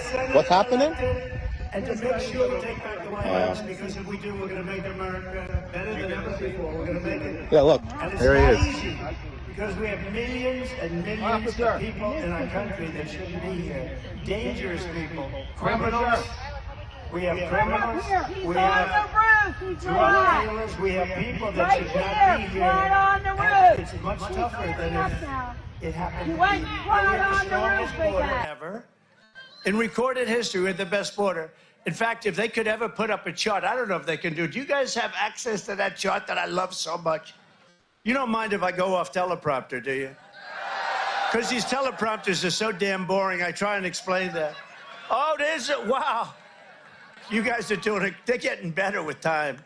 What's happening? And to make sure we take back the White House, because if we do, we're going to make America better than ever before. We're going to make it. Yeah, look, there he is. Easy, because we have millions and millions of people in our country that shouldn't be here. Dangerous people, criminals. We have criminals. We have drug dealers. We have people that should not be here. And it's much tougher than if it happened. We have the strongest border ever. In recorded history, we're the best border. In fact, if they could ever put up a chart, I don't know if they can do it. Do you guys have access to that chart that I love so much? You don't mind if I go off teleprompter, do you? Because these teleprompters are so damn boring, I try and explain that. Oh, there's it. Wow. You guys are doing it. They're getting better with time.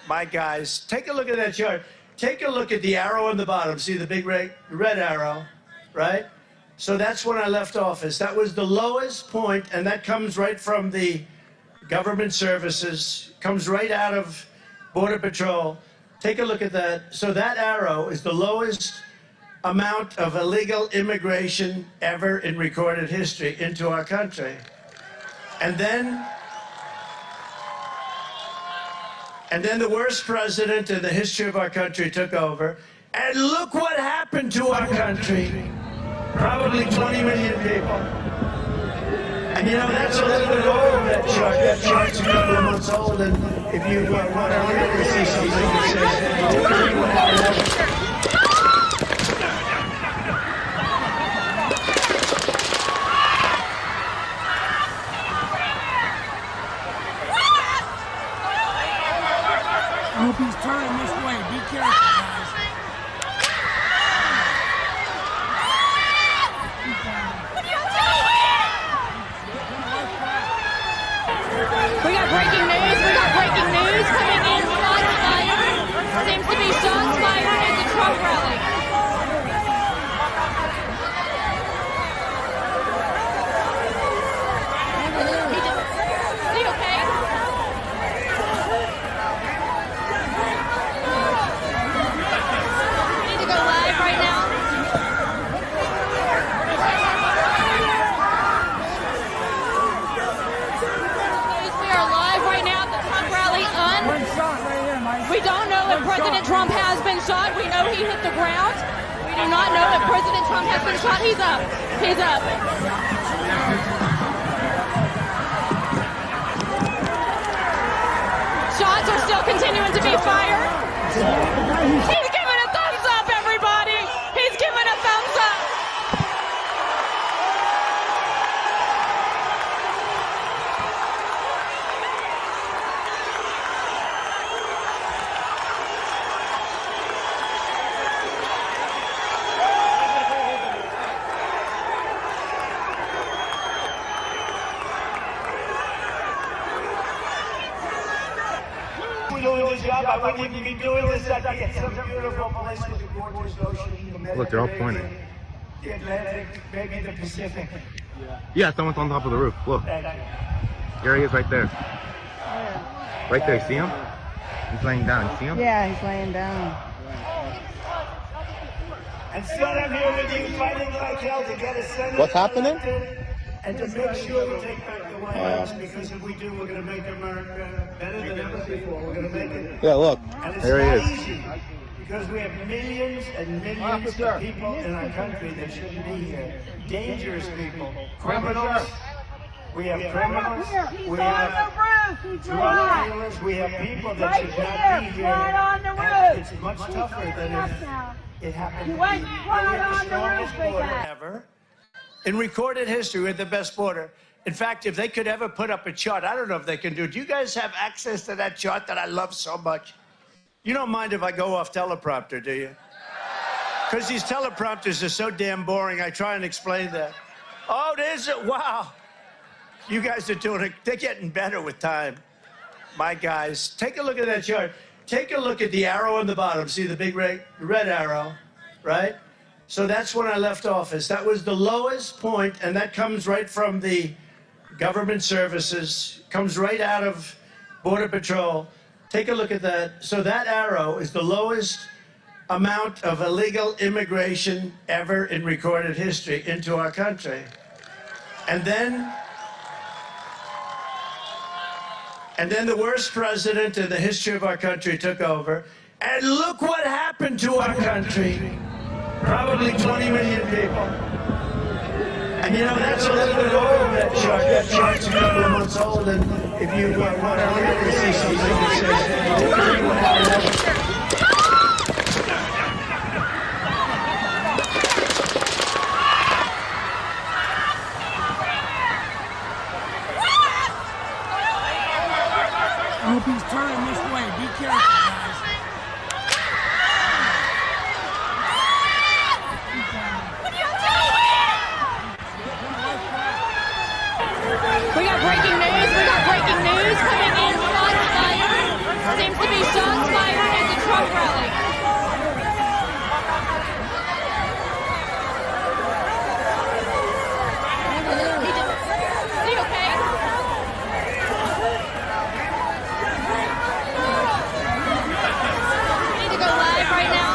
My guys, take a look at that chart. Take a look at the arrow on the bottom. See the big red arrow, right? So that's when I left office. That was the lowest point, and that comes right from the government services, comes right out of Border Patrol. Take a look at that. So that arrow is the lowest amount of illegal immigration ever in recorded history into our country. And then the worst president in the history of our country took over. And look what happened to our country. Probably 20 million people. And you know, that's a little bit over that chart. That chart's a couple of months old, and if you want to really see something that says, what happened. I hope he's turning this way. Be careful, guys. We got breaking news. We got breaking news coming in. Shots fired. Seems to be shots fired at the Trump rally. Is he okay? We need to go live right now. We don't know if President Trump has been shot. We know he hit the ground. We do not know if President Trump has been shot. He's up. He's up. Shots are still continuing to be fired. He's giving a thumbs up, everybody. He's giving a thumbs up. I wouldn't even be doing this. I'd be at some beautiful place with a gorgeous ocean. Look, they're all pointing. The Atlantic, maybe the Pacific. Yeah, someone's on top of the roof. Look. There he is right there. Right there, see him? He's laying down, you see him? Yeah, he's laying down. And still I'm here with you fighting like hell to get a senator. What's happening? And to make sure we take back the White House, because if we do, we're going to make America better than ever before. We're going to make it. Yeah, look, there he is. Easy, because we have millions and millions of people in our country that shouldn't be here. Dangerous people, criminals. We have criminals. We have drug dealers. We have people that should not be here. And it's much tougher than if it happened. We have the strongest border ever. In recorded history, we're the best border. In fact, if they could ever put up a chart, I don't know if they can do it. Do you guys have access to that chart that I love so much? You don't mind if I go off teleprompter, do you? Because these teleprompters are so damn boring, I try and explain that. Oh, there's it. Wow. You guys are doing it. They're getting better with time. My guys, take a look at that chart. Take a look at the arrow on the bottom. See the big red arrow, right? So that's when I left office. That was the lowest point, and that comes right from the government services, comes right out of Border Patrol. Take a look at that. So that arrow is the lowest amount of illegal immigration ever in recorded history into our country. And then And then the worst president in the history of our country took over. And look what happened to our country. Probably 20 million people. And you know, that's a little bit over that chart. That chart's a couple of months old. And if you want to really see something that says, I hope he's turning this way. Be careful, guys. We got breaking news. We got breaking news coming in. Shots fired. Seems to be shots fired at the Trump rally. Is he okay? We need to go live right now.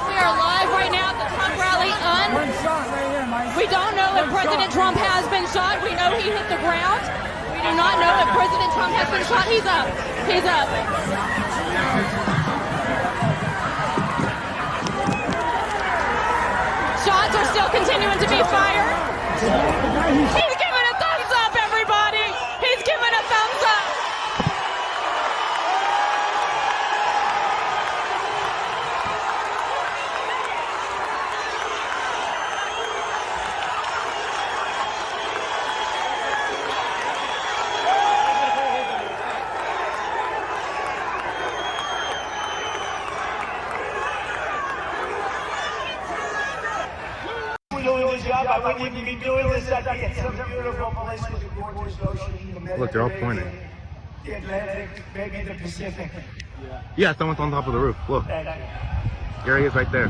We are live right now at the Trump rally. One shot right here, Mike. We don't know if President Trump has been shot. We know he hit the ground. We do not know if President Trump has been shot. He's up. He's up. Shots are still continuing to be fired. He's giving a thumbs up, everybody. He's giving a thumbs up. doing this job, I wouldn't even be doing this. I'd be at some beautiful place with a gorgeous ocean. Look, they're all pointing. The Atlantic, maybe the Pacific. Yeah, someone's on top of the roof. Look. There he is right there.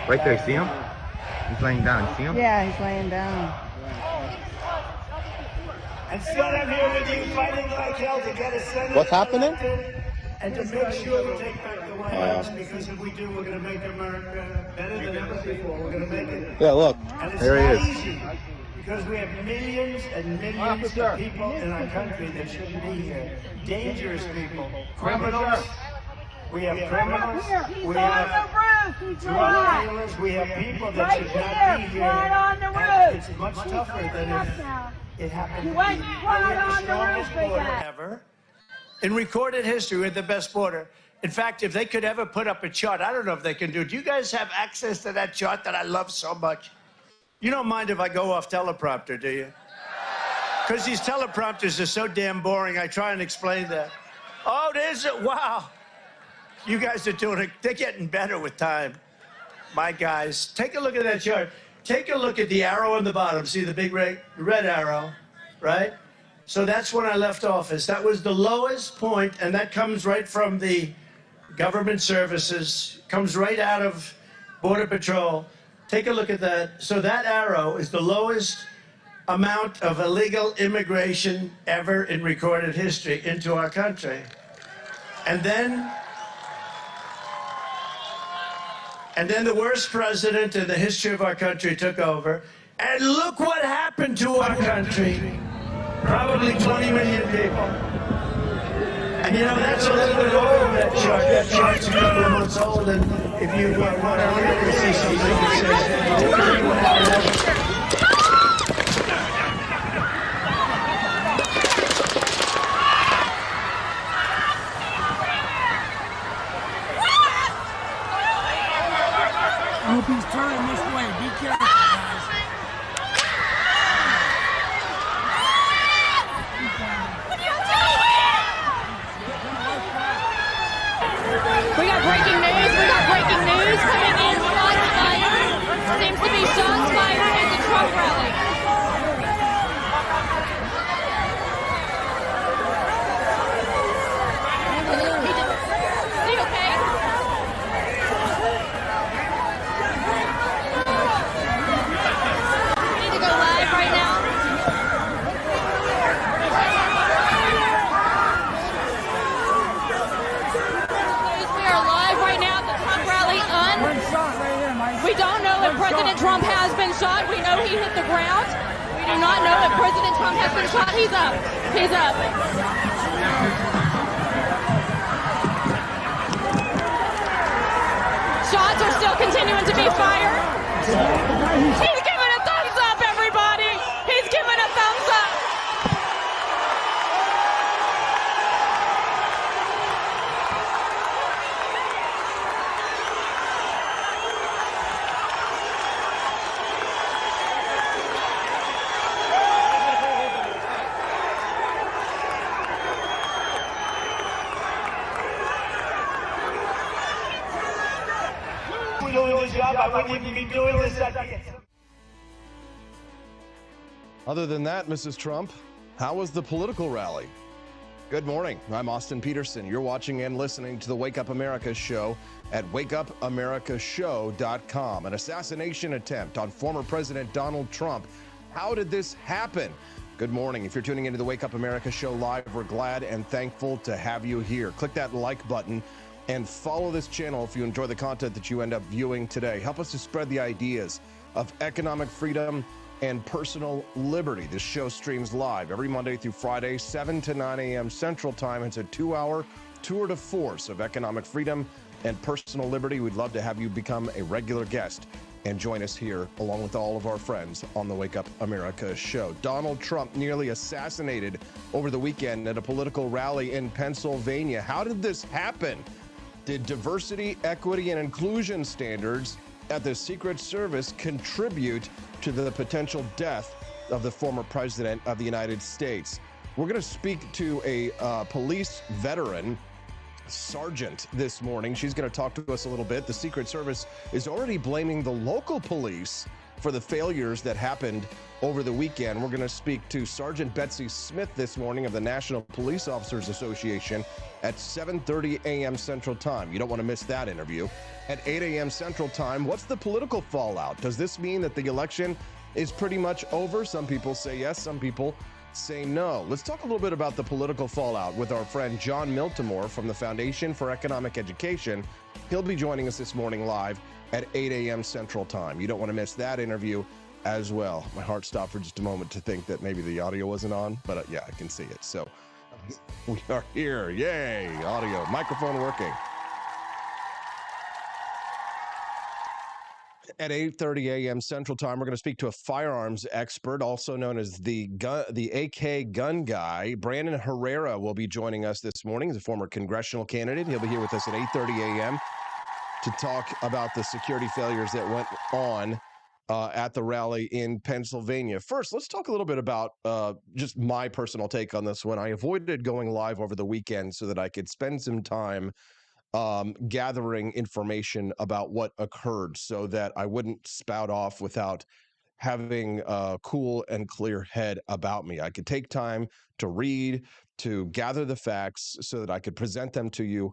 Right there, see him? He's laying down. You see him? Yeah, he's laying down. And son, I'm here with you fighting like hell to get a senator What's happening? elected and to make sure we take back the White House, because if we do, we're going to make America better than ever before. We're going to make it. Yeah, look. And it's There he not is. easy, because we have millions and millions of people in our country that shouldn't be here. Dangerous people, criminals. We have criminals. We have drug dealers. We have people that should not be here. And it's much tougher than if it happened to be. We have the strongest border ever. In recorded history, we're the best border. In fact, if they could ever put up a chart, I don't know if they can do it. Do you guys have access to that chart that I love so much? You don't mind if I go off teleprompter, do you? Because these teleprompters are so damn boring, I try and explain that. Oh, there's it. Wow. You guys are doing it. They're getting better with time. My guys, take a look at that chart. Take a look at the arrow on the bottom. See the big red arrow, right? So that's when I left office. That was the lowest point, and that comes right from the government services, comes right out of Border Patrol. Take a look at that. So that arrow is the lowest amount of illegal immigration ever in recorded history into our country. And then the worst president in the history of our country took over. And look what happened to our country. Probably 20 million people. And you know, that's a little bit over that chart. That chart's a couple of months old. And if you want to really see something that says, I hope he's turning this way. Be careful, guys. We got breaking news. We got breaking news coming in. Shots fired. Seems to be shots fired at the Trump rally. Is he okay? We need to go live right now. We are live right now at the Trump rally. One shot right here, Mike. We don't know if that President Trump has been shot. We know he hit the ground. We do not know if President Trump has been shot. He's up. He's up. Shots are still continuing to be fired. He's giving a thumbs up, everybody. He's giving a thumbs up. Doing this job, I wouldn't even be doing this. Other than that, Mrs. Trump, how was the political rally? Good morning. I'm Austin Peterson. You're watching and listening to the Wake Up America show at wakeupamericashow.com. An assassination attempt on former President Donald Trump. How did this happen? Good morning. If you're tuning into the Wake Up America show live, we're glad and thankful to have you here. Click that like button and follow this channel if you enjoy the content that you end up viewing today. Help us to spread the ideas of economic freedom and personal liberty. This show streams live every Monday through Friday, 7 to 9 a.m. Central Time. It's a 2-hour tour de force of economic freedom and personal liberty. We'd love to have you become a regular guest and join us here along with all of our friends on the Wake Up America show. Donald Trump nearly assassinated over the weekend at a political rally in Pennsylvania. How did this happen? Did diversity, equity, and inclusion standards at the Secret Service contribute to the potential death of the former president of the United States? We're going to speak to a police veteran, Sergeant, this morning. She's going to talk to us a little bit. The Secret Service is already blaming the local police for the failures that happened over the weekend. We're going to speak to Sgt Betsy Smith this morning of the National Police Officers Association at 7:30 a.m. Central Time. You don't want to miss that interview. At 8 a.m. Central Time, what's the political fallout? Does this mean that the election is pretty much over? Some people say yes, some people say no. Let's talk a little bit about the political fallout with our friend Jon Miltimore from the Foundation for Economic Education. He'll be joining us this morning live at 8 a.m. Central Time. You don't want to miss that interview as well. My heart stopped for just a moment to think that maybe the audio wasn't on, but yeah, I can see it. So we are here. Yay, audio, microphone working. At 8:30 a.m. Central Time, we're going to speak to a firearms expert, also known as the AK gun guy. Brandon Herrera will be joining us this morning. He's a former congressional candidate. He'll be here with us at 8:30 a.m. to talk about the security failures that went on at the rally in Pennsylvania. First, let's talk a little bit about just my personal take on this one. I avoided going live over the weekend so that I could spend some time gathering information about what occurred so that I wouldn't spout off without having a cool and clear head about me. I could take time to read, to gather the facts so that I could present them to you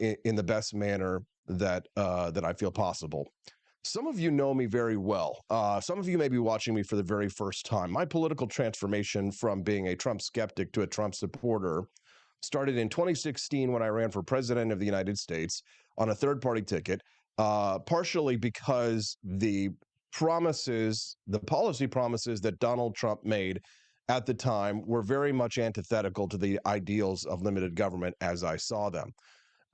in the best manner that I feel possible. Some of you know me very well. Some of you may be watching me for the very first time. My political transformation from being a Trump skeptic to a Trump supporter started in 2016 when I ran for president of the United States on a third-party ticket, partially because the policy promises that Donald Trump made at the time were very much antithetical to the ideals of limited government as I saw them.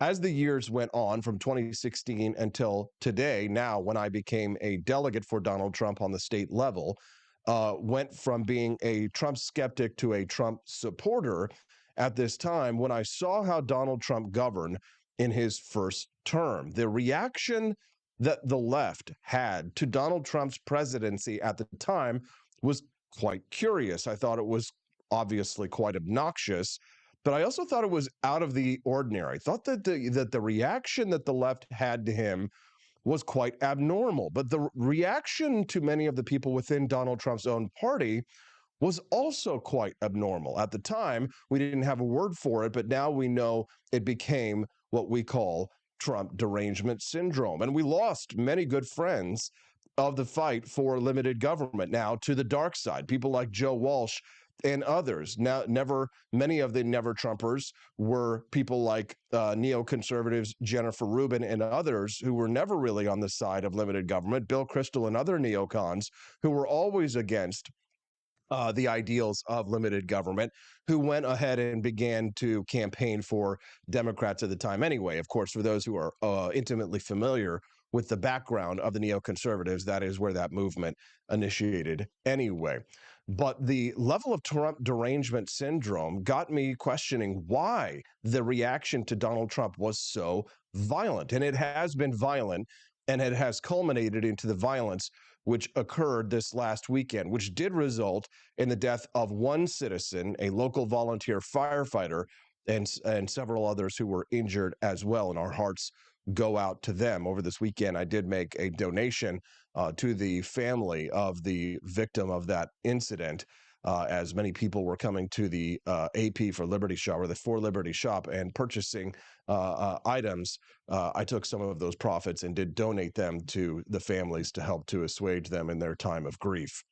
As the years went on from 2016 until today, now when I became a delegate for Donald Trump on the state level, went from being a Trump skeptic to a Trump supporter at this time when I saw how Donald Trump governed in his first term. The reaction that the left had to Donald Trump's presidency at the time was quite curious. I thought it was obviously quite obnoxious, but I also thought it was out of the ordinary. I thought that the reaction that the left had to him was quite abnormal. But the reaction to many of the people within Donald Trump's own party was also quite abnormal. At the time, we didn't have a word for it, but now we know it became what we call Trump derangement syndrome. And we lost many good friends of the fight for limited government now to the dark side. People like Joe Walsh and others. Now, many of the never Trumpers were people like neoconservatives Jennifer Rubin and others who were never really on the side of limited government, Bill Kristol and other neocons who were always against the ideals of limited government, who went ahead and began to campaign for Democrats at the time anyway. Of course, for those who are intimately familiar with the background of the neoconservatives, that is where that movement initiated anyway. But the level of Trump derangement syndrome got me questioning why the reaction to Donald Trump was so violent. And it has been violent, and it has culminated into the violence which occurred this last weekend, which did result in the death of one citizen, a local volunteer firefighter, and several others who were injured as well. And our hearts go out to them. Over this weekend, I did make a donation to the family of the victim of that incident, as many people were coming to the AP for Liberty Shop, or the For Liberty Shop, and purchasing items. I took some of those profits and did donate them to the families to help to assuage them in their time of grief.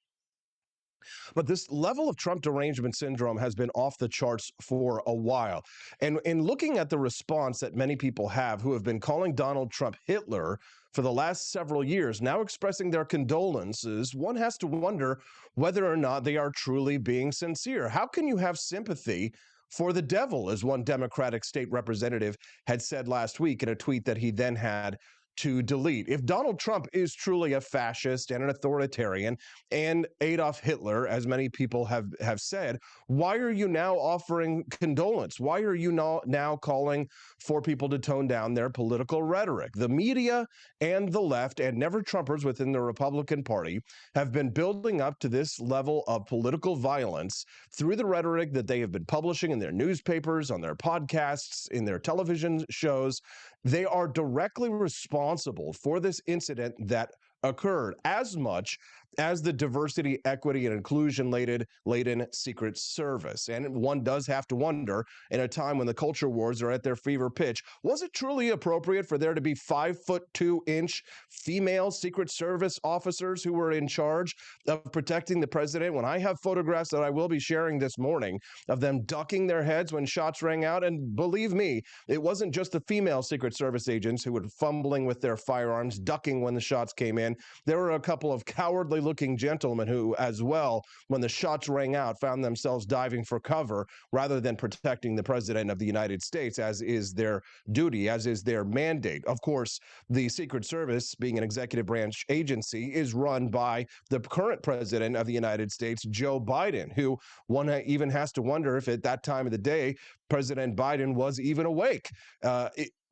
But this level of Trump derangement syndrome has been off the charts for a while. And in looking at the response that many people have who have been calling Donald Trump Hitler for the last several years, now expressing their condolences, one has to wonder whether or not they are truly being sincere. How can you have sympathy for the devil, as one Democratic state representative had said last week in a tweet that he then had to delete? If Donald Trump is truly a fascist and an authoritarian and Adolf Hitler, as many people have said, why are you now offering condolence? Why are you now calling for people to tone down their political rhetoric? The media and the left and never Trumpers within the Republican Party have been building up to this level of political violence through the rhetoric that they have been publishing in their newspapers, on their podcasts, in their television shows. They are directly responsible for this incident that occurred as much as the diversity, equity, and inclusion-laden Secret Service. And one does have to wonder, in a time when the culture wars are at their fever pitch, was it truly appropriate for there to be 5'2" female Secret Service officers who were in charge of protecting the president? When I have photographs that I will be sharing this morning of them ducking their heads when shots rang out, and believe me, it wasn't just the female Secret Service agents who were fumbling with their firearms, ducking when the shots came in. There were a couple of cowardly-looking gentlemen who, as well, when the shots rang out, found themselves diving for cover rather than protecting the president of the United States, as is their duty, as is their mandate. Of course, the Secret Service, being an executive branch agency, is run by the current president of the United States, Joe Biden, who one even has to wonder if at that time of the day, President Biden was even awake.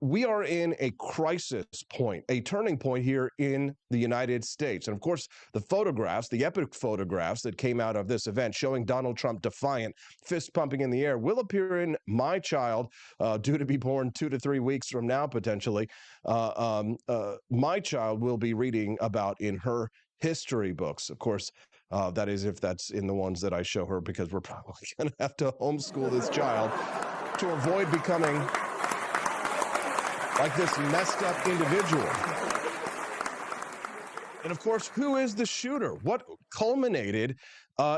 We are in a crisis point, a turning point here in the United States. And of course, the photographs, the epic photographs that came out of this event showing Donald Trump defiant, fist pumping in the air, will appear in my child, due to be born 2 to 3 weeks from now, potentially. My child will be reading about in her history books. Of course, that is if that's in the ones that I show her, because we're probably going to have to homeschool this child to avoid becoming like this messed up individual. And of course, who is the shooter? What culminated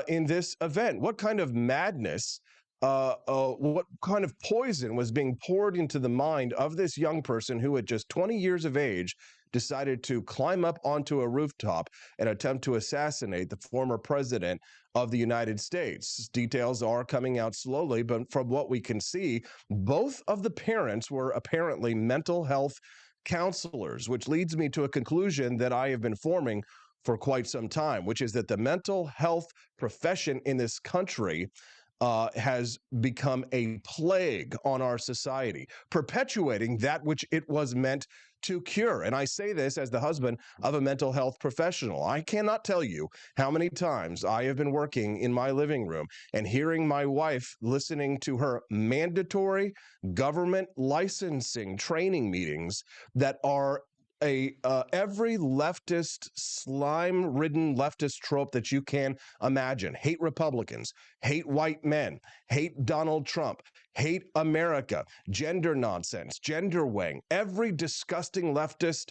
in this event? What kind of madness, what kind of poison was being poured into the mind of this young person who, at just 20 years of age, decided to climb up onto a rooftop and attempt to assassinate the former president of the United States? Details are coming out slowly, but from what we can see, both of the parents were apparently mental health counselors, which leads me to a conclusion that I have been forming for quite some time, which is that the mental health profession in this country has become a plague on our society, perpetuating that which it was meant to cure. And I say this as the husband of a mental health professional. I cannot tell you how many times I have been working in my living room and hearing my wife listening to her mandatory government licensing training meetings that are every leftist, slime-ridden leftist trope that you can imagine. Hate Republicans, hate white men, hate Donald Trump, hate America, gender nonsense, gender weighing, every disgusting leftist,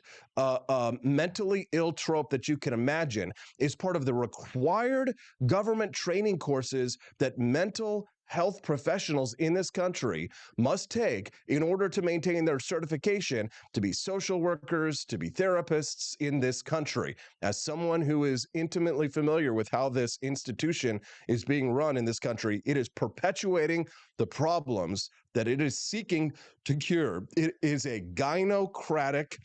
mentally ill trope that you can imagine is part of the required government training courses that mental health professionals in this country must take in order to maintain their certification to be social workers, to be therapists in this country. As someone who is intimately familiar with how this institution is being run in this country, it is perpetuating the problems that it is seeking to cure. It is a gynocratic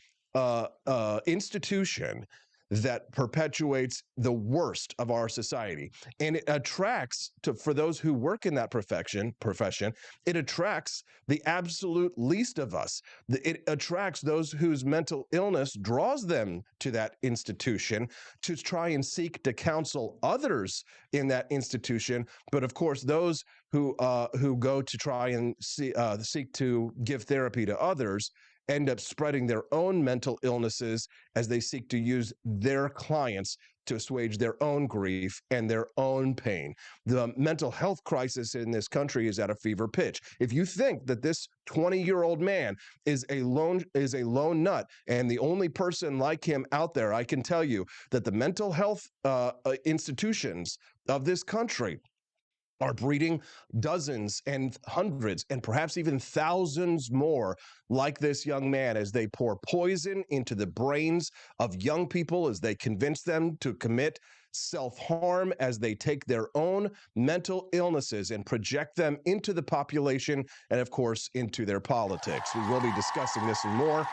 institution that perpetuates the worst of our society. And it attracts, for those who work in that profession, it attracts the absolute least of us. It attracts those whose mental illness draws them to that institution to try and seek to counsel others in that institution. But of course, those who go to try and seek to give therapy to others end up spreading their own mental illnesses as they seek to use their clients to assuage their own grief and their own pain. The mental health crisis in this country is at a fever pitch. If you think that this 20-year-old man is a lone nut and the only person like him out there, I can tell you that the mental health institutions of this country are breeding dozens and hundreds and perhaps even thousands more like this young man as they pour poison into the brains of young people, as they convince them to commit self-harm, as they take their own mental illnesses and project them into the population and, of course, into their politics. We will be discussing this and more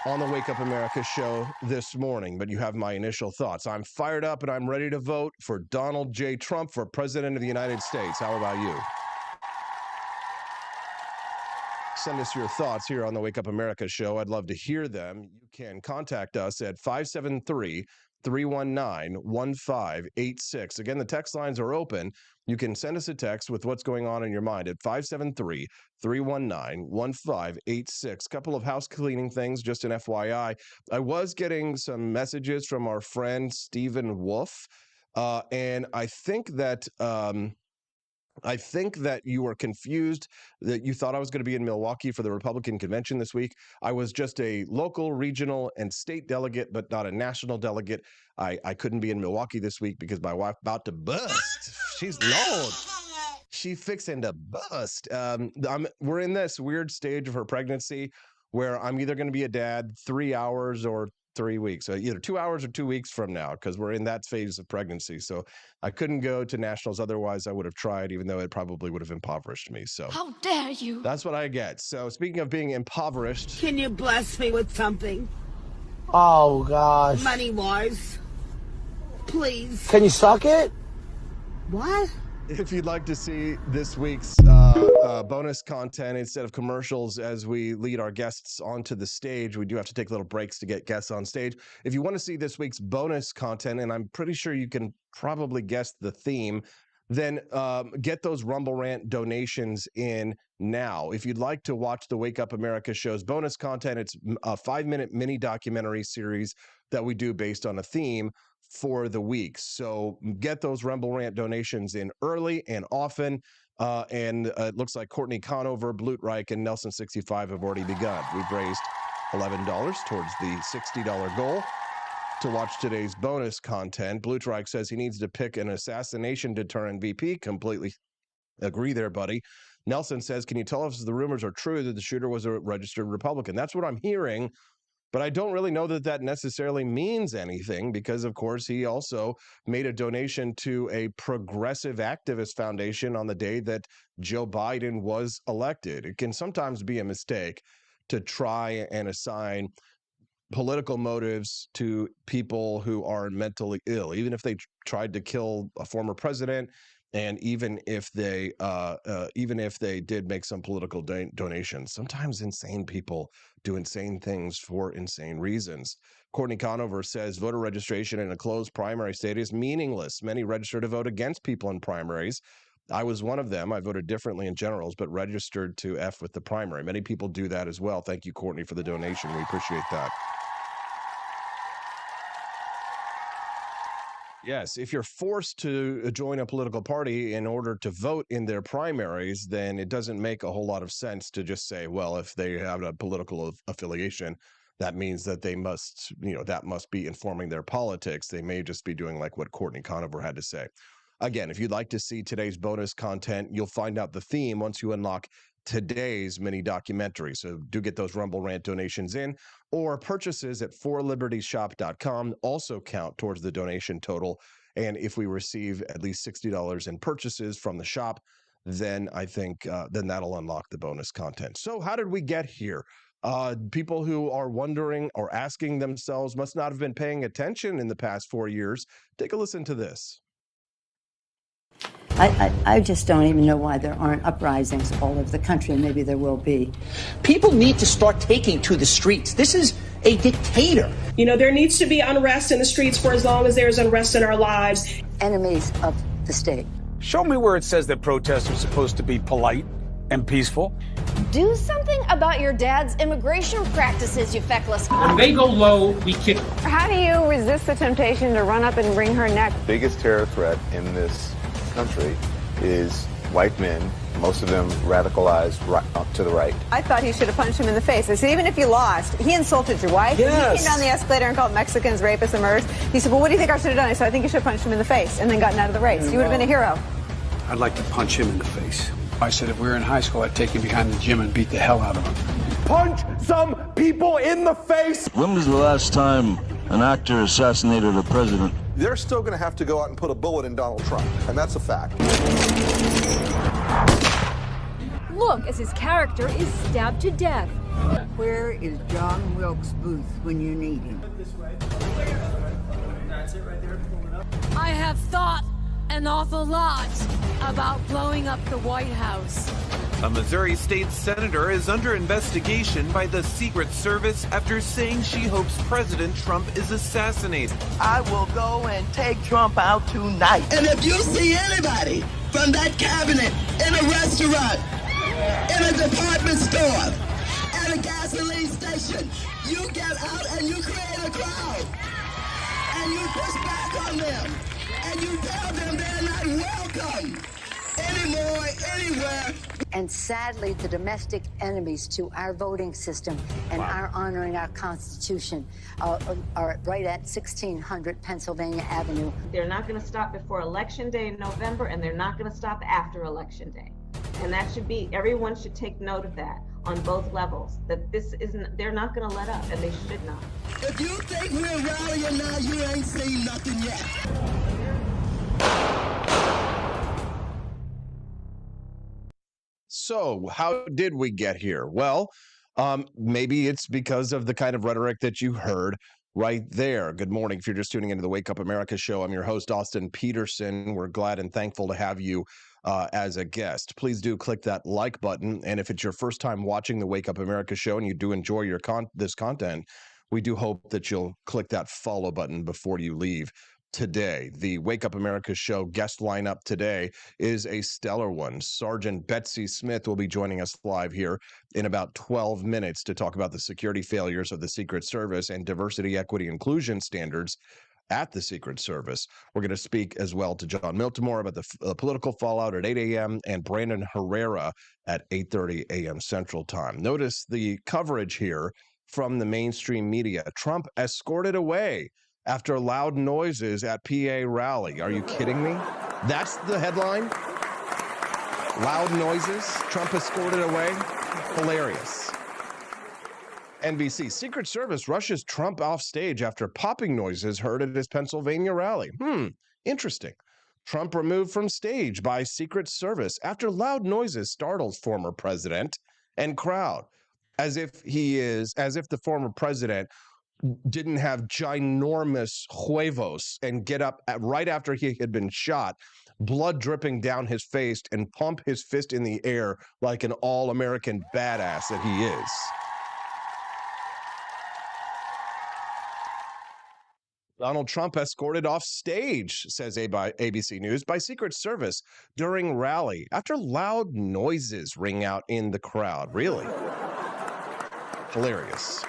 on the Wake Up America show this morning, but you have my initial thoughts. I'm fired up and I'm ready to vote for Donald J. Trump for President of the United States. How about you? Send us your thoughts here on the Wake Up America show. I'd love to hear them. You can contact us at 573-319-1586. Again, the text lines are open. You can send us a text with what's going on in your mind at 573-319-1586. Couple of house cleaning things, just an FYI. I was getting some messages from our friend Stephen Wolf, and I think that you were confused, that you thought I was going to be in Milwaukee for the Republican convention this week. I was just a local, regional, and state delegate, but not a national delegate. I couldn't be in Milwaukee this week because my wife about to bust. She's Lord. She fixing to bust. We're in this weird stage of her pregnancy where I'm either going to be a dad 3 hours or 3 weeks, either 2 hours or 2 weeks from now, because we're in that phase of pregnancy. So I couldn't go to nationals. Otherwise, I would have tried, even though it probably would have impoverished me. So How dare you? that's what I get. So speaking of being impoverished, Can you bless me with something? Oh, gosh. Money-wise. Please. Can you suck it? What? if you'd like to see this week's bonus content instead of commercials as we lead our guests onto the stage, we do have to take little breaks to get guests on stage. If you want to see this week's bonus content, and I'm pretty sure you can probably guess the theme, then get those Rumble Rant donations in now. If you'd like to watch the Wake Up America show's bonus content, it's a 5-minute mini documentary series that we do based on a theme for the week. So get those Rumble Rant donations in early and often. And it looks like Courtney Conover, Blutreich, and Nelson65 have already begun. We've raised $11 towards the $60 goal. To watch today's bonus content, Blutreich says he needs to pick an assassination deterrent VP. Completely agree there, buddy. Nelson says, can you tell us if the rumors are true that the shooter was a registered Republican? That's what I'm hearing, but I don't really know that that necessarily means anything because, of course, he also made a donation to a progressive activist foundation on the day that Joe Biden was elected. It can sometimes be a mistake to try and assign political motives to people who are mentally ill, even if they tried to kill a former president, and even if they did make some political donations. Sometimes insane people do insane things for insane reasons. Courtney Conover says voter registration in a closed primary state is meaningless. Many register to vote against people in primaries. I was one of them. I voted differently in generals, but registered to F with the primary. Many people do that as well. Thank you, Courtney, for the donation. We appreciate that. Yes, if you're forced to join a political party in order to vote in their primaries, then it doesn't make a whole lot of sense to just say, well, if they have a political affiliation, that means that they must, that must be informing their politics. They may just be doing like what Courtney Conover had to say. Again, if you'd like to see today's bonus content, you'll find out the theme once you unlock today's mini documentary. So do get those Rumble Rant donations in, or purchases at forlibertyshop.com also count towards the donation total. And if we receive at least $60 in purchases from the shop, then I think then that'll unlock the bonus content. So how did we get here? People who are wondering or asking themselves must not have been paying attention in the past 4 years. Take a listen to this. I just don't even know why there aren't uprisings all over the country, and maybe there will be. People need to start taking to the streets. This is a dictator. There needs to be unrest in the streets for as long as there's unrest in our lives. Enemies of the state. Show me where it says that protests are supposed to be polite and peaceful. Do something about your dad's immigration practices, you feckless. When they go low, we kick them. How do you resist the temptation to run up and wring her neck? Biggest terror threat in this country is white men, most of them radicalized right up to the right. I thought he should have punched him in the face. I said, even if you lost, he insulted your wife. Yes. He came down the escalator and called Mexicans rapists and murderers. He said, well, what do you think I should have done? I said, I think you should have punched him in the face and then gotten out of the race. You would have been a hero. I'd like to punch him in the face. I said if we were in high school, I'd take him behind the gym and beat the hell out of him. Punch some people in the face! When was the last time an actor assassinated a president? They're still going to have to go out and put a bullet in Donald Trump, and that's a fact. Look as his character is stabbed to death. Where is John Wilkes Booth when you need him? I have thought an awful lot about blowing up the White House. A Missouri state senator is under investigation by the Secret Service after saying she hopes President Trump is assassinated. I will go and take Trump out tonight. And if you see anybody from that cabinet in a restaurant, in a department store, at a gasoline station, you get out and you create a crowd. And you push back on them. And you tell them they're not welcome anymore, anywhere. And sadly, the domestic enemies to our voting system and our honoring our Constitution are right at 1600 Pennsylvania Avenue. They're not going to stop before Election Day in November, and they're not going to stop after Election Day. And that should be, everyone should take note of that on both levels, that this isn't, they're not going to let up, and they should not. If you think we're rallying now, you ain't seen nothing yet. So how did we get here? Well, maybe it's because of the kind of rhetoric that you heard right there. Good morning. If you're just tuning into the Wake Up America show, I'm your host, Austin Peterson. We're glad and thankful to have you as a guest. Please do click that like button. And if it's your first time watching the Wake Up America show and you do enjoy this content, we do hope that you'll click that follow button before you leave today. The Wake Up America show guest lineup today is a stellar one. Sgt Betsy Smith will be joining us live here in about 12 minutes to talk about the security failures of the Secret Service and diversity, equity, inclusion standards at the Secret Service. We're going to speak as well to Jon Miltimore about the political fallout at 8 a.m. and Brandon Herrera at 8:30 a.m. Central Time. Notice the coverage here from the mainstream media. Trump escorted away after loud noises at PA rally. Are you kidding me? That's the headline? Loud noises, Trump escorted away? Hilarious. NBC, Secret Service rushes Trump off stage after popping noises heard at his Pennsylvania rally. Interesting. Trump removed from stage by Secret Service after loud noises startles former president and crowd. As if the former president didn't have ginormous huevos and get up right after he had been shot, blood dripping down his face, and pump his fist in the air like an all-American badass that he is. Donald Trump escorted off stage, says ABC News, by Secret Service during rally after loud noises ring out in the crowd. Really? Hilarious.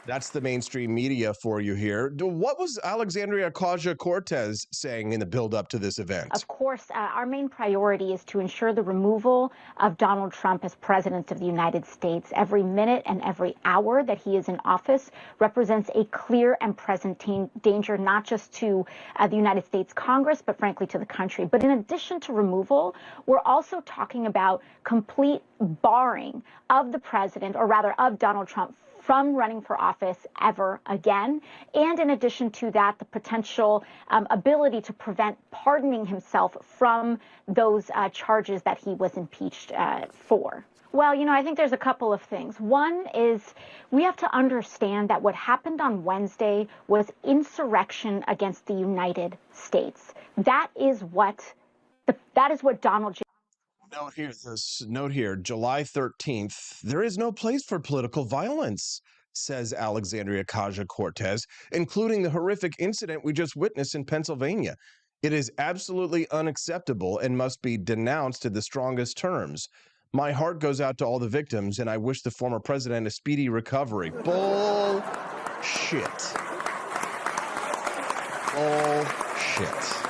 That's the mainstream media for you here. What was Alexandria Ocasio-Cortez saying in the build-up to this event? Of course, our main priority is to ensure the removal of Donald Trump as president of the United States. Every minute and every hour that he is in office represents a clear and present danger, not just to the United States Congress, but frankly to the country. But in addition to removal, we're also talking about complete barring of the president, or rather of Donald Trump, from running for office ever again. And in addition to that, the potential ability to prevent pardoning himself from those charges that he was impeached for. Well, you know, I think there's a couple of things. One is we have to understand that what happened on Wednesday was insurrection against the United States. That is what Donald J. Note here, July 13th, there is no place for political violence, says Alexandria Ocasio-Cortez, including the horrific incident we just witnessed in Pennsylvania. It is absolutely unacceptable and must be denounced in the strongest terms. My heart goes out to all the victims, and I wish the former president a speedy recovery. Bullshit. Bullshit.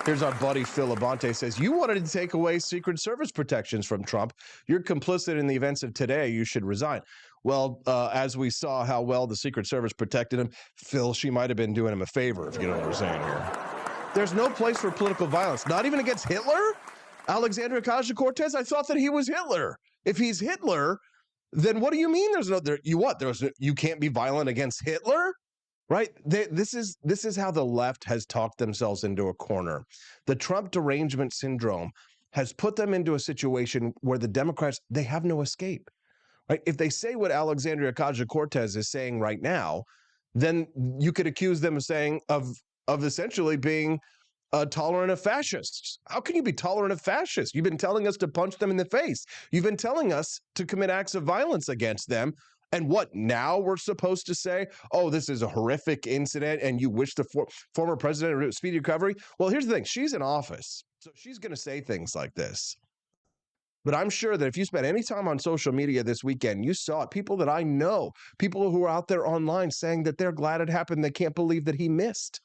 Here's our buddy Phil Labonte says, you wanted to take away Secret Service protections from Trump. You're complicit in the events of today. You should resign. Well, as we saw how well the Secret Service protected him, Phil, she might have been doing him a favor, if you know what I'm saying here. There's no place for political violence, not even against Hitler? Alexandria Ocasio-Cortez, I thought that he was Hitler. If he's Hitler, then what do you mean you can't be violent against Hitler? Right? This is how the left has talked themselves into a corner. The Trump derangement syndrome has put them into a situation where the Democrats, they have no escape. Right? If they say what Alexandria Ocasio-Cortez is saying right now, then you could accuse them of saying of essentially being tolerant of fascists. How can you be tolerant of fascists? You've been telling us to punch them in the face. You've been telling us to commit acts of violence against them. And what, now we're supposed to say, oh, this is a horrific incident and you wish the former president a speedy recovery? Well, here's the thing. She's in office, so she's going to say things like this. But I'm sure that if you spent any time on social media this weekend, you saw it. People that I know, people who are out there online saying that they're glad it happened. They can't believe that he missed.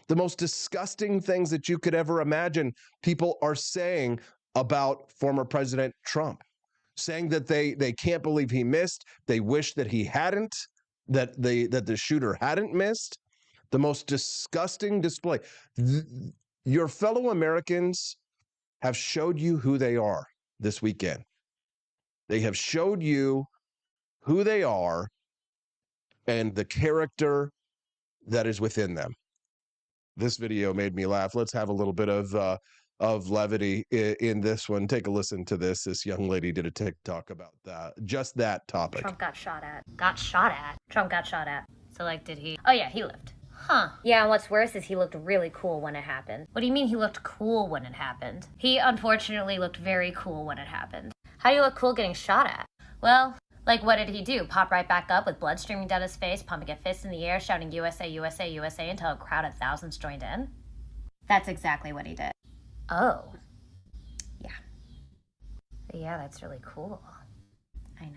The most disgusting things that you could ever imagine people are saying about former President Trump. Saying that they can't believe he missed. They wish that he hadn't, that the shooter hadn't missed. The most disgusting display. Your fellow Americans have showed you who they are this weekend. They have showed you who they are and the character that is within them. This video made me laugh. Let's have a little bit of levity in this one. Take a listen to this. This young lady did a TikTok about just that topic. Trump got shot at. Trump got shot at. So, like, did he? Oh, yeah, he lived. Huh. Yeah, and what's worse is he looked really cool when it happened. What do you mean he looked cool when it happened? He unfortunately looked very cool when it happened. How do you look cool getting shot at? Well, like, what did he do? Pop right back up with blood streaming down his face, pumping a fist in the air, shouting USA, USA, USA until a crowd of thousands joined in? That's exactly what he did. Oh. Yeah. Yeah, that's really cool. I know.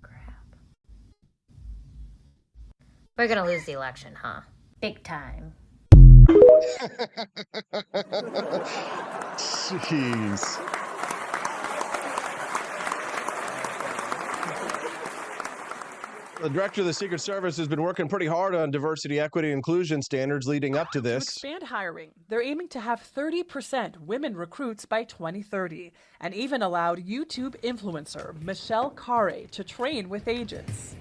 Crap. We're gonna lose the election, huh? Big time. Jeez. The director of the Secret Service has been working pretty hard on diversity, equity, and inclusion standards leading up to this. To expand hiring, they're aiming to have 30% women recruits by 2030, and even allowed YouTube influencer Michelle Carre to train with agents.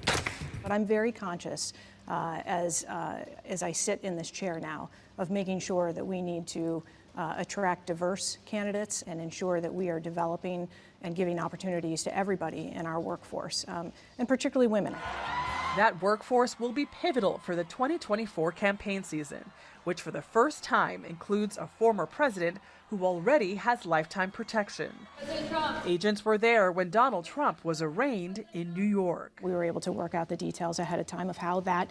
But I'm very conscious as I sit in this chair now of making sure that we need to attract diverse candidates and ensure that we are developing and giving opportunities to everybody in our workforce, and particularly women. That workforce will be pivotal for the 2024 campaign season, which for the first time includes a former president who already has lifetime protection. Agents were there when Donald Trump was arraigned in New York. We were able to work out the details ahead of time of how that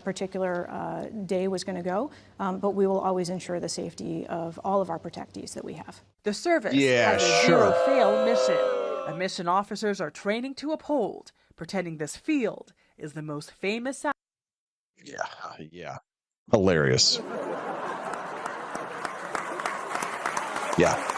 particular day was going to go, but we will always ensure the safety of all of our protectees that we have. The service has a zero-fail mission, a mission officers are training to uphold, pretending this field is the most famous. Yeah. Hilarious. Yeah.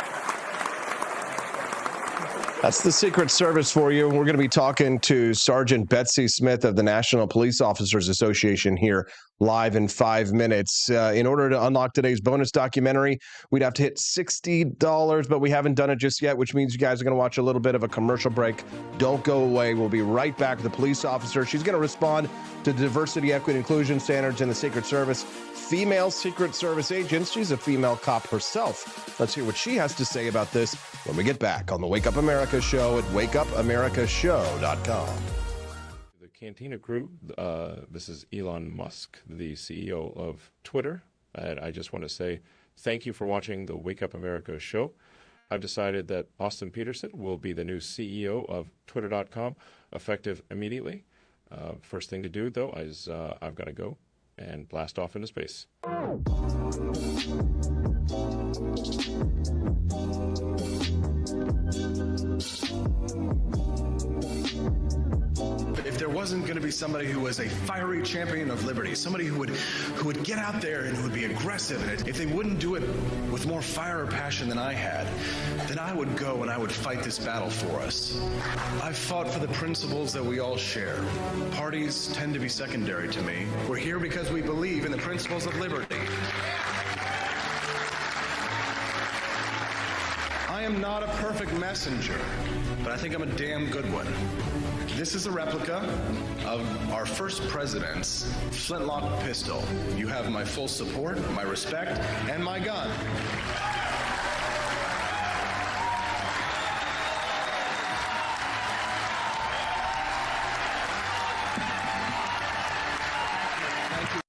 That's the Secret Service for you. We're going to be talking to Sgt Betsy Smith of the National Police Officers Association here live in 5 minutes. In order to unlock today's bonus documentary, we'd have to hit $60, but we haven't done it just yet, which means you guys are going to watch a little bit of a commercial break. Don't go away. We'll be right back with the police officer. She's going to respond to diversity, equity, inclusion standards in the Secret Service. Female Secret Service agents. She's a female cop herself. Let's hear what she has to say about this when we get back on the Wake Up America show at wakeupAmericaShow.com. The Cantina crew, this is Elon Musk, the CEO of Twitter. And I just want to say thank you for watching the Wake Up America show. I've decided that Austin Peterson will be the new CEO of Twitter.com, effective immediately. First thing to do, though, is I've got to go and blast off into space. If there wasn't going to be somebody who was a fiery champion of liberty, somebody who would get out there and who would be aggressive, and if they wouldn't do it with more fire or passion than I had, then I would go and I would fight this battle for us. I've fought for the principles that we all share. Parties tend to be secondary to me. We're here because we believe in the principles of liberty. I am not a perfect messenger, but I think I'm a damn good one. This is a replica of our first president's flintlock pistol. You have my full support, my respect, and my gun.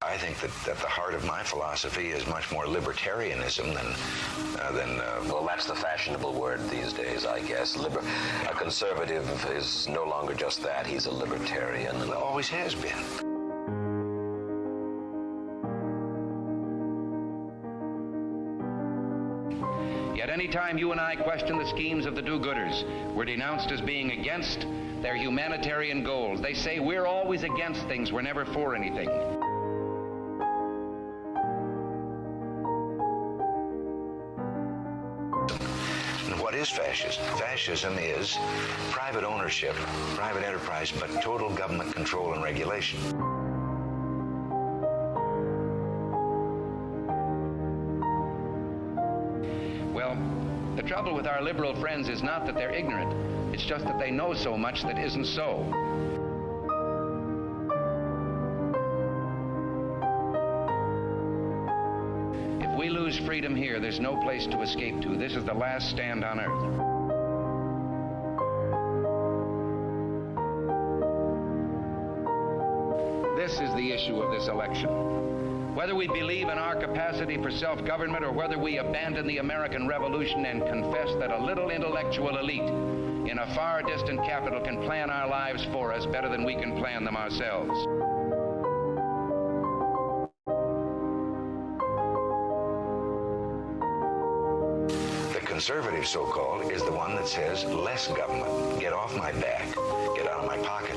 I think that at the heart of my philosophy is much more libertarianism than well, that's the fashionable word these days, I guess. A conservative is no longer just that. He's a libertarian and always has been. Yet any time you and I question the schemes of the do-gooders, we're denounced as being against their humanitarian goals. They say we're always against things, we're never for anything. What is fascism? Fascism is private ownership, private enterprise, but total government control and regulation. Well, the trouble with our liberal friends is not that they're ignorant. It's just that they know so much that isn't so. If we lose freedom here, there's no place to escape to. This is the last stand on earth. This is the issue of this election. Whether we believe in our capacity for self-government or whether we abandon the American Revolution and confess that a little intellectual elite in a far distant capital can plan our lives for us better than we can plan them ourselves. Conservative, so-called, is the one that says less government, get off my back, get out of my pocket,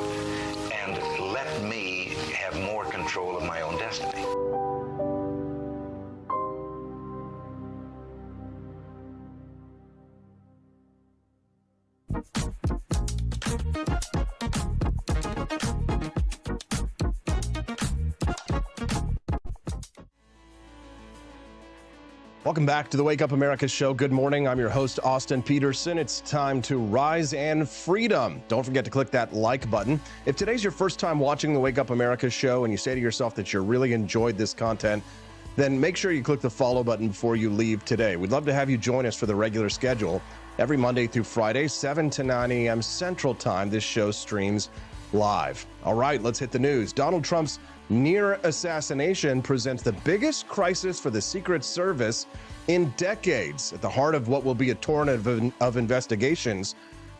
and let me have more control of my own destiny. Welcome back to the Wake Up America show. Good morning. I'm your host, Austin Peterson. It's time to rise and freedom. Don't forget to click that like button. If today's your first time watching the Wake Up America show and you say to yourself that you really enjoyed this content, then make sure you click the follow button before you leave today. We'd love to have you join us for the regular schedule. Every Monday through Friday, 7 to 9 a.m. Central Time, this show streams live. All right, let's hit the news. Donald Trump's near assassination presents the biggest crisis for the Secret Service in decades. At the heart of what will be a torrent of investigations,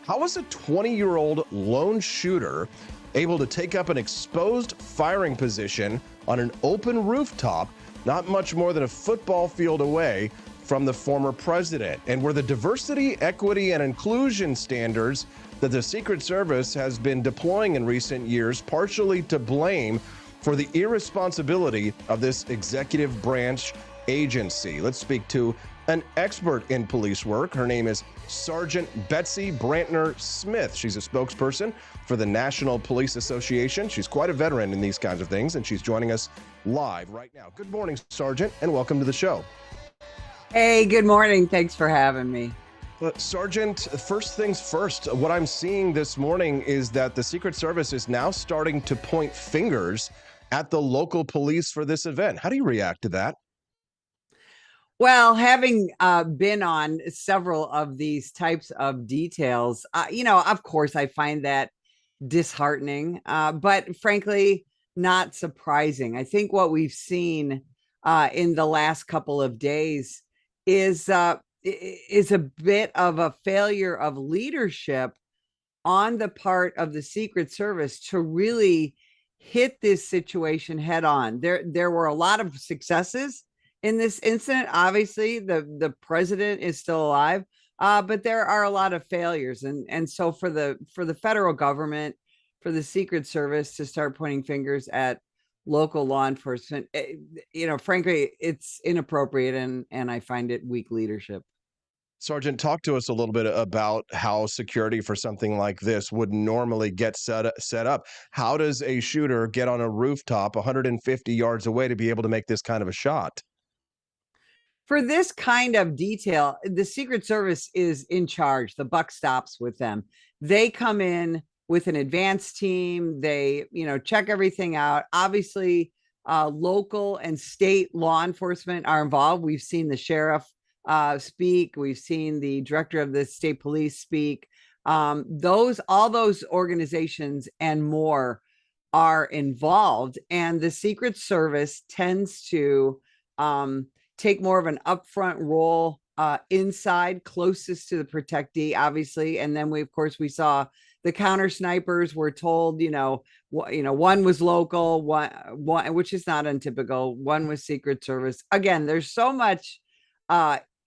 how was a 20-year-old lone shooter able to take up an exposed firing position on an open rooftop not much more than a football field away from the former president? And were the diversity, equity, and inclusion standards that the Secret Service has been deploying in recent years partially to blame for the irresponsibility of this executive branch agency? Let's speak to an expert in police work. Her name is Sergeant Betsy Smith. She's a spokesperson for the National Police Association. She's quite a veteran in these kinds of things, and she's joining us live right now. Good morning, Sergeant, and welcome to the show. Hey, good morning. Thanks for having me. Sergeant, first things first, what I'm seeing this morning is that the Secret Service is now starting to point fingers at the local police for this event. How do you react to that? Well, having been on several of these types of details, of course, I find that disheartening, but frankly, not surprising. I think what we've seen in the last couple of days is a bit of a failure of leadership on the part of the Secret Service to really hit this situation head on. There were a lot of successes in this incident. Obviously, the president is still alive, but there are a lot of failures. And so for the federal government, for the Secret Service to start pointing fingers at local law enforcement, frankly, it's inappropriate, and I find it weak leadership. Sergeant, talk to us a little bit about how security for something like this would normally get set up. How does a shooter get on a rooftop 150 yards away to be able to make this kind of a shot? For this kind of detail, the Secret Service is in charge. The buck stops with them. They come in with an advanced team. They, check everything out. Obviously, local and state law enforcement are involved. We've seen the sheriff speak. We've seen the director of the state police speak. All those organizations and more are involved. And the Secret Service tends to take more of an upfront role inside, closest to the protectee, obviously. And then we saw the counter snipers were told, one was local, one which is not untypical. One was Secret Service. Again, there's so much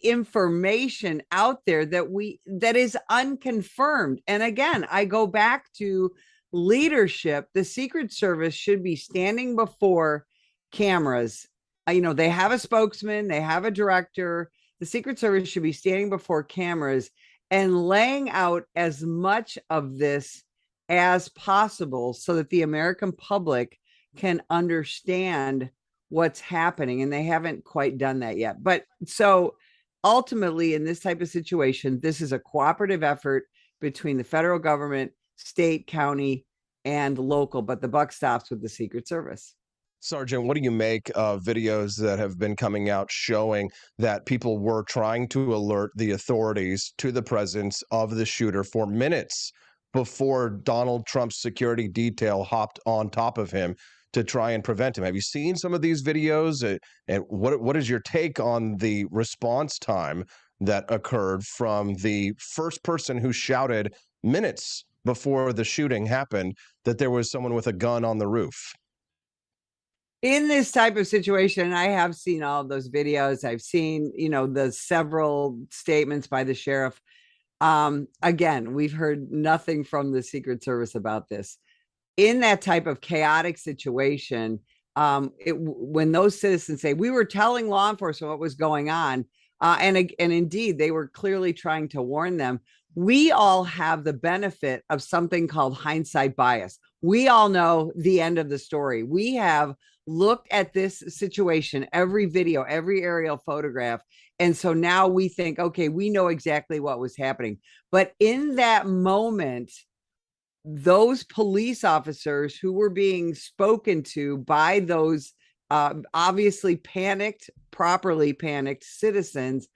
information out there that is unconfirmed. And again, I go back to leadership. The Secret Service should be standing before cameras. They have a spokesman, they have a director. The Secret Service should be standing before cameras and laying out as much of this as possible so that the American public can understand what's happening. And they haven't quite done that yet. But so ultimately, in this type of situation, this is a cooperative effort between the federal government, state, county, and local, but the buck stops with the Secret Service. Sergeant, what do you make of videos that have been coming out showing that people were trying to alert the authorities to the presence of the shooter for minutes before Donald Trump's security detail hopped on top of him to try and prevent him? Have you seen some of these videos? And what is your take on the response time that occurred from the first person who shouted minutes before the shooting happened that there was someone with a gun on the roof? In this type of situation, I have seen all of those videos. I've seen, the several statements by the sheriff. Again, we've heard nothing from the Secret Service about this. In that type of chaotic situation, when those citizens say, we were telling law enforcement what was going on, and indeed, they were clearly trying to warn them, we all have the benefit of something called hindsight bias. We all know the end of the story. We have looked at this situation, every video, every aerial photograph. And so now we think, okay, we know exactly what was happening. But in that moment, those police officers who were being spoken to by those obviously properly panicked citizens,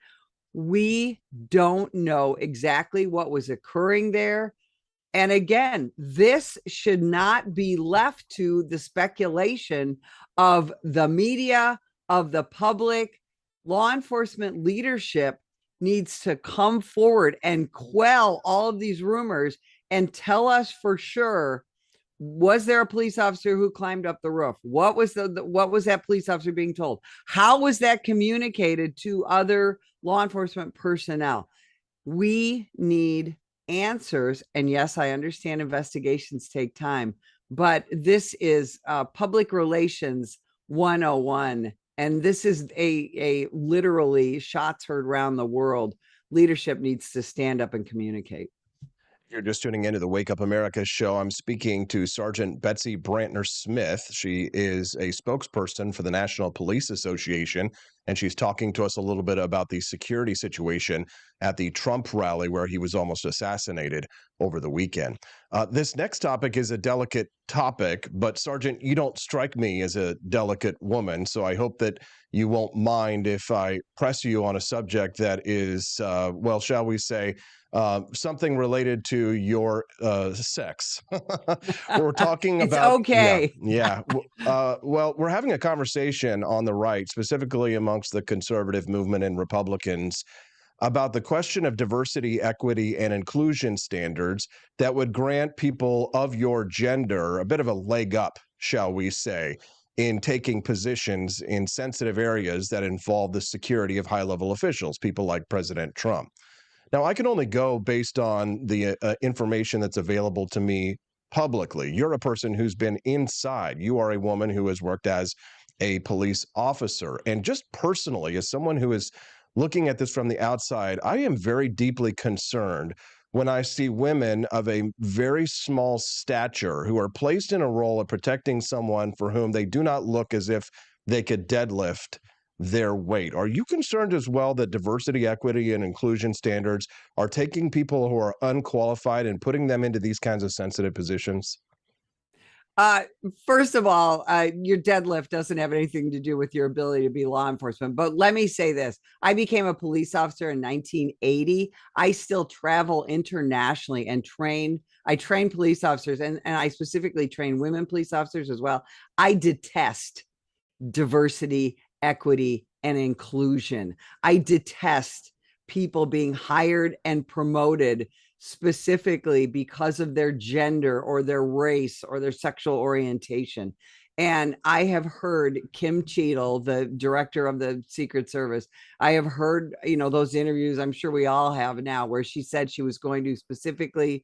we don't know exactly what was occurring there. And again, this should not be left to the speculation of the media, of the public. Law enforcement leadership needs to come forward and quell all of these rumors and tell us for sure, was there a police officer who climbed up the roof? What was what was that police officer being told? How was that communicated to other law enforcement personnel? We need answers. And yes, I understand investigations take time, but this is public relations 101. And this is a literally shots heard around the world. Leadership needs to stand up and communicate. You're just tuning into the Wake Up America show. I'm speaking to Sergeant Betsy Smith. She is a spokesperson for the National Police Association, and she's talking to us a little bit about the security situation at the Trump rally where he was almost assassinated over the weekend. This next topic is a delicate topic, but Sergeant, you don't strike me as a delicate woman, so I hope that you won't mind if I press you on a subject that is, well, shall we say, something related to your sex. We're talking it's about okay. Yeah. Well, we're having a conversation on the right, specifically amongst the conservative movement and Republicans, about the question of diversity, equity, and inclusion standards that would grant people of your gender a bit of a leg up, shall we say, in taking positions in sensitive areas that involve the security of high-level officials, people like President Trump. Now, I can only go based on the information that's available to me publicly. You're a person who's been inside. You are a woman who has worked as a police officer. And just personally, as someone who is looking at this from the outside, I am very deeply concerned when I see women of a very small stature who are placed in a role of protecting someone for whom they do not look as if they could deadlift their weight. Are you concerned as well that diversity, equity, and inclusion standards are taking people who are unqualified and putting them into these kinds of sensitive positions? First of all, your deadlift doesn't have anything to do with your ability to be law enforcement. But let me say this. I became a police officer in 1980. I still travel internationally and train. I train police officers, and I specifically train women police officers as well. I detest diversity, equity, and inclusion. I detest people being hired and promoted specifically because of their gender or their race or their sexual orientation. And I have heard Kim Cheadle, the director of the Secret Service, I have heard, those interviews, I'm sure we all have now, where she said she was going to specifically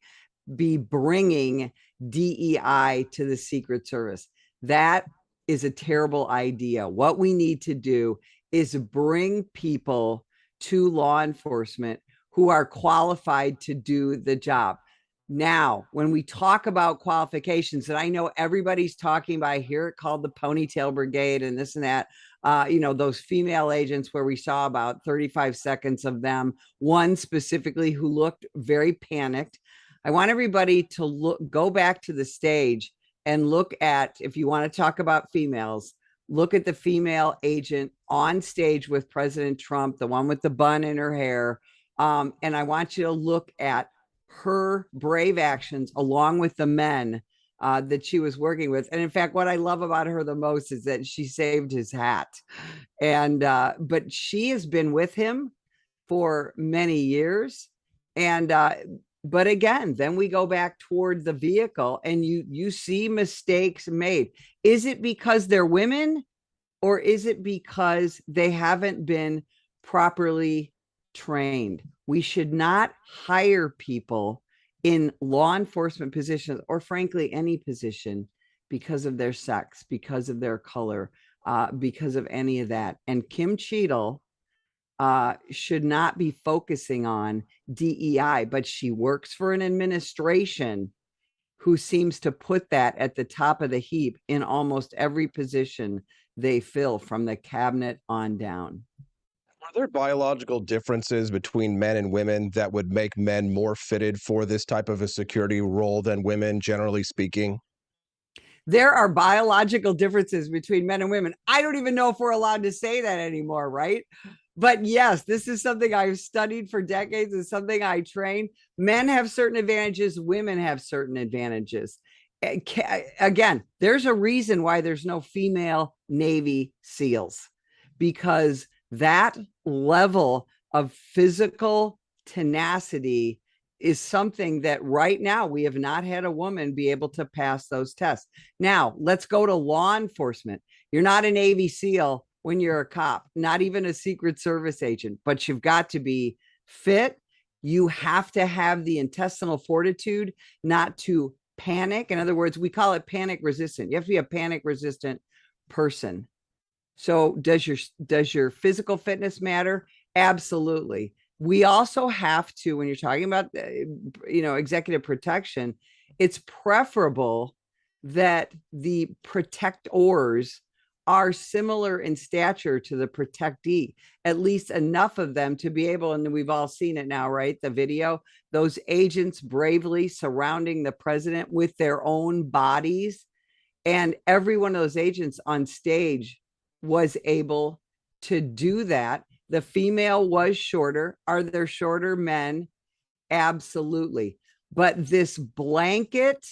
be bringing DEI to the Secret Service. That is a terrible idea. What we need to do is bring people to law enforcement who are qualified to do the job. Now, when we talk about qualifications, and I know everybody's talking about, I hear it called the ponytail brigade and this and that, those female agents where we saw about 35 seconds of them, one specifically who looked very panicked. I want everybody to go back to the stage and look at, if you want to talk about females, look at the female agent on stage with President Trump, the one with the bun in her hair. And I want you to look at her brave actions along with the men that she was working with. And in fact, what I love about her the most is that she saved his hat. And but she has been with him for many years. And but again, then we go back toward the vehicle and you see mistakes made. Is it because they're women, or is it because they haven't been properly trained? We should not hire people in law enforcement positions, or frankly, any position, because of their sex, because of their color, because of any of that. And Kim Cheadle should not be focusing on DEI, but she works for an administration who seems to put that at the top of the heap in almost every position they fill, from the cabinet on down. Are there biological differences between men and women that would make men more fitted for this type of a security role than women, generally speaking? There are biological differences between men and women. I don't even know if we're allowed to say that anymore, right? But yes, this is something I've studied for decades. It's something I train. Men have certain advantages. Women have certain advantages. Again, there's a reason why there's no female Navy SEALs, because that level of physical tenacity is something that right now we have not had a woman be able to pass those tests. Now, let's go to law enforcement. You're not a Navy SEAL when you're a cop, not even a Secret Service agent, but you've got to be fit. You have to have the intestinal fortitude not to panic. In other words, we call it panic resistant. You have to be a panic resistant person. So does your physical fitness matter? Absolutely. We also have to, when you're talking about, executive protection, it's preferable that the protectors are similar in stature to the protectee, at least enough of them to be able, and we've all seen it now, right? The video, those agents bravely surrounding the president with their own bodies. And every one of those agents on stage was able to do that. The female was shorter. Are there shorter men? Absolutely. But this blanket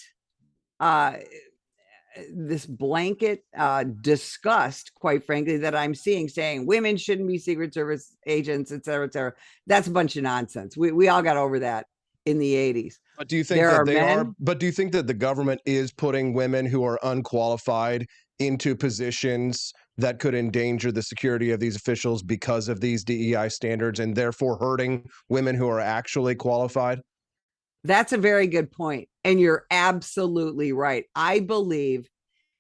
disgust, quite frankly, that I'm seeing, saying women shouldn't be Secret Service agents, et cetera, that's a bunch of nonsense. We all got over that in the 80s. But do you think that they are? But do you think that the government is putting women who are unqualified into positions that could endanger the security of these officials because of these DEI standards, and therefore hurting women who are actually qualified? That's a very good point. And you're absolutely right. I believe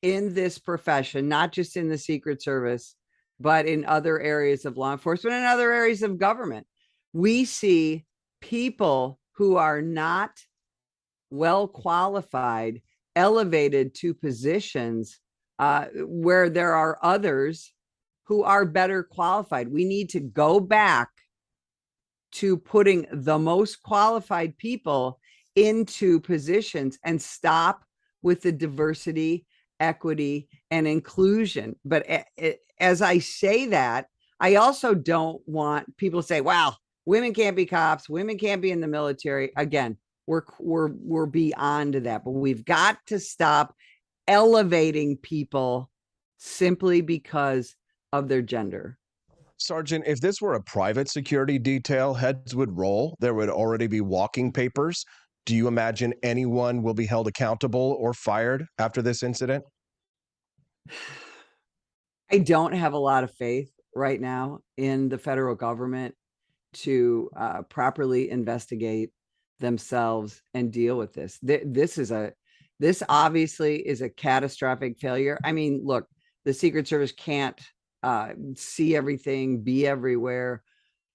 in this profession, not just in the Secret Service, but in other areas of law enforcement and other areas of government. We see people who are not well qualified elevated to positions where there are others who are better qualified. We need to go back to putting the most qualified people into positions and stop with the diversity, equity, and inclusion. But as I say that, I also don't want people to say, wow, women can't be cops, women can't be in the military. Again, we're beyond that, but we've got to stop elevating people simply because of their gender. Sergeant, if this were a private security detail, heads would roll. There would already be walking papers. Do you imagine anyone will be held accountable or fired after this incident? I don't have a lot of faith right now in the federal government to properly investigate themselves and deal with this. This obviously is a catastrophic failure. I mean, look, the Secret Service can't see everything, be everywhere.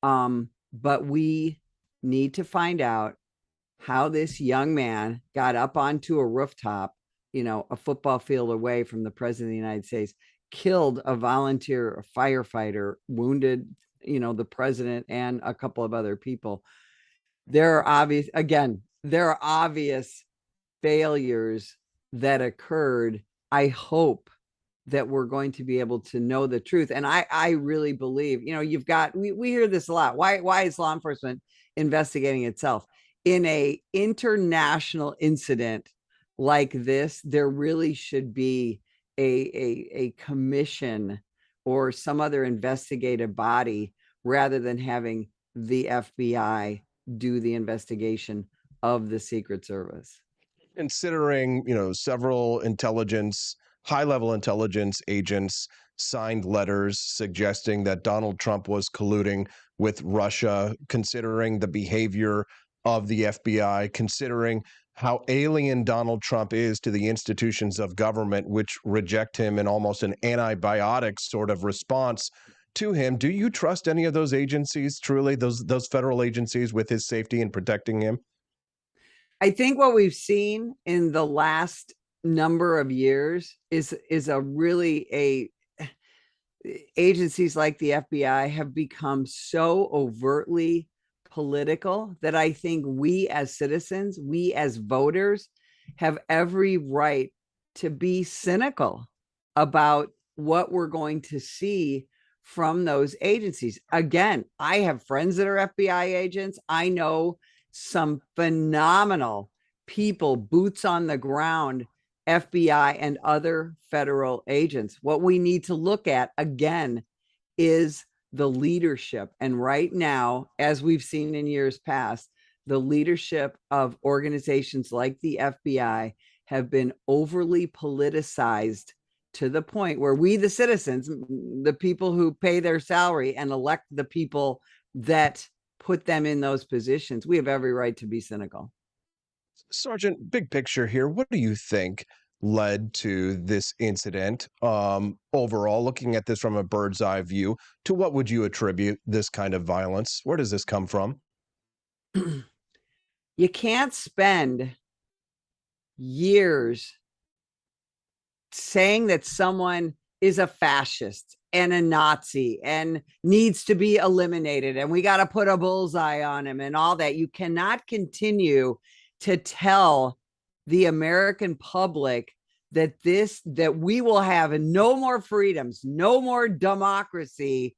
But we need to find out how this young man got up onto a rooftop, a football field away from the president of the United States, killed a volunteer, a firefighter, wounded, the president and a couple of other people. There are obvious failures that occurred. I hope that we're going to be able to know the truth. And I really believe, we hear this a lot. Why is law enforcement investigating itself? In a international incident like this, there really should be a commission or some other investigative body rather than having the FBI do the investigation of the Secret Service. Considering, several high-level intelligence agents signed letters suggesting that Donald Trump was colluding with Russia, considering the behavior of the FBI, considering how alien Donald Trump is to the institutions of government, which reject him in almost an antibiotic sort of response to him. Do you trust any of those agencies, truly, those federal agencies, with his safety and protecting him? I think what we've seen in the last number of years is agencies like the FBI have become so overtly political that I think we as citizens, we as voters, have every right to be cynical about what we're going to see from those agencies. Again, I have friends that are FBI agents. I know some phenomenal people, boots on the ground, FBI and other federal agents. What we need to look at again is the leadership. And right now, as we've seen in years past, the leadership of organizations like the FBI have been overly politicized to the point where we, the citizens, the people who pay their salary and elect the people that put them in those positions, we have every right to be cynical. Sergeant, big picture here, what do you think led to this incident? Overall, looking at this from a bird's eye view, to what would you attribute this kind of violence? Where does this come from? You can't spend years saying that someone is a fascist and a Nazi and needs to be eliminated, and we got to put a bullseye on him and all that. You cannot continue to tell the American public that we will have no more freedoms, no more democracy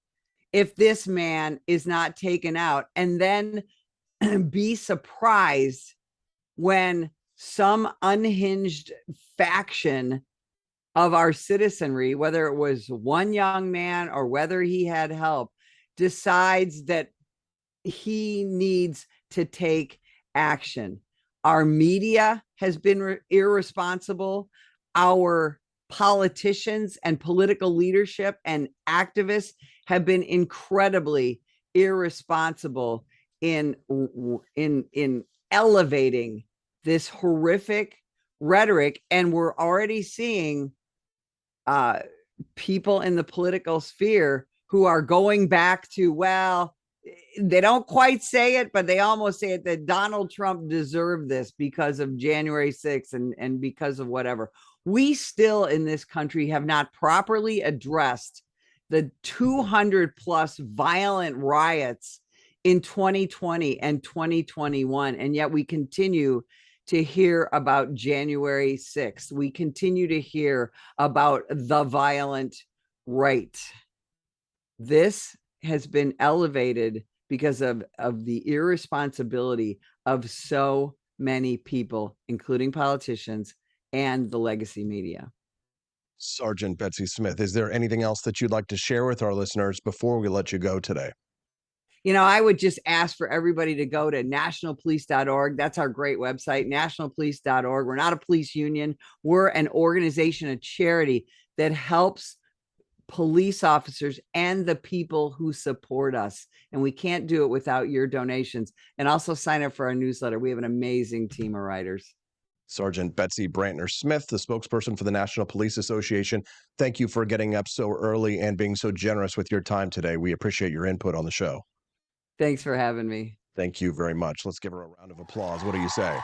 if this man is not taken out, and then be surprised when some unhinged faction of our citizenry, whether it was one young man or whether he had help, decides that he needs to take action. Our media has been irresponsible. Our politicians and political leadership and activists have been incredibly irresponsible in elevating this horrific rhetoric. And we're already seeing people in the political sphere who are going back to, well, they don't quite say it, but they almost say it, that Donald Trump deserved this because of January 6th and because of whatever. We still in this country have not properly addressed the 200 plus violent riots in 2020 and 2021. And yet we continue to hear about January 6th. We continue to hear about the violent right. This has been elevated because of the irresponsibility of so many people, including politicians and the legacy media. Sergeant Betsy Smith, is there anything else that you'd like to share with our listeners before we let you go today? You know, I would just ask for everybody to go to nationalpolice.org. That's our great website, nationalpolice.org. We're not a police union. We're an organization, a charity that helps police officers and the people who support us. And we can't do it without your donations. And also sign up for our newsletter. We have an amazing team of writers. Sergeant Betsy Brantner Smith, the spokesperson for the National Police Association, thank you for getting up so early and being so generous with your time today. We appreciate your input on the show. Thanks for having me. Thank you very much. Let's give her a round of applause. What do you say?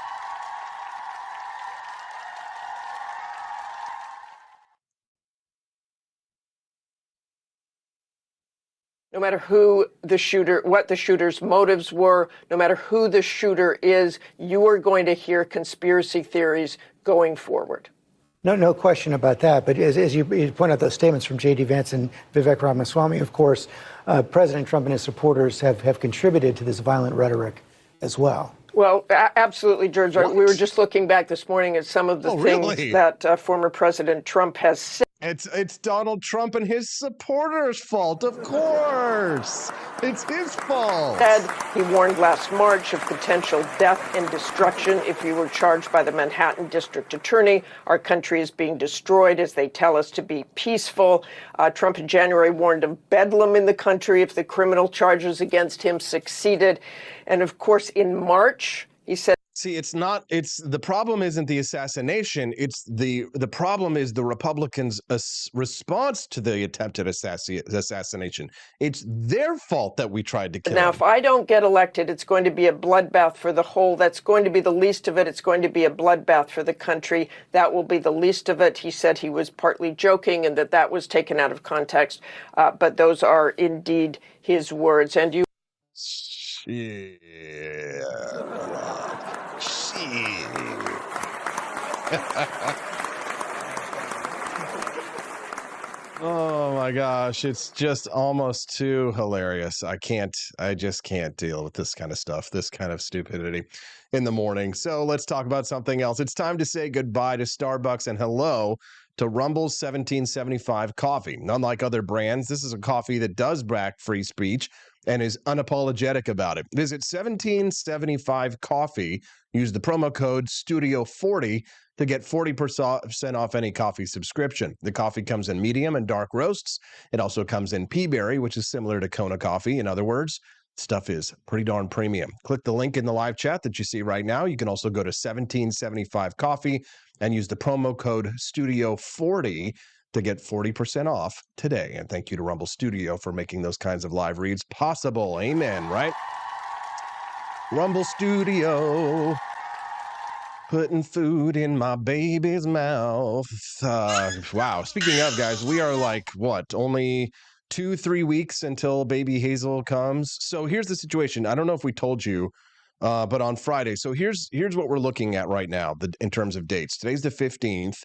No matter who the shooter, what the shooter's motives were, no matter who the shooter is, you are going to hear conspiracy theories going forward. No question about that. But as you point out, those statements from J.D. Vance and Vivek Ramaswamy, of course, President Trump and his supporters have contributed to this violent rhetoric as well. Well, absolutely, George. We were just looking back this morning at some of the things that former President Trump has said. It's Donald Trump and his supporters' fault, of course. It's his fault. He warned last March of potential death and destruction if he were charged by the Manhattan District Attorney. Our country is being destroyed as they tell us to be peaceful. Trump in January warned of bedlam in the country if the criminal charges against him succeeded. And of course, in March, he said, see, the problem isn't the assassination. It's the problem is the Republicans' response to the attempted assassination. It's their fault that we tried to kill him. Now, if I don't get elected, it's going to be a bloodbath for the whole. That's going to be the least of it. It's going to be a bloodbath for the country. That will be the least of it. He said he was partly joking and that was taken out of context. But those are indeed his words. And you. Yeah. Oh my gosh, it's just almost too hilarious. I just can't deal with this kind of stuff, this kind of stupidity in the morning. So let's talk about something else. It's time to say goodbye to Starbucks and hello to Rumble's 1775 coffee. Unlike other brands, this is a coffee that does back free speech and is unapologetic about it. Visit 1775 Coffee. Use the promo code STUDIO40 to get 40% off any coffee subscription. The coffee comes in medium and dark roasts. It also comes in pea berry, which is similar to Kona coffee. In other words, stuff is pretty darn premium. Click the link in the live chat that you see right now. You can also go to 1775 Coffee and use the promo code STUDIO40 to get 40% off today. And thank you to Rumble Studio for making those kinds of live reads possible. Amen, right? Rumble Studio, putting food in my baby's mouth. Wow. Speaking of, guys, we are like, only 2-3 weeks until baby Hazel comes. So here's the situation. I don't know if we told you, but on Friday. So here's what we're looking at right now in terms of dates. Today's the 15th.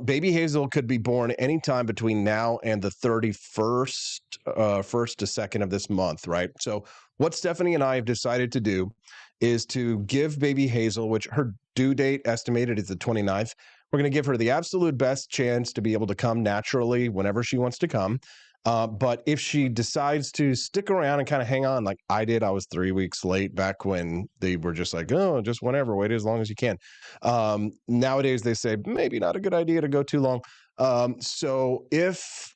Baby Hazel could be born anytime between now and the 31st, 1st to 2nd of this month, right? So what Stephanie and I have decided to do is to give baby Hazel, which her due date estimated is the 29th. We're going to give her the absolute best chance to be able to come naturally whenever she wants to come. But if she decides to stick around and kind of hang on like I did, I was 3 weeks late back when they were just like, oh, just whenever, wait as long as you can. Nowadays, they say maybe not a good idea to go too long. So if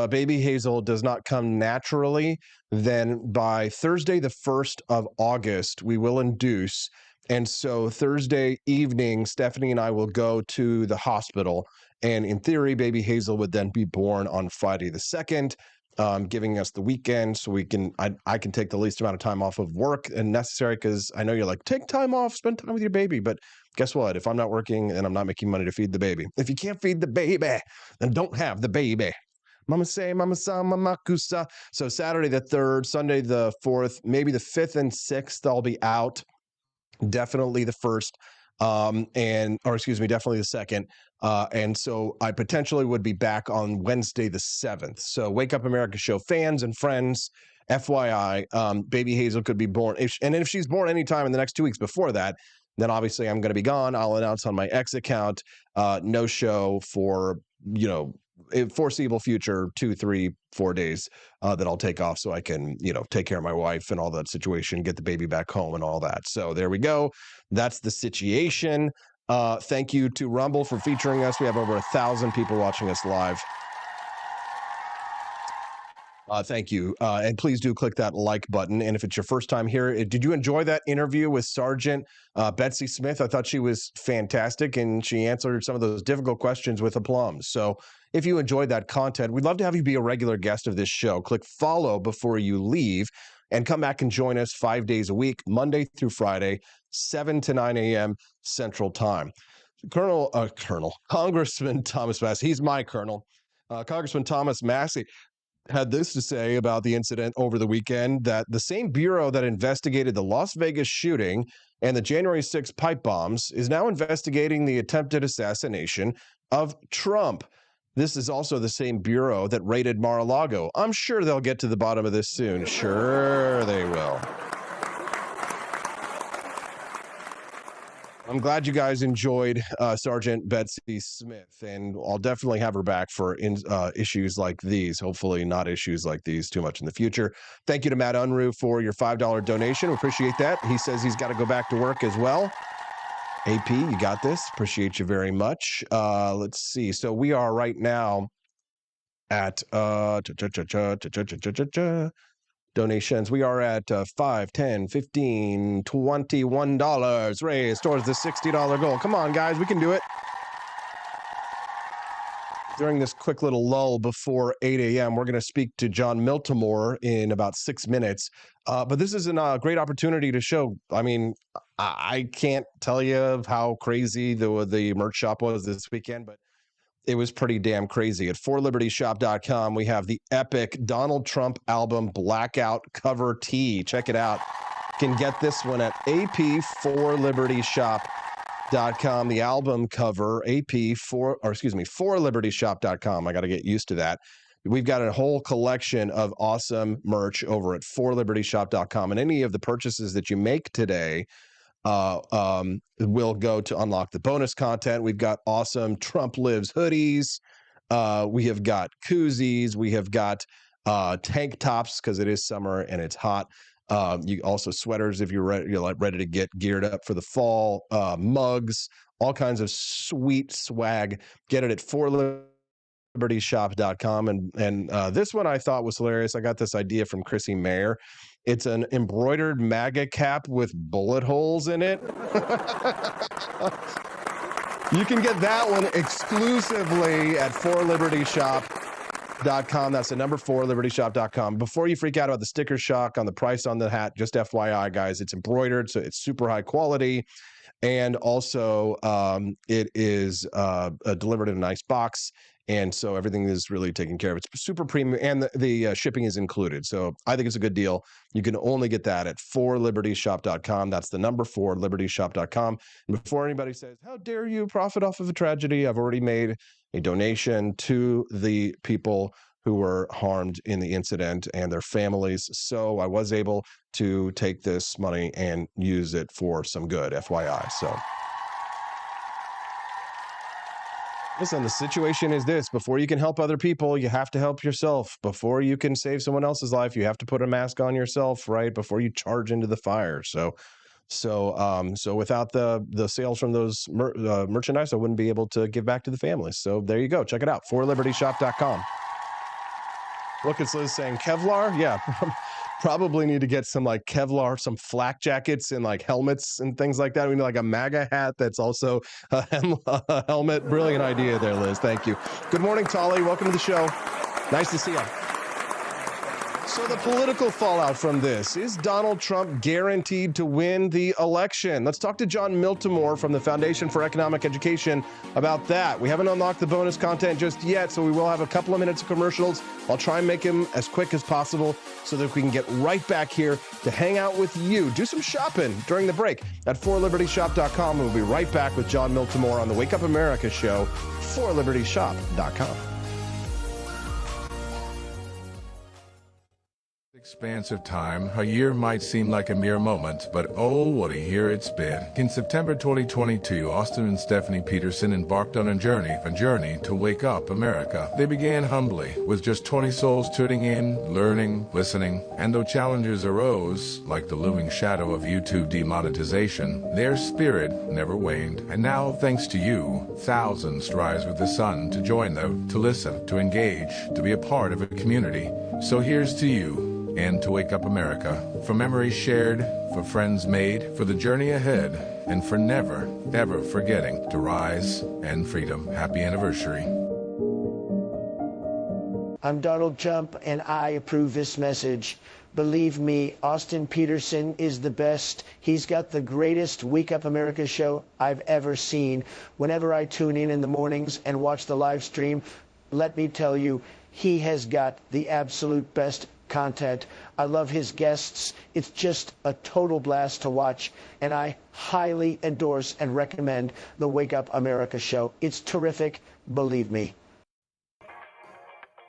baby Hazel does not come naturally, then by Thursday, the 1st of August, we will induce. And so Thursday evening, Stephanie and I will go to the hospital. And in theory, baby Hazel would then be born on Friday the 2nd, giving us the weekend so I can take the least amount of time off of work and necessary, because I know you're like, take time off, spend time with your baby. But guess what? If I'm not working and I'm not making money to feed the baby, if you can't feed the baby, then don't have the baby. Mama say, mama sa, mama kusa. So Saturday the 3rd, Sunday the 4th, maybe the 5th and 6th, I'll be out. Definitely the 1st, definitely the 2nd. And so I potentially would be back on Wednesday the 7th. So Wake Up America Show fans and friends, FYI, baby Hazel could be born. If she's born anytime in the next 2 weeks before that, then obviously I'm going to be gone. I'll announce on my X account, no show for, foreseeable future, 2, 3, 4 days that I'll take off so I can, take care of my wife and all that situation, get the baby back home and all that. So there we go. That's the situation. Thank you to Rumble for featuring us. We have over 1,000 people watching us live. Thank you. And please do click that like button. And if it's your first time here, did you enjoy that interview with Sergeant Betsy Smith? I thought she was fantastic, and she answered some of those difficult questions with aplomb. So if you enjoyed that content, we'd love to have you be a regular guest of this show. Click follow before you leave and come back and join us 5 days a week, Monday through Friday, 7 to 9 a.m. Central Time. Congressman Thomas Massey, he's my colonel. Congressman Thomas Massey had this to say about the incident over the weekend, that the same bureau that investigated the Las Vegas shooting and the January 6 pipe bombs is now investigating the attempted assassination of Trump. This is also the same bureau that raided Mar-a-Lago. I'm sure they'll get to the bottom of this soon. Sure they will. I'm glad you guys enjoyed Sergeant Betsy Smith, and I'll definitely have her back for issues like these. Hopefully not issues like these too much in the future. Thank you to Matt Unruh for your $5 donation. We appreciate that. He says he's got to go back to work as well. AP, you got this. Appreciate you very much. Let's see. So we are right now at donations. We are at $5, $10, $15, $21 raised towards the $60 goal. Come on, guys, we can do it. During this quick little lull before 8 a.m., we're going to speak to Jon Miltimore in about 6 minutes. But this is a great opportunity to show. I mean, I can't tell you how crazy the merch shop was this weekend, but it was pretty damn crazy. At forlibertyshop.com, we have the epic Donald Trump album Blackout cover tee. Check it out. You can get this one at AP4Liberty Shop. libertyshop.com, the album cover, forlibertyshop.com. I got to get used to that. We've got a whole collection of awesome merch over at forlibertyshop.com. And any of the purchases that you make today will go to unlock the bonus content. We've got awesome Trump Lives hoodies. We have got koozies. We have got tank tops because it is summer and it's hot. You also sweaters if you're ready to get geared up for the fall. Mugs, all kinds of sweet swag. Get it at forlibertyshop.com. And this one I thought was hilarious. I got this idea from Chrissy Mayer. It's an embroidered MAGA cap with bullet holes in it. You can get that one exclusively at forlibertyshop.com. That's the number 4, libertyshop.com. Before you freak out about the sticker shock on the price on the hat, just FYI, guys, it's embroidered, so it's super high quality. And also, it is delivered in a nice box. And so everything is really taken care of. It's super premium, and the shipping is included. So I think it's a good deal. You can only get that at forlibertyshop.com. That's the number 4, libertyshop.com. And before anybody says, how dare you profit off of a tragedy, I've already made a donation to the people who were harmed in the incident and their families. So I was able to take this money and use it for some good, FYI. So listen, the situation is this. Before you can help other people, you have to help yourself. Before you can save someone else's life, you have to put a mask on yourself, right? Before you charge into the fire. So without the sales from those merchandise, I wouldn't be able to give back to the families. So there you go. Check it out. forlibertyshop.com. Look, it's Liz saying Kevlar. Yeah, probably need to get some like Kevlar, some flak jackets and like helmets and things like that. We need like a MAGA hat that's also a helmet. Brilliant idea there, Liz. Thank you. Good morning, Tolly. Welcome to the show. Nice to see you. So the political fallout from this, is Donald Trump guaranteed to win the election? Let's talk to Jon Miltimore from the Foundation for Economic Education about that. We haven't unlocked the bonus content just yet, so we will have a couple of minutes of commercials. I'll try and make them as quick as possible so that we can get right back here to hang out with you. Do some shopping during the break at forlibertyshop.com. We'll be right back with Jon Miltimore on the Wake Up America show, forlibertyshop.com. Expanse of time, a year might seem like a mere moment, but oh, what a year it's been. In September 2022, Austin and Stephanie Peterson embarked on a journey to wake up America. They began humbly, with just 20 souls tuning in, learning, listening, and though challenges arose, like the looming shadow of YouTube demonetization, their spirit never waned. And now, thanks to you, thousands rise with the sun to join them, to listen, to engage, to be a part of a community. So here's to you, and to wake up America, for memories shared, for friends made, for the journey ahead, and for never, ever forgetting to rise and freedom. Happy anniversary. I'm Donald Trump, and I approve this message. Believe me, Austin Peterson is the best. He's got the greatest Wake Up America show I've ever seen. Whenever I tune in the mornings and watch the live stream, let me tell you, he has got the absolute best content. I love his guests. It's just a total blast to watch, and I highly endorse and recommend the Wake Up America show. It's terrific, believe me.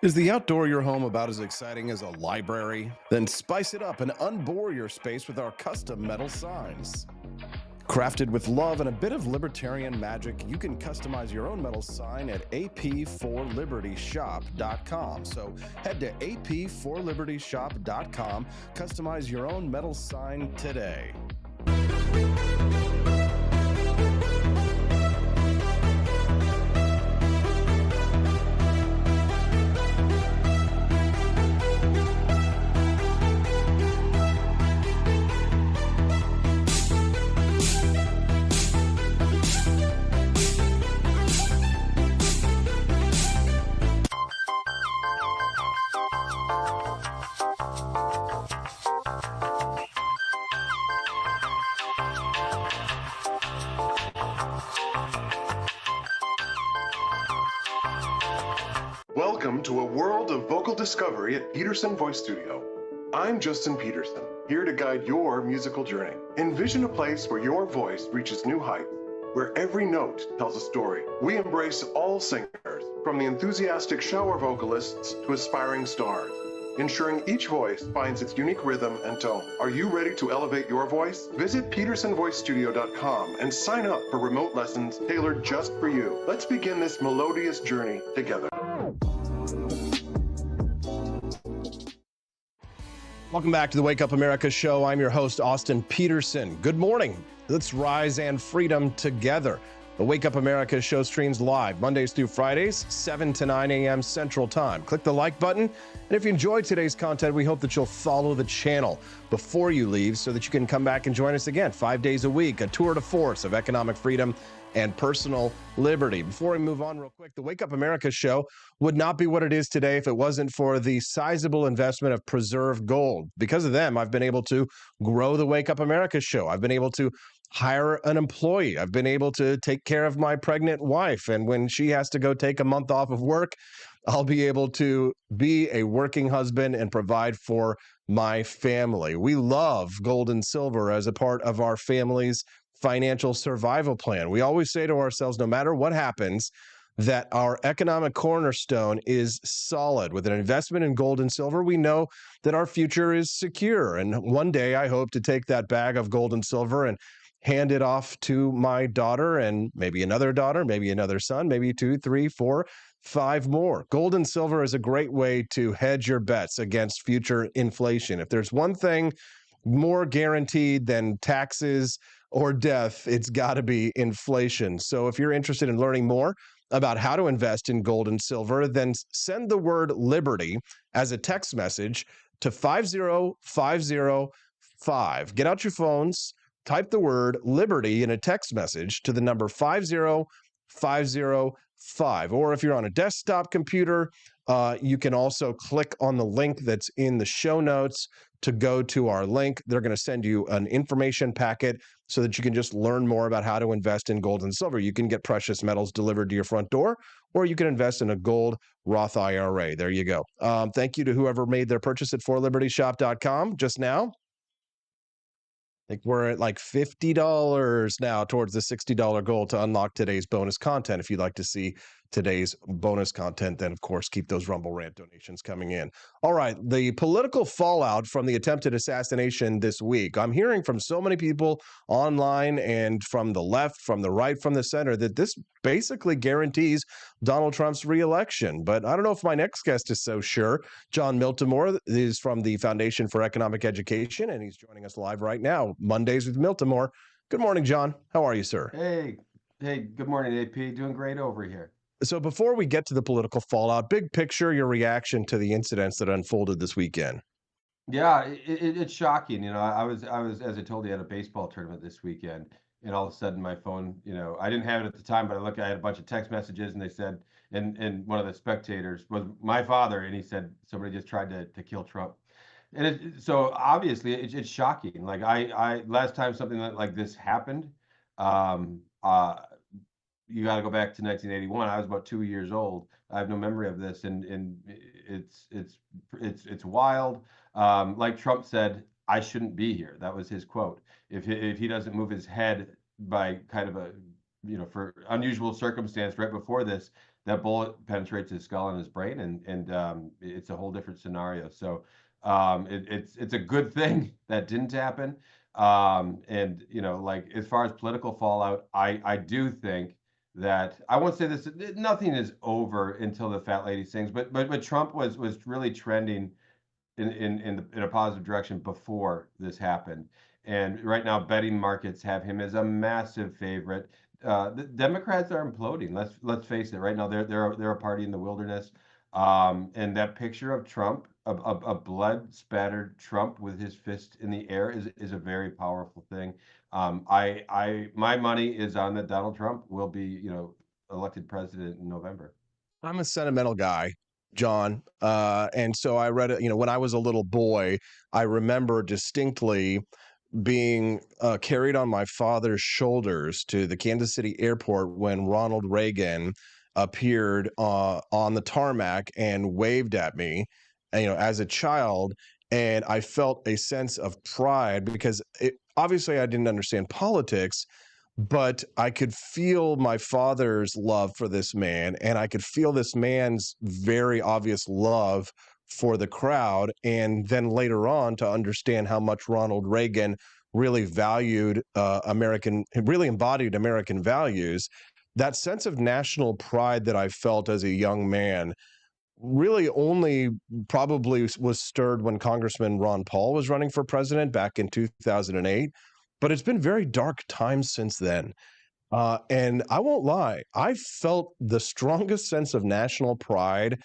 Is the outdoor of your home about as exciting as a library? Then spice it up and unbore your space with our custom metal signs. Crafted with love and a bit of libertarian magic, you can customize your own metal sign at ap4libertyshop.com. So head to ap4libertyshop.com, customize your own metal sign today. Welcome to a world of vocal discovery at Peterson Voice Studio. I'm Justin Peterson, here to guide your musical journey. Envision a place where your voice reaches new heights, where every note tells a story. We embrace all singers, from the enthusiastic shower vocalists to aspiring stars, ensuring each voice finds its unique rhythm and tone. Are you ready to elevate your voice? Visit PetersonVoiceStudio.com and sign up for remote lessons tailored just for you. Let's begin this melodious journey together. Welcome back to the Wake Up America show. I'm your host, Austin Peterson. Good morning. Let's rise and freedom together. The Wake Up America show streams live Mondays through Fridays, 7 to 9 a.m. Central Time. Click the like button. And if you enjoyed today's content, we hope that you'll follow the channel before you leave so that you can come back and join us again 5 days a week, a tour de force of economic freedom and personal liberty. Before we move on real quick, the Wake Up America show would not be what it is today if it wasn't for the sizable investment of Preserve Gold. Because of them, I've been able to grow the Wake Up America show. I've been able to hire an employee. I've been able to take care of my pregnant wife. And when she has to go take a month off of work, I'll be able to be a working husband and provide for my family. We love gold and silver as a part of our family's financial survival plan. We always say to ourselves, no matter what happens, that our economic cornerstone is solid. With an investment in gold and silver, we know that our future is secure. And one day I hope to take that bag of gold and silver and hand it off to my daughter and maybe another son, maybe 2, 3, 4, 5 more. Gold and silver is a great way to hedge your bets against future inflation. If there's one thing more guaranteed than taxes or death, it's got to be inflation. So if you're interested in learning more about how to invest in gold and silver, then send the word liberty as a text message to 50505. Get out your phones, type the word liberty in a text message to the number 50505. Or if you're on a desktop computer, you can also click on the link that's in the show notes to go to our link. They're going to send you an information packet so that you can just learn more about how to invest in gold and silver. You can get precious metals delivered to your front door, or you can invest in a gold Roth IRA. There you go. Thank you to whoever made their purchase at forlibertyshop.com just now. I think we're at like $50 now towards the $60 goal to unlock today's bonus content. If you'd like to see today's bonus content, then of course keep those Rumble Rant donations coming in. All right, the political fallout from the attempted assassination this week. I'm hearing from so many people online and from the left, from the right, from the center that this basically guarantees Donald Trump's reelection. But I don't know if my next guest is so sure. Jon Miltimore is from the Foundation for Economic Education, and he's joining us live right now, Mondays with Miltimore. Good morning, Jon. How are you, sir? Hey, good morning, AP. Doing great over here. So before we get to the political fallout, big picture, your reaction to the incidents that unfolded this weekend. Yeah, it's shocking. You know, I was, as I told you, at a baseball tournament this weekend, and all of a sudden my phone, you know, I didn't have it at the time, but I had a bunch of text messages, and they said, and one of the spectators was my father, and he said somebody just tried to kill Trump. And so obviously it's shocking. Like I last time something like this happened, you got to go back to 1981. I was about 2 years old. I have no memory of this, and it's wild. Like Trump said, I shouldn't be here. That was his quote. If he doesn't move his head by kind of a, you know, for unusual circumstance right before this, that bullet penetrates his skull and his brain, and it's a whole different scenario. So it's a good thing that didn't happen. And you know, like as far as political fallout, I do think that I won't say this. Nothing is over until the fat lady sings. But Trump was really trending in a positive direction before this happened. And right now, betting markets have him as a massive favorite. The Democrats are imploding. Let's face it. Right now, they're a party in the wilderness. And that picture of Trump, a blood spattered Trump with his fist in the air, is a very powerful thing. My money is on that Donald Trump will be, you know, elected president in November. I'm a sentimental guy, Jon. And so I read it, you know, when I was a little boy, I remember distinctly being carried on my father's shoulders to the Kansas City airport when Ronald Reagan appeared on the tarmac and waved at me, you know, as a child. And I felt a sense of pride because obviously I didn't understand politics, but I could feel my father's love for this man, and I could feel this man's very obvious love for the crowd. And then later on, to understand how much Ronald Reagan really valued really embodied American values. That sense of national pride that I felt as a young man really only probably was stirred when Congressman Ron Paul was running for president back in 2008. But it's been very dark times since then. And I won't lie, I felt the strongest sense of national pride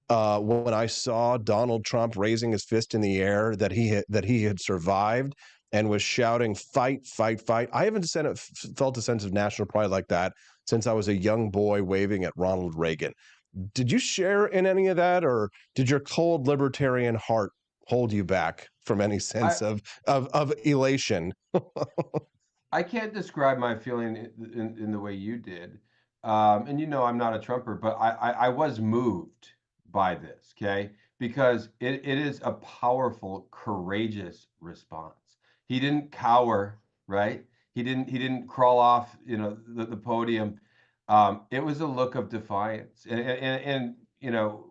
when I saw Donald Trump raising his fist in the air that he had survived and was shouting, "Fight, fight, fight." I haven't felt a sense of national pride like that since I was a young boy waving at Ronald Reagan. Did you share in any of that, or did your cold libertarian heart hold you back from any sense of elation? I can't describe my feeling in the way you did. And I'm not a Trumper, but I was moved by this, okay? Because it is a powerful, courageous response. He didn't cower, right? He didn't crawl off, the podium. It was a look of defiance. And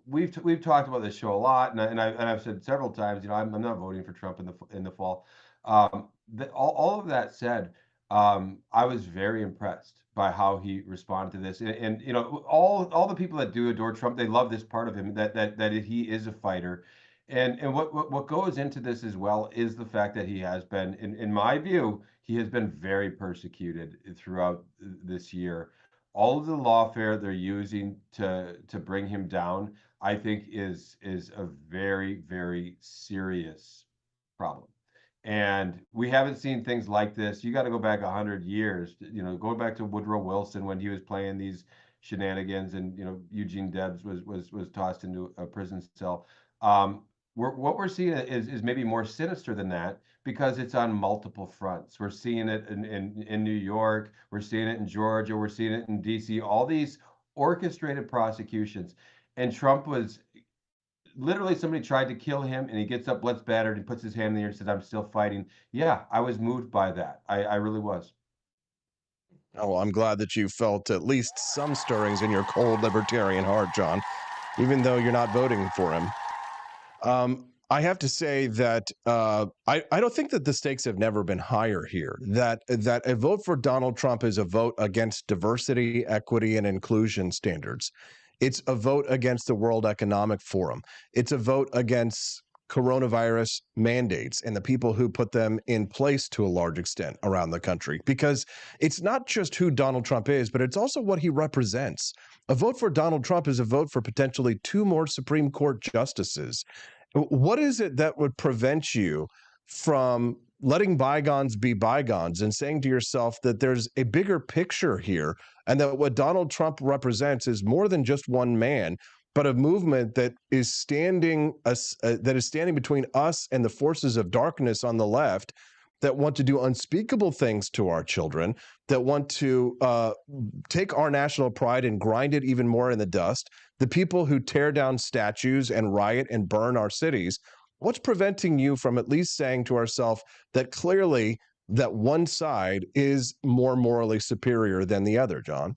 we've talked about this show a lot, and I've said several times, I'm not voting for Trump in the fall. All of that said, I was very impressed by how he responded to this, and all the people that do adore Trump, they love this part of him, that he is a fighter, and what goes into this as well is the fact that he has been, in my view, he has been very persecuted throughout this year. All of the lawfare they're using to bring him down, I think, is a very, very serious problem. And we haven't seen things like this. You got to go back 100 years, going back to Woodrow Wilson when he was playing these shenanigans, and Eugene Debs was tossed into a prison cell. What we're seeing is maybe more sinister than that, because it's on multiple fronts. We're seeing it in New York, we're seeing it in Georgia, we're seeing it in DC. All these orchestrated prosecutions, and Trump was. Literally, somebody tried to kill him, and he gets up, blood's battered, and puts his hand in the air and says, "I'm still fighting." Yeah, I was moved by that. I really was. Oh, I'm glad that you felt at least some stirrings in your cold libertarian heart, John, even though you're not voting for him. I have to say that I don't think that the stakes have never been higher here. That a vote for Donald Trump is a vote against diversity, equity, and inclusion standards. It's a vote against the World Economic Forum. It's a vote against coronavirus mandates and the people who put them in place to a large extent around the country. Because it's not just who Donald Trump is, but it's also what he represents. A vote for Donald Trump is a vote for potentially 2 more Supreme Court justices. What is it that would prevent you from letting bygones be bygones and saying to yourself that there's a bigger picture here, and that what Donald Trump represents is more than just one man, but a movement that is standing between us and the forces of darkness on the left, that want to do unspeakable things to our children, that want to take our national pride and grind it even more in the dust, the people who tear down statues and riot and burn our cities. What's preventing you from at least saying to ourselves that clearly that one side is more morally superior than the other, John?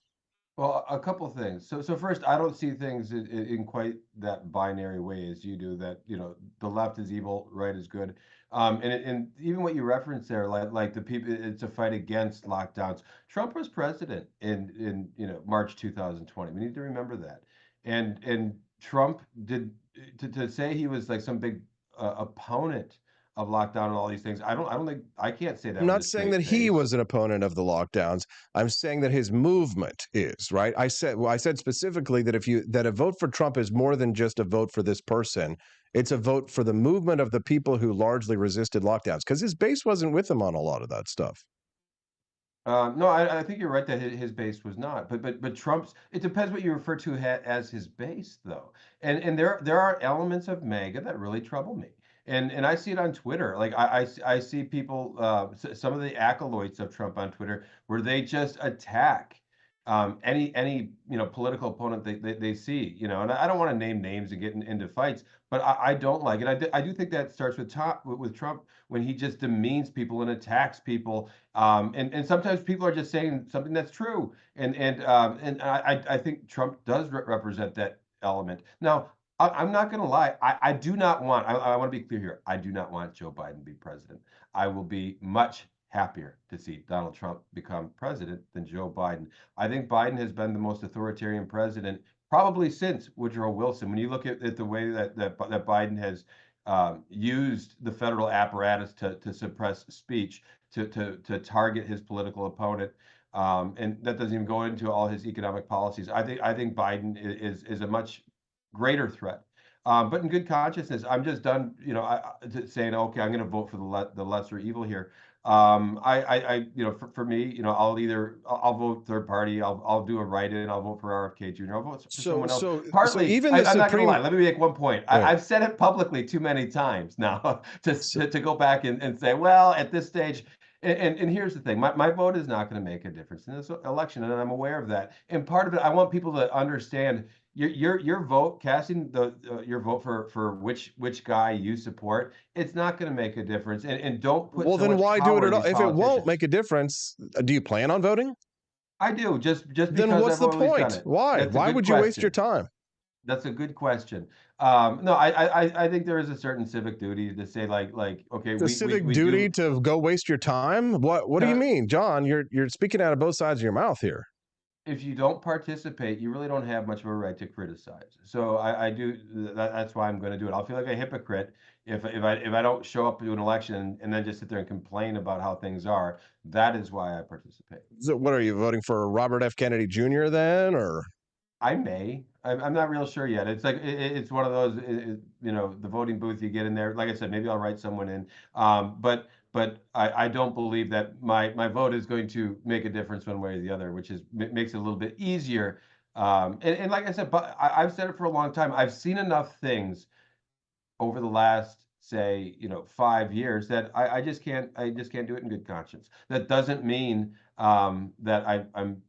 Well, a couple of things. So first, I don't see things in quite that binary way as you do, that, the left is evil, right is good. And even what you referenced there, like the people, it's a fight against lockdowns. Trump was president in March 2020. We need to remember that. And Trump did, to say he was like some big opponent of lockdown and all these things. I can't say that. I'm not saying that he was an opponent of the lockdowns. I'm saying that his movement is, right. I said specifically that that a vote for Trump is more than just a vote for this person. It's a vote for the movement of the people who largely resisted lockdowns, because his base wasn't with him on a lot of that stuff. No, I think you're right that his base was not, but Trump's. It depends what you refer to as his base, though, and there are elements of MAGA that really trouble me, and I see it on Twitter. Like I see people, some of the acolytes of Trump on Twitter, where they just attack any political opponent they see, and I don't want to name names and get into fights, but I don't like it. I do think that starts with Trump when he just demeans people and attacks people, and sometimes people are just saying something that's true, and I think Trump does represent that element. Now, I'm not going to lie. I do not want, I want to be clear here. I do not want Joe Biden to be president. I will be much happier to see Donald Trump become president than Joe Biden. I think Biden has been the most authoritarian president probably since Woodrow Wilson. When you look at the way that Biden has used the federal apparatus to suppress speech, to target his political opponent, and that doesn't even go into all his economic policies. I think Biden is a much greater threat. But in good consciousness, I'm just done, saying, okay, I'm going to vote for the lesser evil here. For me, I'll vote third party. I'll do a write-in. I'll vote for RFK Jr. I'll vote for someone else. Partly, even I'm not going to lie. Let me make one point. I've said it publicly too many times now to go back and say, well, at this stage. And here's the thing, my vote is not going to make a difference in this election, and I'm aware of that. And part of it, I want people to understand your vote, casting your vote for which guy you support, it's not going to make a difference. And don't put. Well, then why do it at all? If it won't make a difference, do you plan on voting? I do. Just because. Then what's the point? Why? Why would you waste your time? That's a good question. No, I think there is a certain civic duty to say like okay, the civic duty to go waste your time. What do you mean, John? You're speaking out of both sides of your mouth here. If you don't participate, you really don't have much of a right to criticize. So I do. That's why I'm going to do it. I'll feel like a hypocrite if I don't show up to an election and then just sit there and complain about how things are. That is why I participate. So what are you voting for, Robert F. Kennedy Jr. then, or? I may. I'm not real sure yet. It's like it's one of those, the voting booth you get in there. Like I said, maybe I'll write someone in. But I don't believe that my vote is going to make a difference one way or the other, which makes it a little bit easier. And like I said, but I've said it for a long time. I've seen enough things over the last, say, 5 years that I just can't do it in good conscience. That doesn't mean that I'm.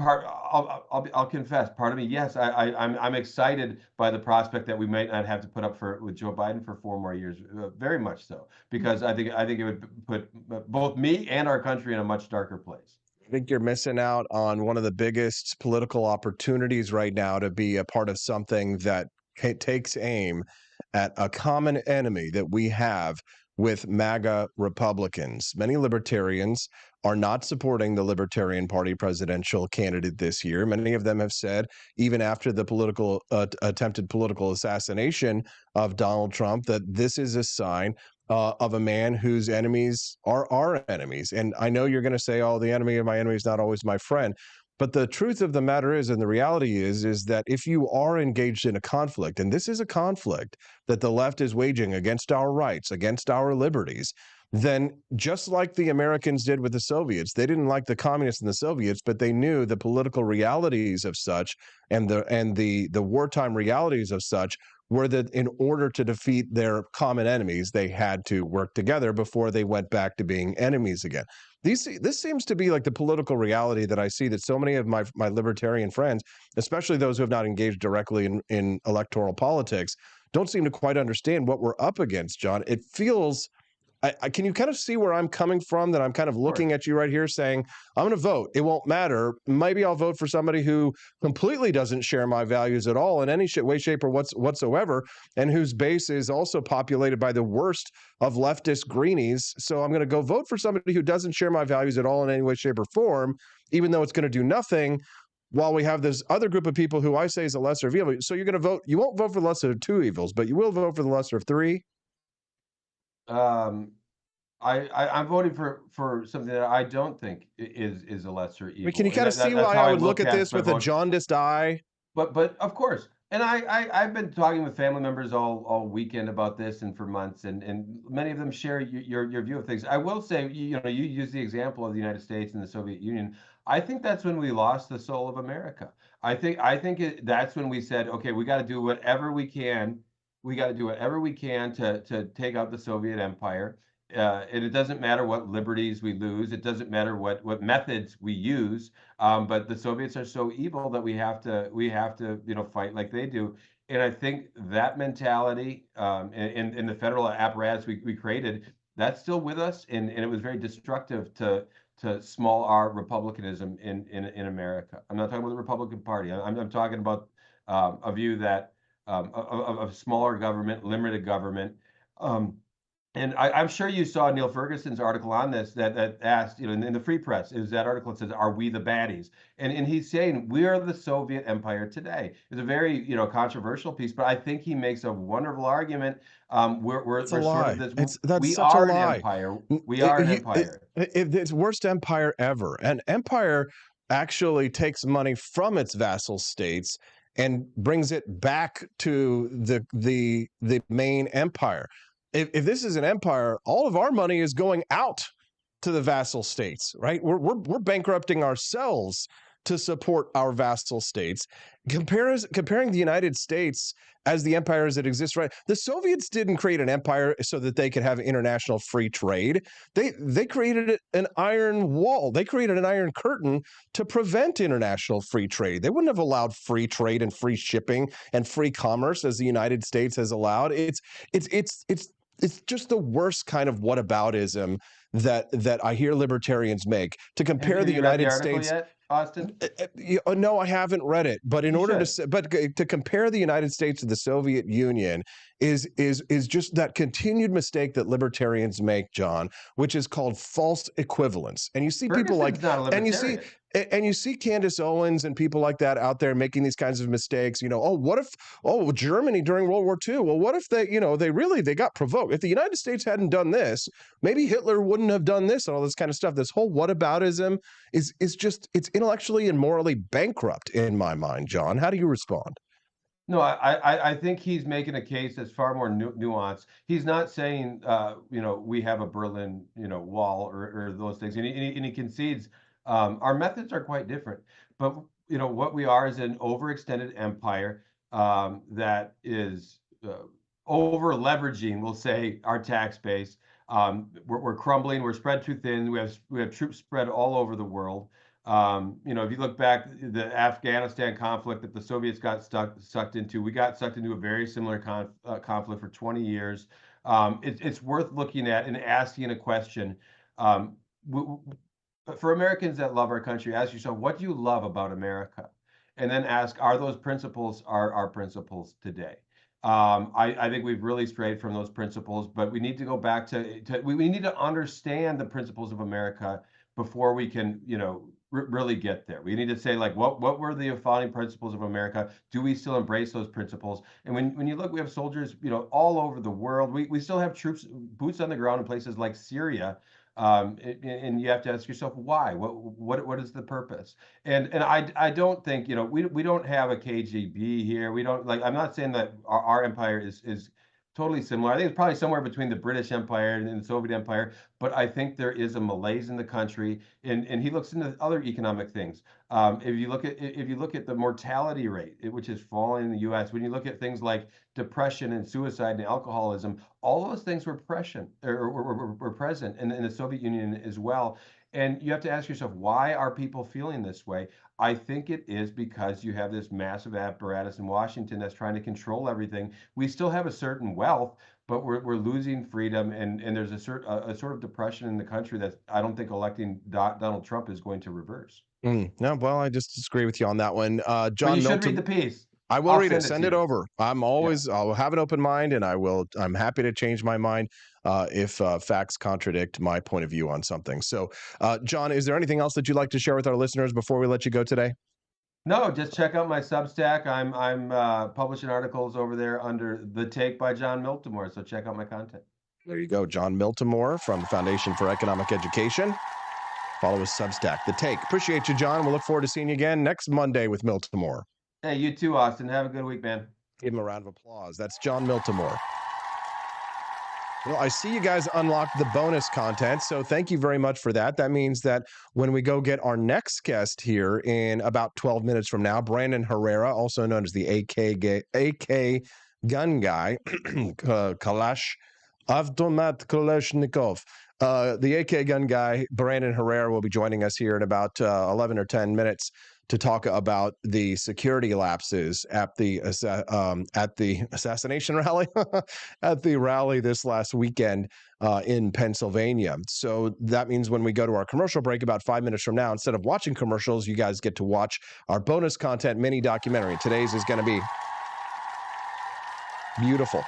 I'll confess. Part of me, yes, I'm excited by the prospect that we might not have to put up with Joe Biden for 4 more years. Very much so, because I think it would put both me and our country in a much darker place. I think you're missing out on one of the biggest political opportunities right now to be a part of something that takes aim at a common enemy that we have with MAGA Republicans. Many libertarians are not supporting the Libertarian Party presidential candidate this year. Many of them have said, even after the attempted political assassination of Donald Trump, that this is a sign of a man whose enemies are our enemies. And I know you're going to say, oh, the enemy of my enemy is not always my friend. But the truth of the matter is, and the reality is that if you are engaged in a conflict, and this is a conflict that the left is waging against our rights, against our liberties, then just like the Americans did with the Soviets, they didn't like the communists and the Soviets, but they knew the political realities of such and the wartime realities of such were that in order to defeat their common enemies, they had to work together before they went back to being enemies again. This seems to be like the political reality that I see that so many of my libertarian friends, especially those who have not engaged directly in electoral politics, don't seem to quite understand what we're up against, John. It feels... can you kind of see where I'm coming from, that I'm kind of looking at you right here saying, I'm going to vote. It won't matter. Maybe I'll vote for somebody who completely doesn't share my values at all in any way, shape, or whatsoever, and whose base is also populated by the worst of leftist greenies. So I'm going to go vote for somebody who doesn't share my values at all in any way, shape, or form, even though it's going to do nothing, while we have this other group of people who I say is a lesser of evil. So you're going to vote, you won't vote for the lesser of 2 evils, but you will vote for the lesser of 3? I'm voting for something that I don't think is a lesser evil. Can you kind of see why I would look at this with a jaundiced eye? But of course, and I've been talking with family members all weekend about this and for months, and many of them share your view of things. I will say, you use the example of the United States and the Soviet Union. I think that's when we lost the soul of America. I think that's when we said, okay, we got to do whatever we can. We got to do whatever we can to take out the Soviet Empire. and it doesn't matter what liberties we lose. It doesn't matter what methods we use. But the Soviets are so evil that we have to fight like they do. And I think that mentality in the federal apparatus we created, that's still with us, and it was very destructive to small r republicanism in America. I'm not talking about the Republican Party. I'm talking about a view that of smaller government, limited government. And I'm sure you saw Neil Ferguson's article on this that asked, in the Free Press, is that article that says, "Are we the baddies?" And he's saying we are the Soviet Empire today. It's a very controversial piece, but I think he makes a wonderful argument. We're It's a lie. Sort of this. That's we such a are lie. an empire. We are an empire. It's worst empire ever. An empire actually takes money from its vassal states and brings it back to the main empire. If this is an empire, all of our money is going out to the vassal states, right? We're bankrupting ourselves to support our vassal states. Comparing the United States as the empire as it exists, right? The Soviets didn't create an empire so that they could have international free trade. They created an iron wall. They created an iron curtain to prevent international free trade. They wouldn't have allowed free trade and free shipping and free commerce as the United States has allowed. It's just the worst kind of whataboutism that I hear libertarians make to compare the United States. Yet, Austin? No, I haven't read it. But to compare the United States to the Soviet Union is just that continued mistake that libertarians make, John, which is called false equivalence. And you see people like, and you see Candace Owens and people like that out there making these kinds of mistakes. Germany during World War II. Well, what if they got provoked? If the United States hadn't done this, maybe Hitler wouldn't have done this and all this kind of stuff. This whole whataboutism is it's intellectually and morally bankrupt in my mind. John, how do you respond? No, I think he's making a case that's far more nuanced. He's not saying, we have a Berlin, wall or those things, and he concedes our methods are quite different. But what we are is an overextended empire that is over leveraging, we'll say, our tax base. We're crumbling. We're spread too thin. We have troops spread all over the world. If you look back, the Afghanistan conflict that the Soviets got sucked into, we got sucked into a very similar conflict for 20 years. It's worth looking at and asking a question. For Americans that love our country, ask yourself, what do you love about America? And then ask, are those principles our principles today? I think we've really strayed from those principles, but we need to go back to we need to understand the principles of America before we can, really get there. We need to say, like, what were the founding principles of America? Do we still embrace those principles? And when you look, we have soldiers, all over the world. We still have troops, boots on the ground in places like Syria. And you have to ask yourself why. What is the purpose? And I don't think we don't have a KGB here. We don't I'm not saying that our empire is totally similar. I think it's probably somewhere between the British Empire and the Soviet Empire, but I think there is a malaise in the country, and he looks into other economic things. If you look at the mortality rate, which is falling in the U.S., when you look at things like depression and suicide and alcoholism, all those things were present in the Soviet Union as well. And you have to ask yourself, why are people feeling this way? I think it is because you have this massive apparatus in Washington that's trying to control everything. We still have a certain wealth, but we're losing freedom, and there's a sort of depression in the country that I don't think electing Donald Trump is going to reverse. No, well, I just disagree with you on that one. John, you should read the piece. I will read it. Send it over. I'll have an open mind, and I'm happy to change my mind if facts contradict my point of view on something. So, John, is there anything else that you'd like to share with our listeners before we let you go today? No, just check out my Substack. I'm publishing articles over there under The Take by Jon Miltimore. So check out my content. There you go. Jon Miltimore from the Foundation for Economic Education. Follow his Substack, The Take. Appreciate you, John. We'll look forward to seeing you again next Monday with Miltimore. Hey, you too, Austin. Have a good week, man. Give him a round of applause. That's Jon Miltimore. Well, I see you guys unlocked the bonus content, so thank you very much for that. That means that when we go get our next guest here in about 12 minutes from now, Brandon Herrera, also known as the AK gun guy, Kalash, Avtomat Kalashnikov. The AK gun guy, Brandon Herrera, will be joining us here in about 11 or 10 minutes to talk about the security lapses at the assassination rally, at the rally this last weekend in Pennsylvania. So that means when we go to our commercial break about 5 minutes from now, instead of watching commercials, you guys get to watch our bonus content mini documentary. Today's is going to be beautiful.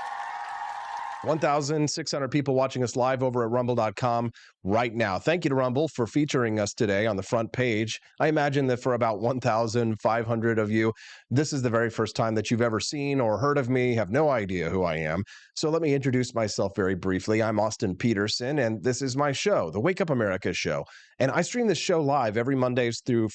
1,600 people watching us live over at rumble.com right now. Thank you to Rumble for featuring us today on the front page. I imagine that for about 1,500 of you, this is the very first time that you've ever seen or heard of me, have no idea who I am. So let me introduce myself very briefly. I'm Austin Peterson, and this is my show, the Wake Up America Show. And I stream this show live every Monday through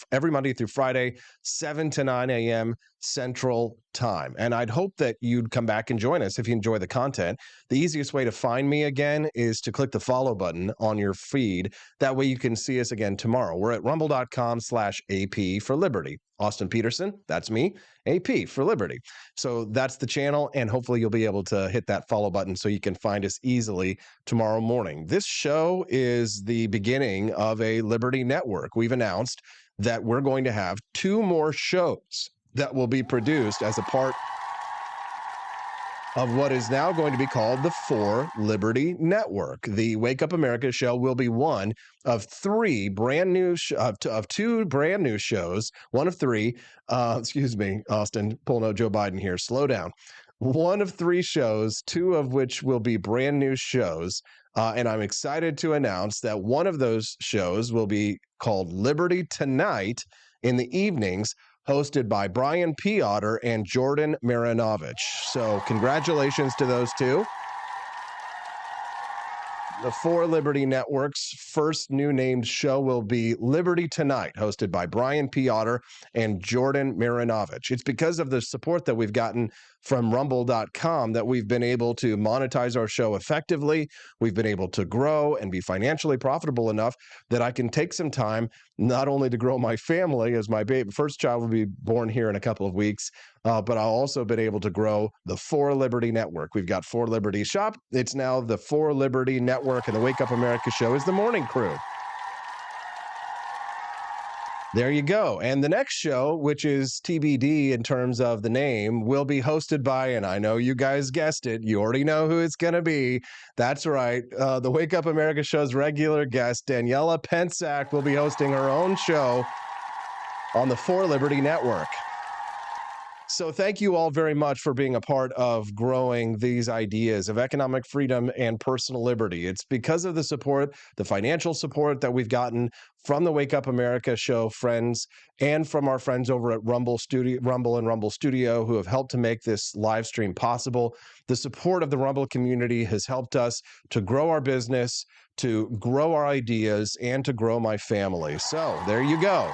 Friday, 7 to 9 a.m. Central Time. And I'd hope that you'd come back and join us if you enjoy the content. The easiest way to find me again is to click the follow button on your feed. That way you can see us again tomorrow. We're at rumble.com/AP for Liberty. Austin Peterson, that's me, AP for Liberty. So that's the channel, and hopefully you'll be able to hit that follow button so you can find us easily tomorrow morning. This show is the beginning of a Liberty network. We've announced that we're going to have 2 more shows that will be produced as a part of what is now going to be called the For Liberty Network. The Wake Up America show will be one of 3 brand new of 2 brand new shows. One of 3. Excuse me, Austin, pulling out Joe Biden here. Slow down. One of 3 shows, 2 of which will be brand new shows. And I'm excited to announce that one of those shows will be called Liberty Tonight in the evenings, hosted by Brian Piotr and Jordan Marinovich. So congratulations to those 2. The For Liberty Network's first new named show will be Liberty Tonight, hosted by Brian Piotr and Jordan Marinovich. It's because of the support that we've gotten from rumble.com that we've been able to monetize our show effectively. We've been able to grow and be financially profitable enough that I can take some time not only to grow my family, as my first child will be born here in a couple of weeks, but I've also been able to grow the For Liberty Network. We've got For Liberty Shop. It's now the For Liberty Network, and the Wake Up America show is the morning crew. There you go. And the next show, which is TBD in terms of the name, will be hosted by, and I know you guys guessed it, you already know who it's going to be. That's right. The Wake Up America show's regular guest, Daniela Pensack, will be hosting her own show on the For Liberty Network. So thank you all very much for being a part of growing these ideas of economic freedom and personal liberty. It's because of the support, the financial support that we've gotten from the Wake Up America show friends and from our friends over at Rumble and Rumble Studio who have helped to make this live stream possible. The support of the Rumble community has helped us to grow our business, to grow our ideas, and to grow my family. So there you go.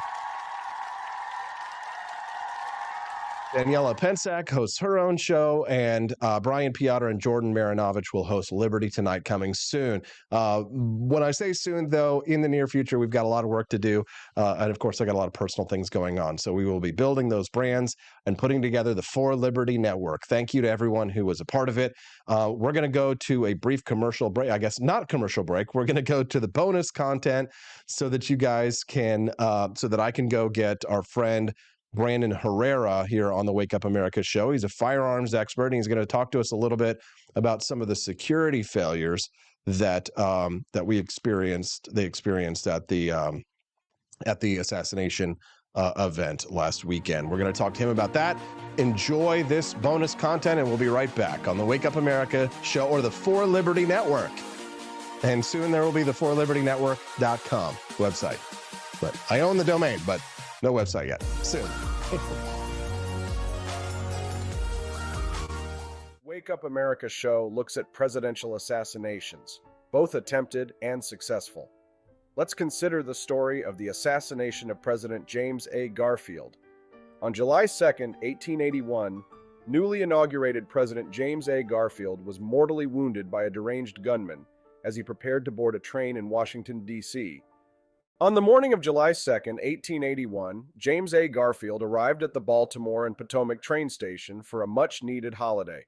Daniela Pensack hosts her own show, and Brian Piotr and Jordan Marinovich will host Liberty Tonight coming soon. When I say soon, though, in the near future, we've got a lot of work to do. And of course, I got a lot of personal things going on. So we will be building those brands and putting together the For Liberty Network. Thank you to everyone who was a part of it. We're going to go to a brief commercial break. I guess not commercial break. We're going to go to the bonus content so that you guys can, so that I can go get our friend Brandon Herrera here on the Wake Up America show. He's a firearms expert, and he's going to talk to us a little bit about some of the security failures that they experienced at the assassination event last weekend. We're going to talk to him about that. Enjoy this bonus content, and we'll be right back on the Wake Up America show or the For Liberty Network. And soon there will be the forlibertynetwork.com website. But I own the domain, but no website yet. Soon. Wake Up America show looks at presidential assassinations, both attempted and successful. Let's consider the story of the assassination of President James A. Garfield. On July 2nd, 1881, newly inaugurated President James A. Garfield was mortally wounded by a deranged gunman as he prepared to board a train in Washington, D.C. On the morning of July 2nd, 1881, James A. Garfield arrived at the Baltimore and Potomac train station for a much-needed holiday.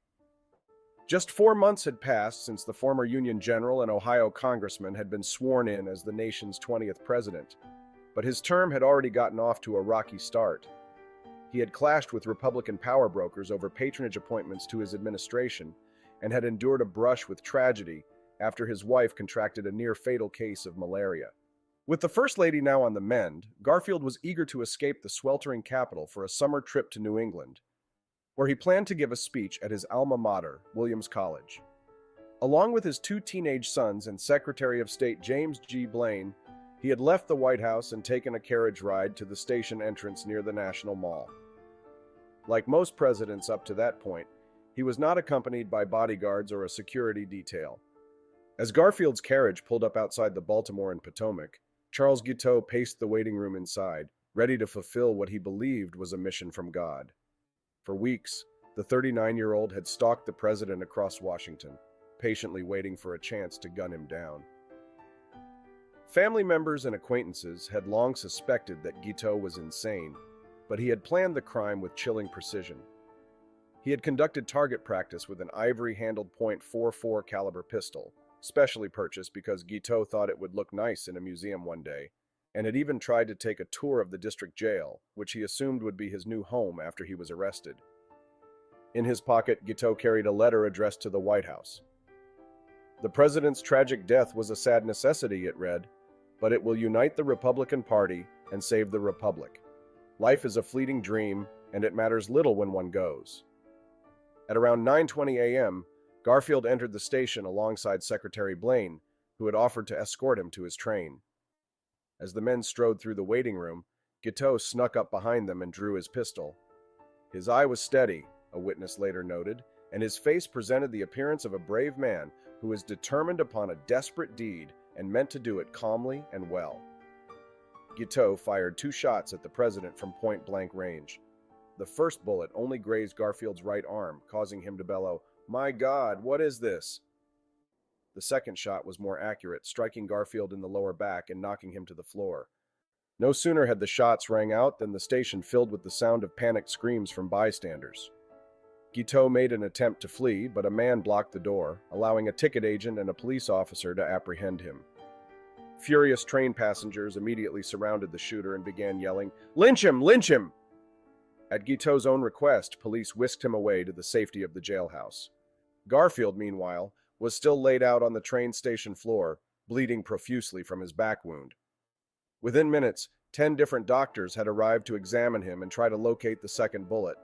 Just 4 months had passed since the former Union general and Ohio congressman had been sworn in as the nation's 20th president, but his term had already gotten off to a rocky start. He had clashed with Republican power brokers over patronage appointments to his administration and had endured a brush with tragedy after his wife contracted a near-fatal case of malaria. With the First Lady now on the mend, Garfield was eager to escape the sweltering capital for a summer trip to New England, where he planned to give a speech at his alma mater, Williams College. Along with his 2 teenage sons and Secretary of State James G. Blaine, he had left the White House and taken a carriage ride to the station entrance near the National Mall. Like most presidents up to that point, he was not accompanied by bodyguards or a security detail. As Garfield's carriage pulled up outside the Baltimore and Potomac, Charles Guiteau paced the waiting room inside, ready to fulfill what he believed was a mission from God. For weeks, the 39-year-old had stalked the president across Washington, patiently waiting for a chance to gun him down. Family members and acquaintances had long suspected that Guiteau was insane, but he had planned the crime with chilling precision. He had conducted target practice with an ivory-handled .44 caliber pistol, specially purchased because Guiteau thought it would look nice in a museum one day, and had even tried to take a tour of the district jail, which he assumed would be his new home after he was arrested. In his pocket, Guiteau carried a letter addressed to the White House. "The president's tragic death was a sad necessity," it read, "but it will unite the Republican Party and save the Republic. Life is a fleeting dream, and it matters little when one goes." At around 9:20 a.m., Garfield entered the station alongside Secretary Blaine, who had offered to escort him to his train. As the men strode through the waiting room, Guiteau snuck up behind them and drew his pistol. His eye was steady, a witness later noted, and his face presented the appearance of a brave man who was determined upon a desperate deed and meant to do it calmly and well. Guiteau fired 2 shots at the president from point-blank range. The first bullet only grazed Garfield's right arm, causing him to bellow, "My God, what is this?" The second shot was more accurate, striking Garfield in the lower back and knocking him to the floor. No sooner had the shots rang out than the station filled with the sound of panicked screams from bystanders. Guiteau made an attempt to flee, but a man blocked the door, allowing a ticket agent and a police officer to apprehend him. Furious train passengers immediately surrounded the shooter and began yelling, "Lynch him! Lynch him!" At Guiteau's own request, police whisked him away to the safety of the jailhouse. Garfield, meanwhile, was still laid out on the train station floor, bleeding profusely from his back wound. Within minutes, 10 different doctors had arrived to examine him and try to locate the second bullet.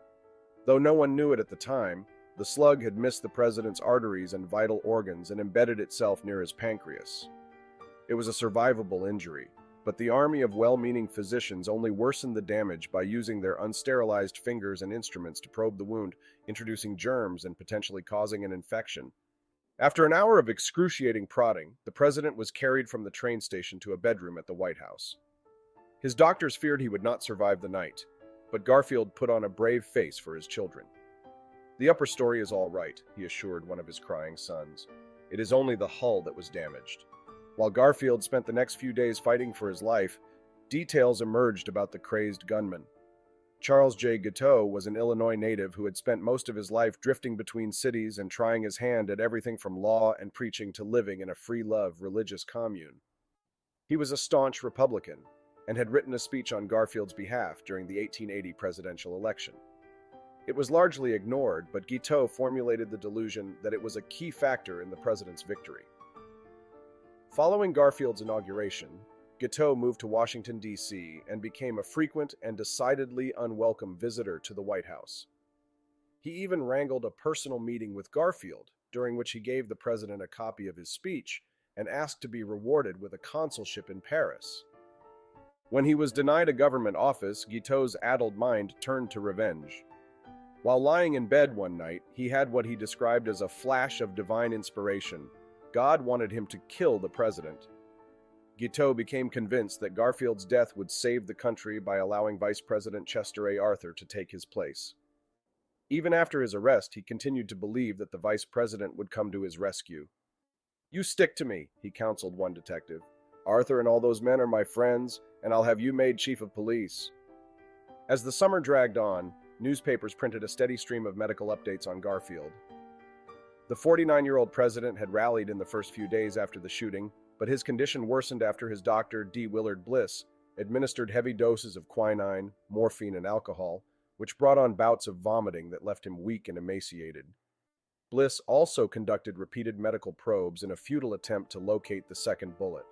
Though no one knew it at the time, the slug had missed the president's arteries and vital organs and embedded itself near his pancreas. It was a survivable injury, but the army of well-meaning physicians only worsened the damage by using their unsterilized fingers and instruments to probe the wound, introducing germs and potentially causing an infection. After an hour of excruciating prodding, the president was carried from the train station to a bedroom at the White House. His doctors feared he would not survive the night, but Garfield put on a brave face for his children. "The upper story is all right," he assured one of his crying sons. "It is only the hull that was damaged." While Garfield spent the next few days fighting for his life, details emerged about the crazed gunman. Charles J. Guiteau was an Illinois native who had spent most of his life drifting between cities and trying his hand at everything from law and preaching to living in a free-love religious commune. He was a staunch Republican and had written a speech on Garfield's behalf during the 1880 presidential election. It was largely ignored, but Guiteau formulated the delusion that it was a key factor in the president's victory. Following Garfield's inauguration, Guiteau moved to Washington, D.C., and became a frequent and decidedly unwelcome visitor to the White House. He even wrangled a personal meeting with Garfield, during which he gave the president a copy of his speech and asked to be rewarded with a consulship in Paris. When he was denied a government office, Guiteau's addled mind turned to revenge. While lying in bed one night, he had what he described as a flash of divine inspiration. God wanted him to kill the president. Guiteau became convinced that Garfield's death would save the country by allowing Vice President Chester A. Arthur to take his place. Even after his arrest, he continued to believe that the vice president would come to his rescue. "You stick to me," he counseled one detective. "Arthur and all those men are my friends, and I'll have you made chief of police." As the summer dragged on, newspapers printed a steady stream of medical updates on Garfield. The 49-year-old president had rallied in the first few days after the shooting, but his condition worsened after his doctor, D. Willard Bliss, administered heavy doses of quinine, morphine, and alcohol, which brought on bouts of vomiting that left him weak and emaciated. Bliss also conducted repeated medical probes in a futile attempt to locate the second bullet.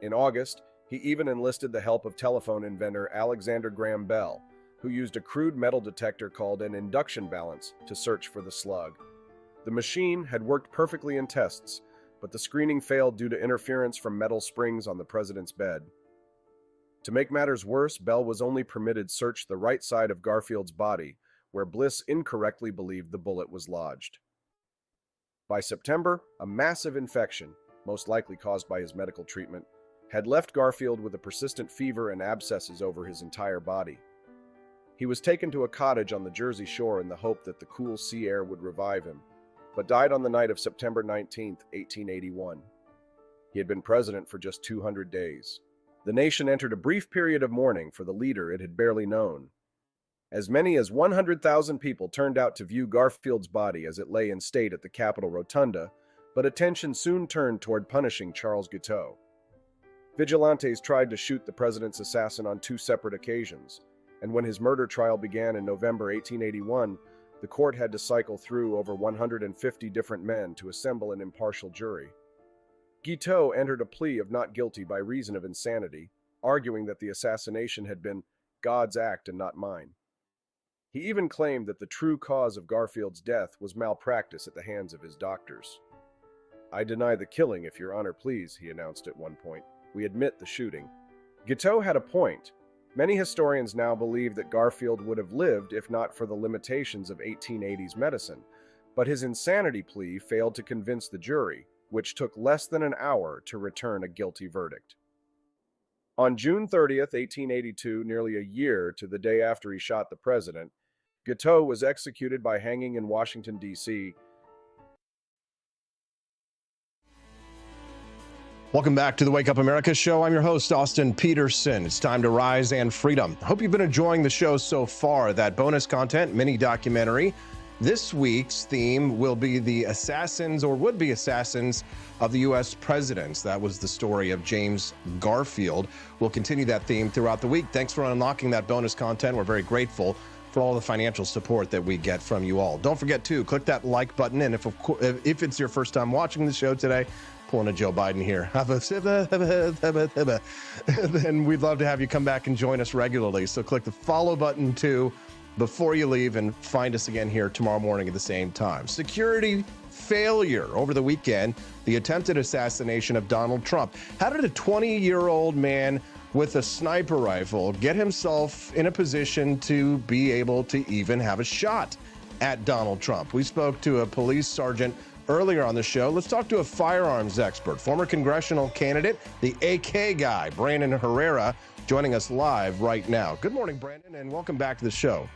In August, he even enlisted the help of telephone inventor Alexander Graham Bell, who used a crude metal detector called an induction balance to search for the slug. The machine had worked perfectly in tests, but the screening failed due to interference from metal springs on the president's bed. To make matters worse, Bell was only permitted search the right side of Garfield's body, where Bliss incorrectly believed the bullet was lodged. By September, a massive infection, most likely caused by his medical treatment, had left Garfield with a persistent fever and abscesses over his entire body. He was taken to a cottage on the Jersey Shore in the hope that the cool sea air would revive him, but died on the night of September 19, 1881. He had been president for just 200 days. The nation entered a brief period of mourning for the leader it had barely known. As many as 100,000 people turned out to view Garfield's body as it lay in state at the Capitol Rotunda, but attention soon turned toward punishing Charles Guiteau. Vigilantes tried to shoot the president's assassin on 2 separate occasions, and when his murder trial began in November 1881, the court had to cycle through over 150 different men to assemble an impartial jury. Guiteau entered a plea of not guilty by reason of insanity, arguing that the assassination had been God's act and not mine. He even claimed that the true cause of Garfield's death was malpractice at the hands of his doctors. "I deny the killing, if your honor please," he announced at one point. "We admit the shooting." Guiteau had a point. Many historians now believe that Garfield would have lived if not for the limitations of 1880s medicine, but his insanity plea failed to convince the jury, which took less than an hour to return a guilty verdict. On June 30th, 1882, nearly a year to the day after he shot the president, Guiteau was executed by hanging in Washington, D.C. Welcome back to the Wake Up America show. I'm your host, Austin Peterson. It's time to rise and freedom. Hope you've been enjoying the show so far. That bonus content, mini documentary. This week's theme will be the assassins or would-be assassins of the U.S. presidents. That was the story of James Garfield. We'll continue that theme throughout the week. Thanks for unlocking that bonus content. We're very grateful for all the financial support that we get from you all. Don't forget to click that like button, and if it's your first time watching the show today, pulling a Joe Biden here, then we'd love to have you come back and join us regularly. So click the follow button too before you leave, and find us again here tomorrow morning at the same time. Security failure over the weekend, the attempted assassination of Donald Trump. How did a 20-year-old man with a sniper rifle get himself in a position to be able to even have a shot at Donald Trump? We spoke to a police sergeant earlier on the show. Let's talk to a firearms expert, former congressional candidate, the AK guy, Brandon Herrera, joining us live right now. Good morning, Brandon, and welcome back to the show.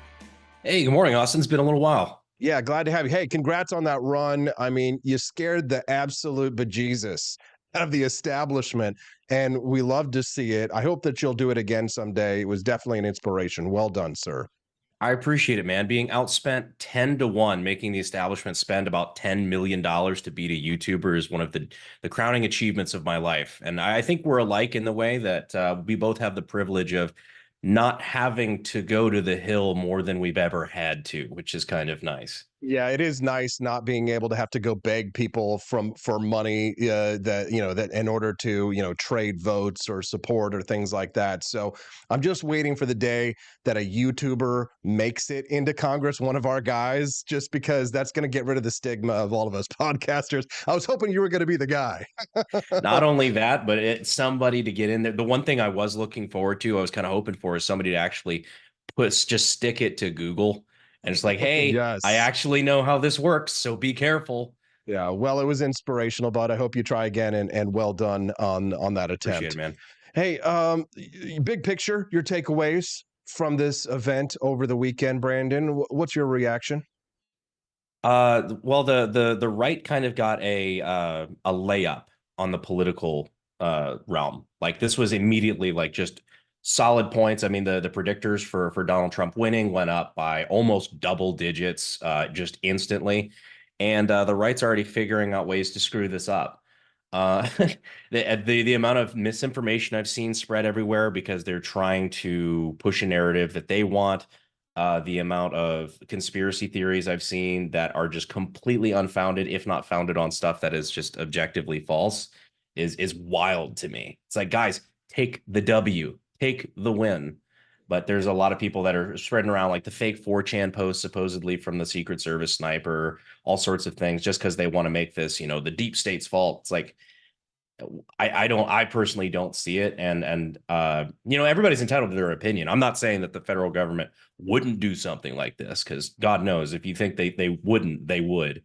Hey, good morning, Austin. It's been a little while. Yeah, glad to have you. Hey, congrats on that run. I mean, you scared the absolute bejesus out of the establishment, and we love to see it. I hope that you'll do it again someday. It was definitely an inspiration. Well done, sir. I appreciate it, man. Being outspent 10-1, making the establishment spend about $10 million to beat a YouTuber is one of the crowning achievements of my life. And I think we're alike in the way that we both have the privilege of not having to go to the Hill more than we've ever had to, which is kind of nice. Yeah, it is nice not being able to have to go beg people for money that in order to trade votes or support or things like that. So I'm just waiting for the day that a YouTuber makes it into Congress, one of our guys, just because that's going to get rid of the stigma of all of us podcasters. I was hoping you were going to be the guy. Not only that, but it's somebody to get in there. The one thing I was looking forward to, I was kind of hoping for, is somebody to actually just stick it to Google. And it's like, hey, yes, I actually know how this works, so be careful. Yeah, well, it was inspirational, bud. I hope you try again, and well done on that attempt. Appreciate it, man. Hey, big picture, your takeaways from this event over the weekend, Brandon. What's your reaction? Well, the right kind of got a layup on the political realm. Like, this was immediately like just solid points. I mean, the predictors for Donald Trump winning went up by almost double digits just instantly. and the right's already figuring out ways to screw this up. The amount of misinformation I've seen spread everywhere because they're trying to push a narrative that they want, the amount of conspiracy theories I've seen that are just completely unfounded, if not founded on stuff that is just objectively false, is wild to me. It's like, guys, take the W, take the win. But there's a lot of people that are spreading around like the fake 4chan posts supposedly from the Secret Service sniper, all sorts of things, just because they want to make this, the deep state's fault. It's like, I personally don't see it. And everybody's entitled to their opinion. I'm not saying that the federal government wouldn't do something like this, because God knows if you think they wouldn't, they would.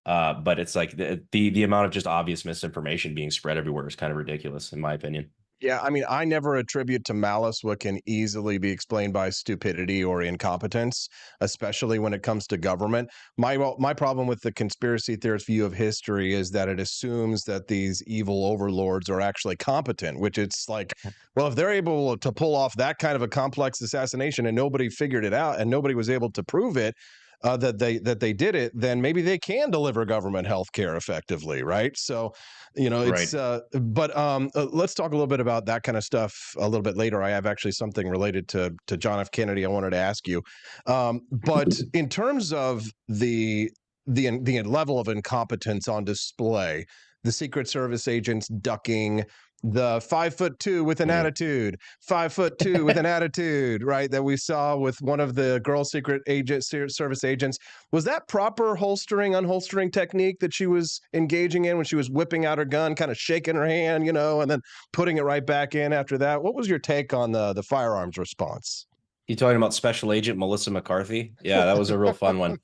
But it's like the amount of just obvious misinformation being spread everywhere is kind of ridiculous, in my opinion. Yeah, I mean, I never attribute to malice what can easily be explained by stupidity or incompetence, especially when it comes to government. My problem with the conspiracy theorist view of history is that it assumes that these evil overlords are actually competent, which it's like, well, if they're able to pull off that kind of a complex assassination and nobody figured it out and nobody was able to prove it, that they did it, then maybe they can deliver government health care effectively, right? So, it's but let's talk a little bit about that kind of stuff a little bit later. I have actually something related to John F. Kennedy I wanted to ask you, but in terms of the level of incompetence on display, the Secret Service agents ducking the 5'2" with an attitude, 5'2" with an attitude, right? That we saw with one of the girl Secret Service agents. Was that proper holstering, unholstering technique that she was engaging in when she was whipping out her gun, kind of shaking her hand, and then putting it right back in after that? What was your take on the firearms response? You talking about Special Agent Melissa McCarthy? Yeah, that was a real fun one.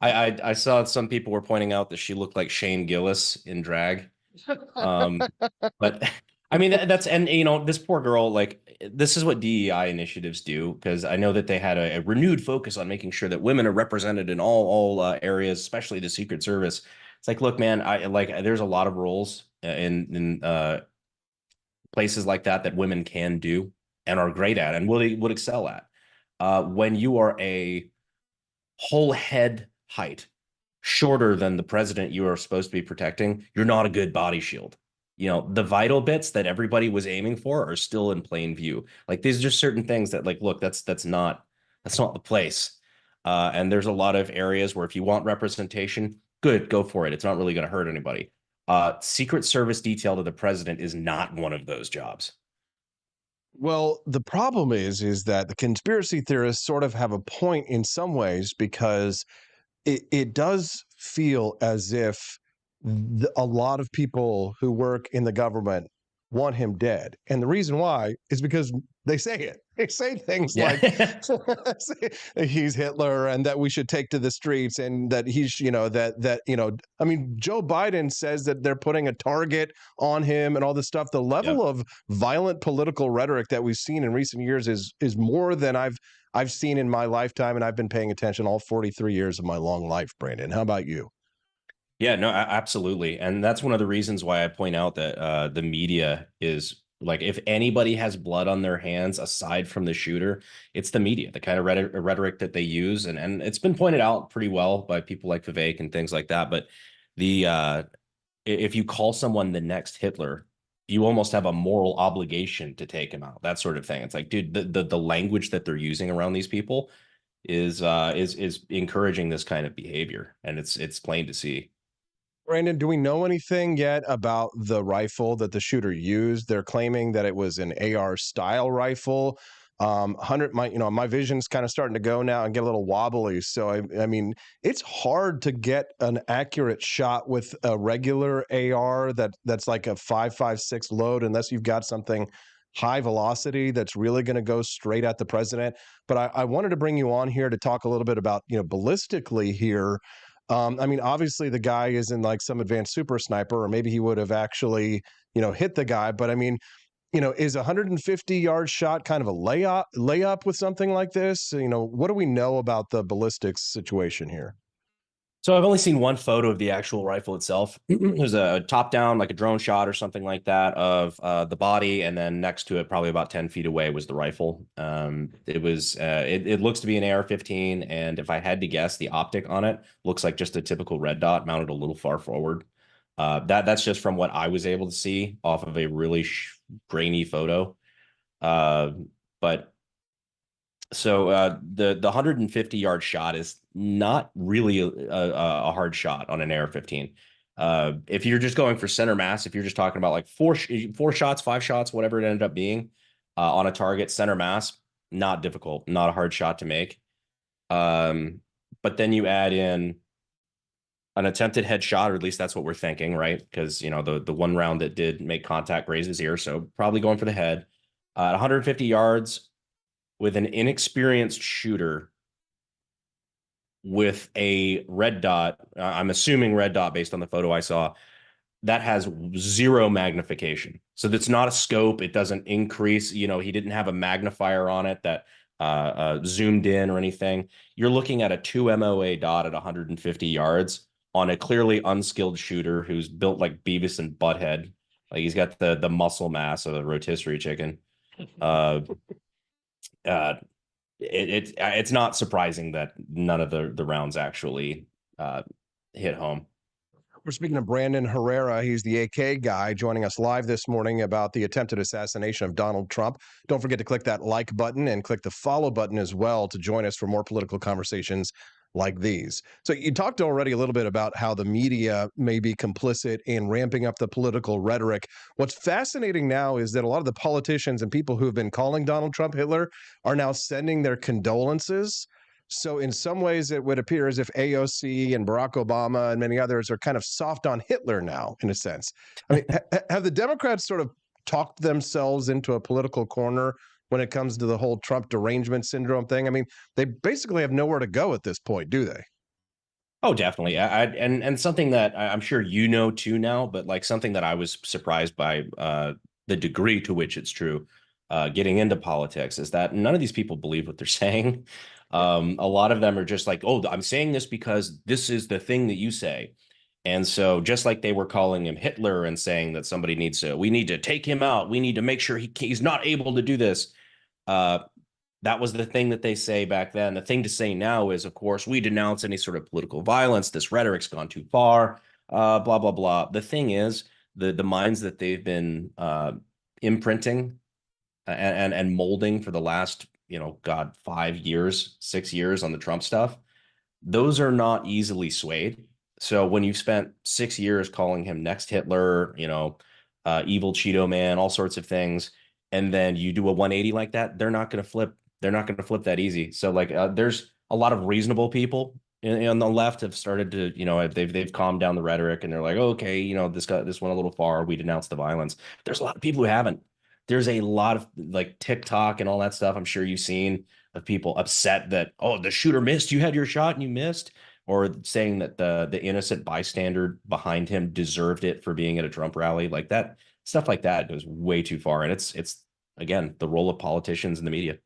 I saw some people were pointing out that she looked like Shane Gillis in drag. But I mean, this poor girl, like, this is what DEI initiatives do, because I know that they had a renewed focus on making sure that women are represented in all areas, especially the Secret Service. It's like, look, man, there's a lot of roles in places like that women can do and are great at and would excel at. When you are a whole head height shorter than the president you are supposed to be protecting, you're not a good body shield. The vital bits that everybody was aiming for are still in plain view. Like, these are just certain things that, like, look, that's not the place. And there's a lot of areas where if you want representation, good, go for it. It's not really going to hurt anybody. Secret Service detail to the president is not one of those jobs. Well, the problem is that the conspiracy theorists sort of have a point in some ways, because it does feel as if a lot of people who work in the government want him dead. And the reason why is because they say it. They say things like he's Hitler and that we should take to the streets, and that he's, I mean, Joe Biden says that they're putting a target on him and all this stuff. The level of violent political rhetoric that we've seen in recent years is more than I've seen in my lifetime, and I've been paying attention all 43 years of my long life. Brandon, how about you? Yeah, no, absolutely. And that's one of the reasons why I point out that the media is, like, if anybody has blood on their hands aside from the shooter, it's the media, the kind of rhetoric that they use. And it's been pointed out pretty well by people like Vivek and things like that. But if you call someone the next Hitler, you almost have a moral obligation to take him out, that sort of thing. It's like, dude, the language that they're using around these people is encouraging this kind of behavior. And it's plain to see. Brandon, do we know anything yet about the rifle that the shooter used? They're claiming that it was an AR style rifle. My vision's kind of starting to go now and get a little wobbly. So I mean, it's hard to get an accurate shot with a regular AR that's like a 5.56 load, unless you've got something high velocity that's really going to go straight at the president. But I wanted to bring you on here to talk a little bit about, ballistically here. I mean, obviously the guy isn't like some advanced super sniper, or maybe he would have actually, hit the guy. But I mean, is a 150-yard shot kind of a layup with something like this? What do we know about the ballistics situation here? So I've only seen one photo of the actual rifle itself. There's a top down, like a drone shot or something like that of the body. And then next to it, probably about 10 feet away, was the rifle. It looks to be an AR-15. And if I had to guess, the optic on it looks like just a typical red dot mounted a little far forward. That's just from what I was able to see off of a really grainy photo. The 150-yard shot is not really a hard shot on an AR-15. If you're just going for center mass, if you're just talking about like four shots, 5 shots, whatever it ended up being on a target center mass, not difficult, not a hard shot to make. But then you add in an attempted headshot, or at least that's what we're thinking, right? Because, you know, the one round that did make contact grazed his ear, so probably going for the head. At 150 yards with an inexperienced shooter with a red dot, I'm assuming red dot based on the photo I saw, that has 0 magnification. So that's not a scope. It doesn't increase. You know, he didn't have a magnifier on it that zoomed in or anything. You're looking at a 2 MOA dot at 150 yards on a clearly unskilled shooter who's built like Beavis and Butthead. Like, he's got the muscle mass of a rotisserie chicken. It's not surprising that none of the rounds actually hit home. We're speaking to Brandon Herrera. He's the AK guy joining us live this morning about the attempted assassination of Donald Trump. Don't forget to click that like button and click the follow button as well to join us for more political conversations like these. So you talked already a little bit about how the media may be complicit in ramping up the political rhetoric. What's fascinating now is that a lot of the politicians and people who have been calling Donald Trump Hitler are now sending their condolences. So in some ways, it would appear as if AOC and Barack Obama and many others are kind of soft on Hitler now, in a sense. I mean, have the Democrats sort of talked themselves into a political corner when it comes to the whole Trump derangement syndrome thing? I mean, they basically have nowhere to go at this point, do they? Oh, definitely. And something that I'm sure you know too now, but like something that I was surprised by the degree to which it's true getting into politics is that none of these people believe what they're saying. A lot of them are just like, oh, I'm saying this because this is the thing that you say. And so just like they were calling him Hitler and saying that we need to take him out. We need to make sure he's not able to do this. That was the thing that they say back then. The thing to say now is, of course, we denounce any sort of political violence. This rhetoric's gone too far, blah, blah, blah. The thing is, the minds that they've been imprinting and molding for the last, 5 years, 6 years on the Trump stuff, those are not easily swayed. So when you've spent 6 years calling him next Hitler, evil Cheeto man, all sorts of things, and then you do a 180 like that, they're not going to flip. They're not going to flip that easy. So there's a lot of reasonable people on the left have started to, they've calmed down the rhetoric and they're like, okay, this went a little far. We denounced the violence. There's a lot of people who haven't. There's a lot of like TikTok and all that stuff I'm sure you've seen of people upset that, oh, the shooter missed. You had your shot and you missed. Or saying that the innocent bystander behind him deserved it for being at a Trump rally. Like that, stuff like that goes way too far. And it's again, the role of politicians and the media.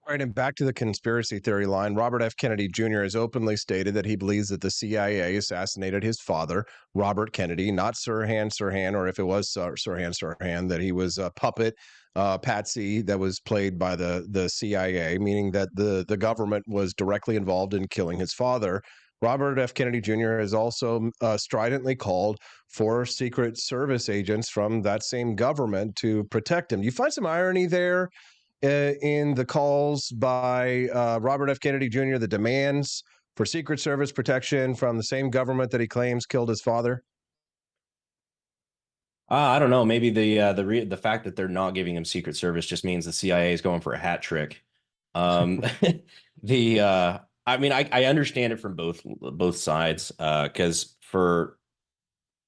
All right, and back to the conspiracy theory line. Robert F. Kennedy Jr. has openly stated that he believes that the CIA assassinated his father, Robert Kennedy, not Sirhan Sirhan, or if it was Sirhan Sirhan, that he was a puppet, patsy that was played by the CIA, meaning that the government was directly involved in killing his father. Robert F. Kennedy Jr. has also stridently called for Secret Service agents from that same government to protect him. Do you find some irony there in the calls by Robert F. Kennedy Jr., the demands for Secret Service protection from the same government that he claims killed his father? I don't know. Maybe the fact that they're not giving him Secret Service just means the CIA is going for a hat trick. I mean, I understand it from both sides, because for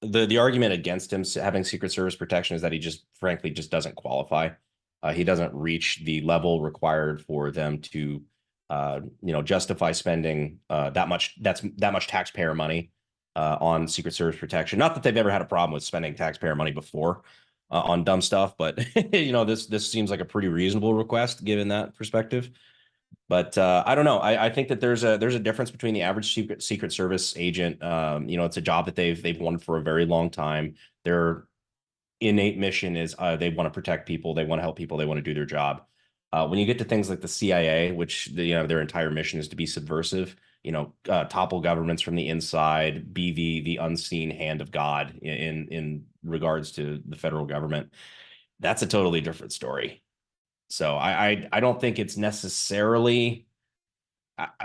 the argument against him having Secret Service protection is that he just frankly just doesn't qualify. He doesn't reach the level required for them to, justify spending that much taxpayer money on Secret Service protection. Not that they've ever had a problem with spending taxpayer money before on dumb stuff, but this seems like a pretty reasonable request given that perspective. But I don't know. I think that there's a difference between the average Secret Service agent. It's a job that they've wanted for a very long time. Their innate mission is they want to protect people, they want to help people, they want to do their job. When you get to things like the CIA, which their entire mission is to be subversive, topple governments from the inside, be the unseen hand of God in regards to the federal government, that's a totally different story. So I don't think it's necessarily,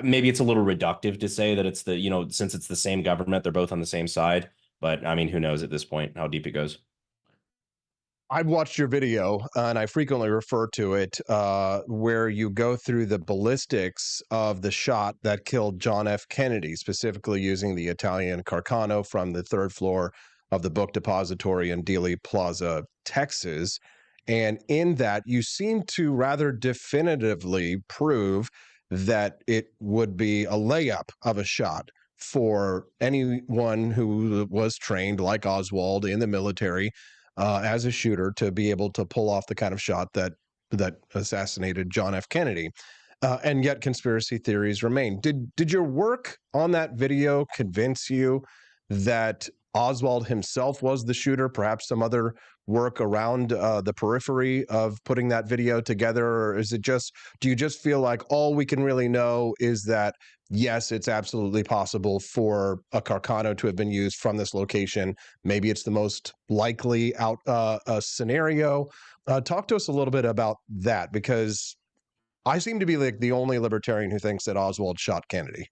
maybe it's a little reductive to say that it's since it's the same government, they're both on the same side. But I mean, who knows at this point how deep it goes. I've watched your video, and I frequently refer to it, where you go through the ballistics of the shot that killed John F. Kennedy, specifically using the Italian Carcano from the third floor of the book depository in Dealey Plaza, Texas. And in that, you seem to rather definitively prove that it would be a layup of a shot for anyone who was trained like Oswald in the military as a shooter to be able to pull off the kind of shot that assassinated John F. Kennedy. And yet conspiracy theories remain. Did your work on that video convince you that Oswald himself was the shooter, perhaps some other work around the periphery of putting that video together? Or is it just, do you just feel like all we can really know is that, yes, it's absolutely possible for a Carcano to have been used from this location? Maybe it's the most likely scenario. Talk to us a little bit about that, because I seem to be like the only libertarian who thinks that Oswald shot Kennedy.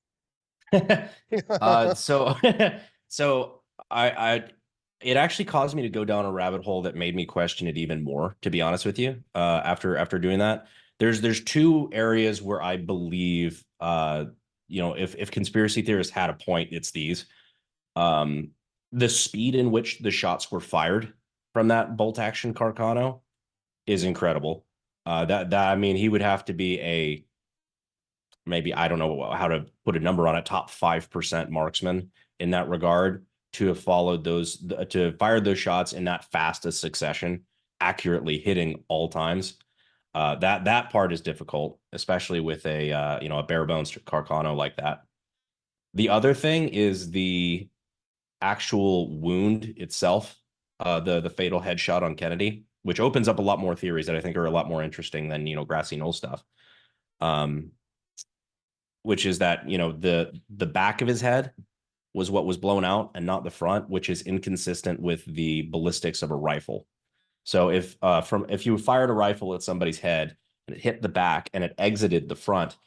So it actually caused me to go down a rabbit hole that made me question it even more, to be honest with you. After doing that, there's two areas where I believe, if conspiracy theorists had a point, it's these. The speed in which the shots were fired from that bolt action Carcano is incredible. I mean, he would have to be maybe, I don't know how to put a number on it, top 5% marksman in that regard, to have to fire those shots in that fast a succession, accurately hitting all times. That part is difficult, especially with a bare bones Carcano like that. The other thing is the actual wound itself, the fatal headshot on Kennedy, which opens up a lot more theories that I think are a lot more interesting than grassy knoll stuff. Which is that the back of his head was what was blown out and not the front, which is inconsistent with the ballistics of a rifle. So if you fired a rifle at somebody's head and it hit the back and it exited the front,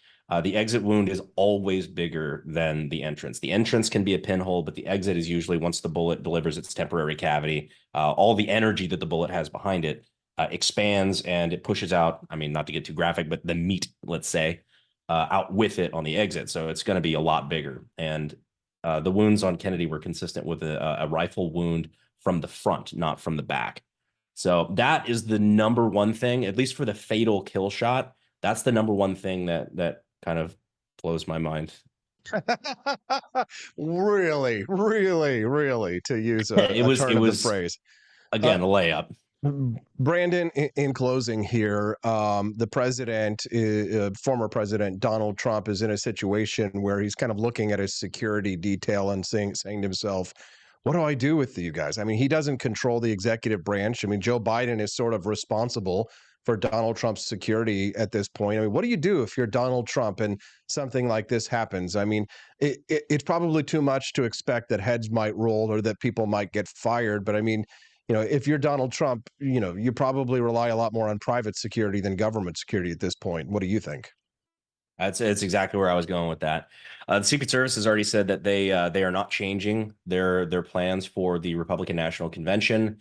the exit wound is always bigger than the entrance. The entrance can be a pinhole, but the exit is usually, once the bullet delivers its temporary cavity, all the energy that the bullet has behind it expands and it pushes out, I mean, not to get too graphic, but the meat, let's say, out with it on the exit. So it's going to be a lot bigger. And the wounds on Kennedy were consistent with a rifle wound from the front, not from the back. So that is the number one thing, at least for the fatal kill shot. That's the number one thing that kind of blows my mind. Really, to use a phrase. Again, a layup. Brandon, in closing here, the president, former president Donald Trump, is in a situation where he's kind of looking at his security detail and saying to himself, what do I do with you guys? I mean, he doesn't control the executive branch. I mean, Joe Biden is sort of responsible for Donald Trump's security at this point. I mean, what do you do if you're Donald Trump and something like this happens? I mean, it's probably too much to expect that heads might roll or that people might get fired. But I mean, if you're Donald Trump, you probably rely a lot more on private security than government security at this point. What do you think? It's exactly where I was going with that. The Secret Service has already said that they are not changing their plans for the Republican National Convention,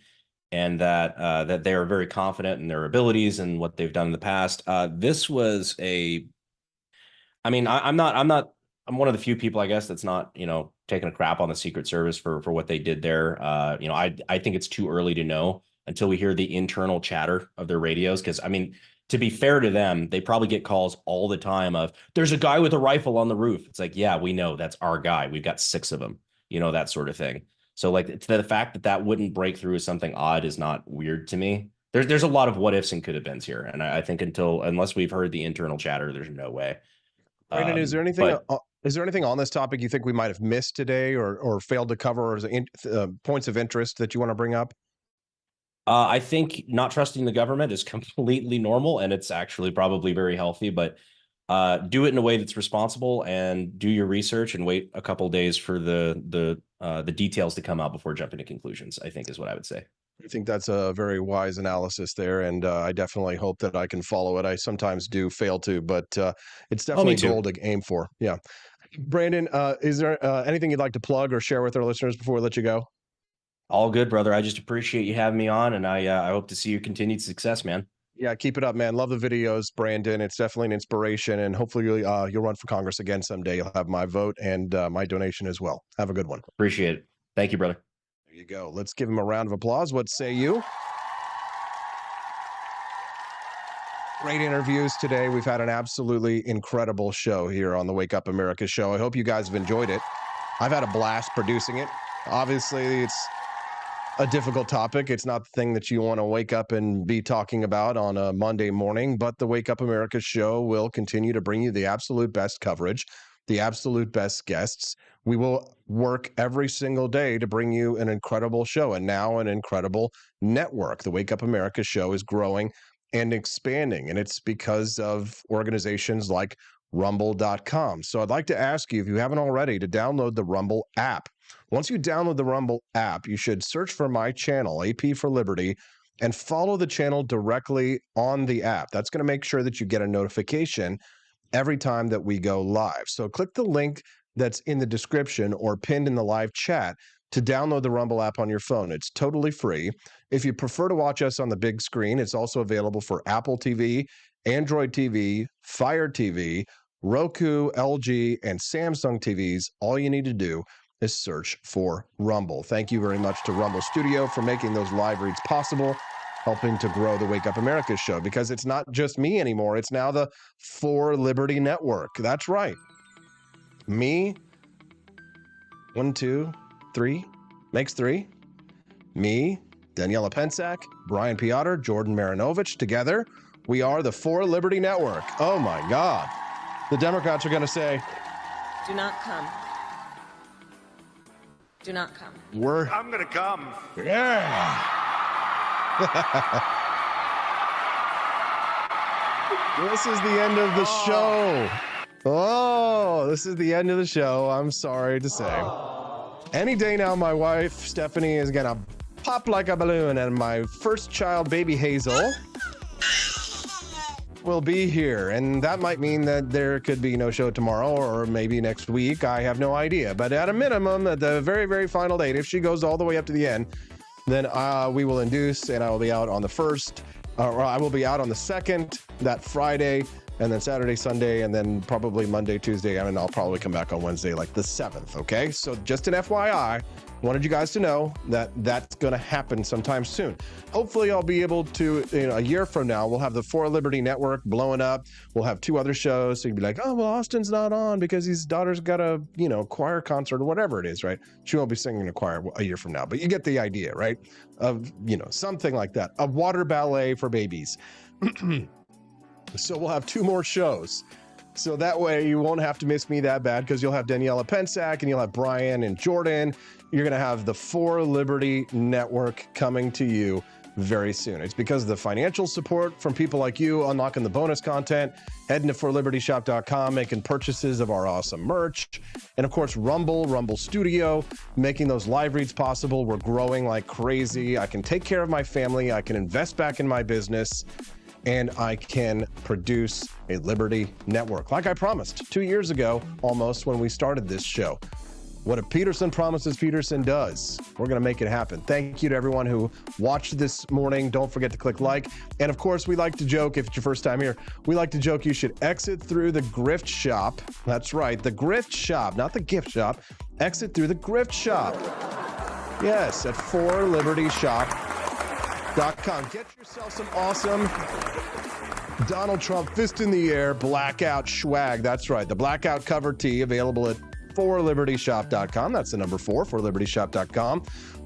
and that they are very confident in their abilities and what they've done in the past. This was I'm one of the few people, I guess, that's not taking a crap on the Secret Service for what they did there. I think it's too early to know until we hear the internal chatter of their radios. Because I mean, to be fair to them, they probably get calls all the time of, there's a guy with a rifle on the roof. It's like, yeah, we know that's our guy. We've got 6 of them, that sort of thing. So like the fact that wouldn't break through as something odd is not weird to me. there's a lot of what ifs and could have beens here, and I think unless we've heard the internal chatter, there's no way. Brandon, is there anything on this topic you think we might have missed today, or failed to cover, or is points of interest that you want to bring up? I think not trusting the government is completely normal, and it's actually probably very healthy, but do it in a way that's responsible, and do your research and wait a couple days for the details to come out before jumping to conclusions, I think is what I would say. I think that's a very wise analysis there, and I definitely hope that I can follow it. I sometimes do fail to, but it's definitely goal to aim for. Yeah. Brandon, is there anything you'd like to plug or share with our listeners before we let you go? All good, brother. I just appreciate you having me on, and I hope to see your continued success, man. Yeah, keep it up, man. Love the videos, Brandon. It's definitely an inspiration, and hopefully you'll run for Congress again someday. You'll have my vote and my donation as well. Have a good one. Appreciate it. Thank you, brother. There you go. Let's give him a round of applause. What say you? Great interviews today. We've had an absolutely incredible show here on the Wake Up America show. I hope you guys have enjoyed it. I've had a blast producing it. Obviously, it's a difficult topic. It's not the thing that you want to wake up and be talking about on a Monday morning, but the Wake Up America show will continue to bring you the absolute best coverage, the absolute best guests. We will work every single day to bring you an incredible show, and now an incredible network. The Wake Up America show is growing and expanding, and it's because of organizations like Rumble.com. So I'd like to ask you, if you haven't already, to download the Rumble app. Once you download the Rumble app, you should search for my channel, AP for Liberty, and follow the channel directly on the app. That's going to make sure that you get a notification every time that we go live. So click the link that's in the description or pinned in the live chat to download the Rumble app on your phone. It's totally free. If you prefer to watch us on the big screen, it's also available for Apple TV, Android TV, Fire TV, Roku, LG, and Samsung TVs. All you need to do is search for Rumble. Thank you very much to Rumble Studio for making those live reads possible, helping to grow the Wake Up America show, because it's not just me anymore. It's now the For Liberty Network. That's right. Me, 1, 2, 3, makes 3. Me, Daniela Pensack, Brian Piotr, Jordan Marinovich. Together, we are the For Liberty Network. Oh my God. The Democrats are going to say, do not come. Do not come. I'm going to come. Yeah. This is the end of the show. Oh, this is the end of the show. I'm sorry to say. Any day now, my wife, Stephanie, is going to pop like a balloon, and my first child, baby Hazel, will be here. And that might mean that there could be no show tomorrow, or maybe next week. I have no idea. But at a minimum, at the very, very final date, if she goes all the way up to the end, then we will induce, and I will be out on the 1st, or I will be out on the 2nd, that Friday, and then Saturday, Sunday, and then probably Monday, Tuesday, and I'll probably come back on Wednesday, like the 7th, okay? So just an FYI, wanted you guys to know that that's going to happen sometime soon. Hopefully I'll be able to, a year from now, we'll have the For Liberty Network blowing up. We'll have 2 other shows. So you'd be like, oh, well, Austin's not on because his daughter's got a, choir concert or whatever it is, right? She won't be singing in a choir a year from now, but you get the idea, right? Of, something like that. A water ballet for babies. So we'll have 2 more shows. So that way you won't have to miss me that bad, because you'll have Daniela Pensack and you'll have Brian and Jordan. You're going to have the For Liberty Network coming to you very soon. It's because of the financial support from people like you, unlocking the bonus content, heading to forlibertyshop.com, making purchases of our awesome merch. And of course, Rumble Studio, making those live reads possible. We're growing like crazy. I can take care of my family. I can invest back in my business. And I can produce a Liberty Network, like I promised 2 years ago, almost, when we started this show. What a Peterson promises, Peterson does. We're going to make it happen. Thank you to everyone who watched this morning. Don't forget to click like. And of course, we like to joke, if it's your first time here, we like to joke you should exit through the grift shop. That's right, the grift shop, not the gift shop. Exit through the grift shop. Yes, at forlibertyshop.com. Get yourself some awesome Donald Trump fist in the air blackout swag. That's right. The blackout cover tee available at forlibertyshop.com. That's the number 4, forlibertyshop.com.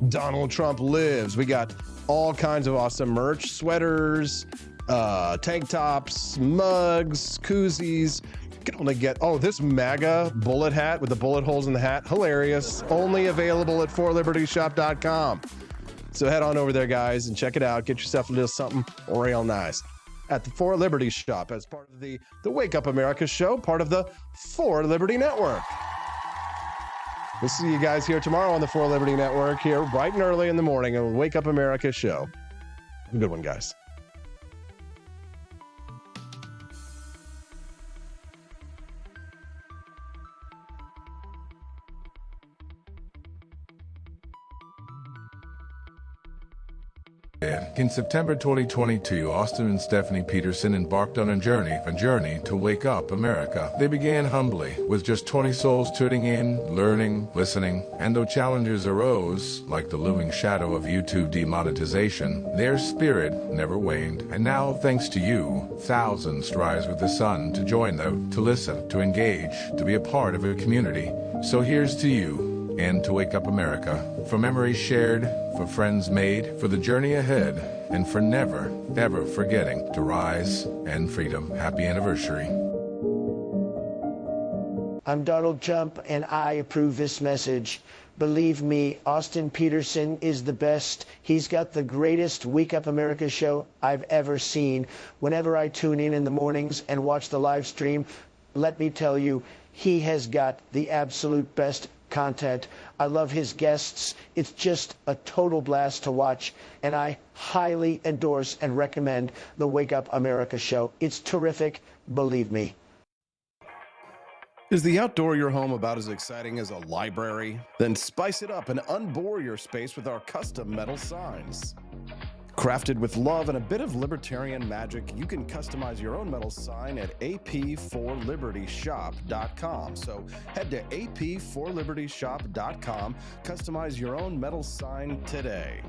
Donald Trump lives. We got all kinds of awesome merch, sweaters, tank tops, mugs, koozies. You can only get, this MAGA bullet hat with the bullet holes in the hat. Hilarious. Only available at forlibertyshop.com. So head on over there, guys, and check it out. Get yourself a little something real nice at the For Liberty Shop as part of the Wake Up America show, part of the For Liberty Network. We'll see you guys here tomorrow on the For Liberty Network here bright and early in the morning on the Wake Up America show. Have a good one, guys. In September 2022, Austin and Stephanie Peterson embarked on a journey to wake up America. They began humbly, with just 20 souls tuning in, learning, listening, and though challenges arose, like the looming shadow of YouTube demonetization, their spirit never waned. And now, thanks to you, thousands rise with the sun to join them, to listen, to engage, to be a part of a community. So here's to you, and to Wake Up America, for memories shared, for friends made, for the journey ahead, and for never, ever forgetting to rise and freedom. Happy anniversary. I'm Donald Trump, and I approve this message. Believe me, Austin Peterson is the best. He's got the greatest Wake Up America show I've ever seen. Whenever I tune in the mornings and watch the live stream, let me tell you, he has got the absolute best content. I love his guests. It's just a total blast to watch, and I highly endorse and recommend the Wake Up America show. It's terrific, believe me. Is the outdoor of your home about as exciting as a library? Then spice it up and unbore your space with our custom metal signs. Crafted with love and a bit of libertarian magic, you can customize your own metal sign at ap4libertyshop.com. So head to ap4libertyshop.com, customize your own metal sign today.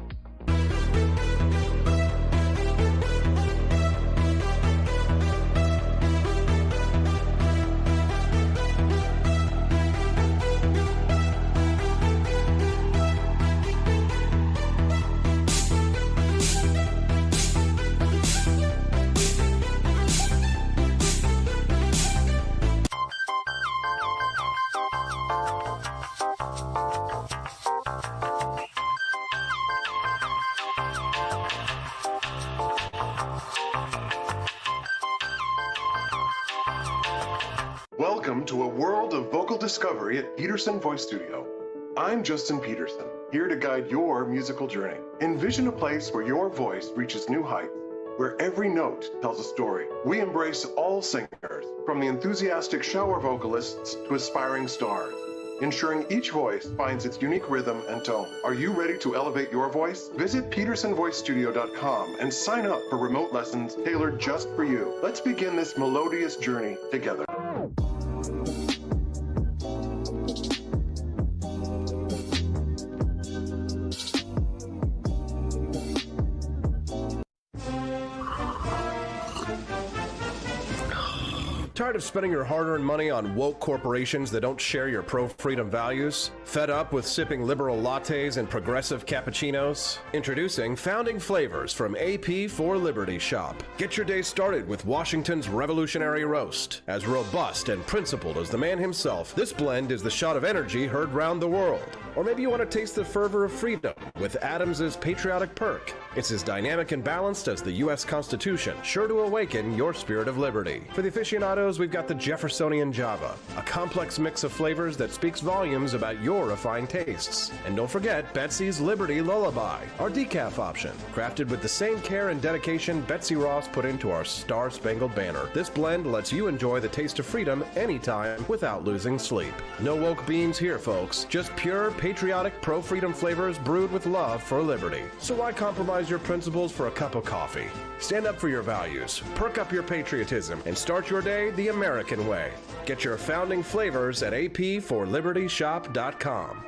Welcome to a world of vocal discovery at Peterson Voice Studio. I'm Justin Peterson, here to guide your musical journey. Envision a place where your voice reaches new heights, where every note tells a story. We embrace all singers, from the enthusiastic shower vocalists to aspiring stars, ensuring each voice finds its unique rhythm and tone. Are you ready to elevate your voice? Visit petersonvoicestudio.com and sign up for remote lessons tailored just for you. Let's begin this melodious journey together. Tired of spending your hard-earned money on woke corporations that don't share your pro-freedom values? Fed up with sipping liberal lattes and progressive cappuccinos? Introducing Founding Flavors from AP for Liberty Shop. Get your day started with Washington's Revolutionary Roast. As robust and principled as the man himself, this blend is the shot of energy heard round the world. Or maybe you want to taste the fervor of freedom with Adams's Patriotic Perk. It's as dynamic and balanced as the U.S. Constitution, sure to awaken your spirit of liberty. For the aficionados, we've got the Jeffersonian Java, a complex mix of flavors that speaks volumes about your refined tastes. And don't forget Betsy's Liberty Lullaby, our decaf option, crafted with the same care and dedication Betsy Ross put into our Star-Spangled Banner. This blend lets you enjoy the taste of freedom anytime without losing sleep. No woke beans here, folks. Just pure, patriotic, pro-freedom flavors brewed with love for liberty. So why compromise your principles for a cup of coffee? Stand up for your values, perk up your patriotism, and start your day the American way. Get your founding flavors at ap4libertyshop.com.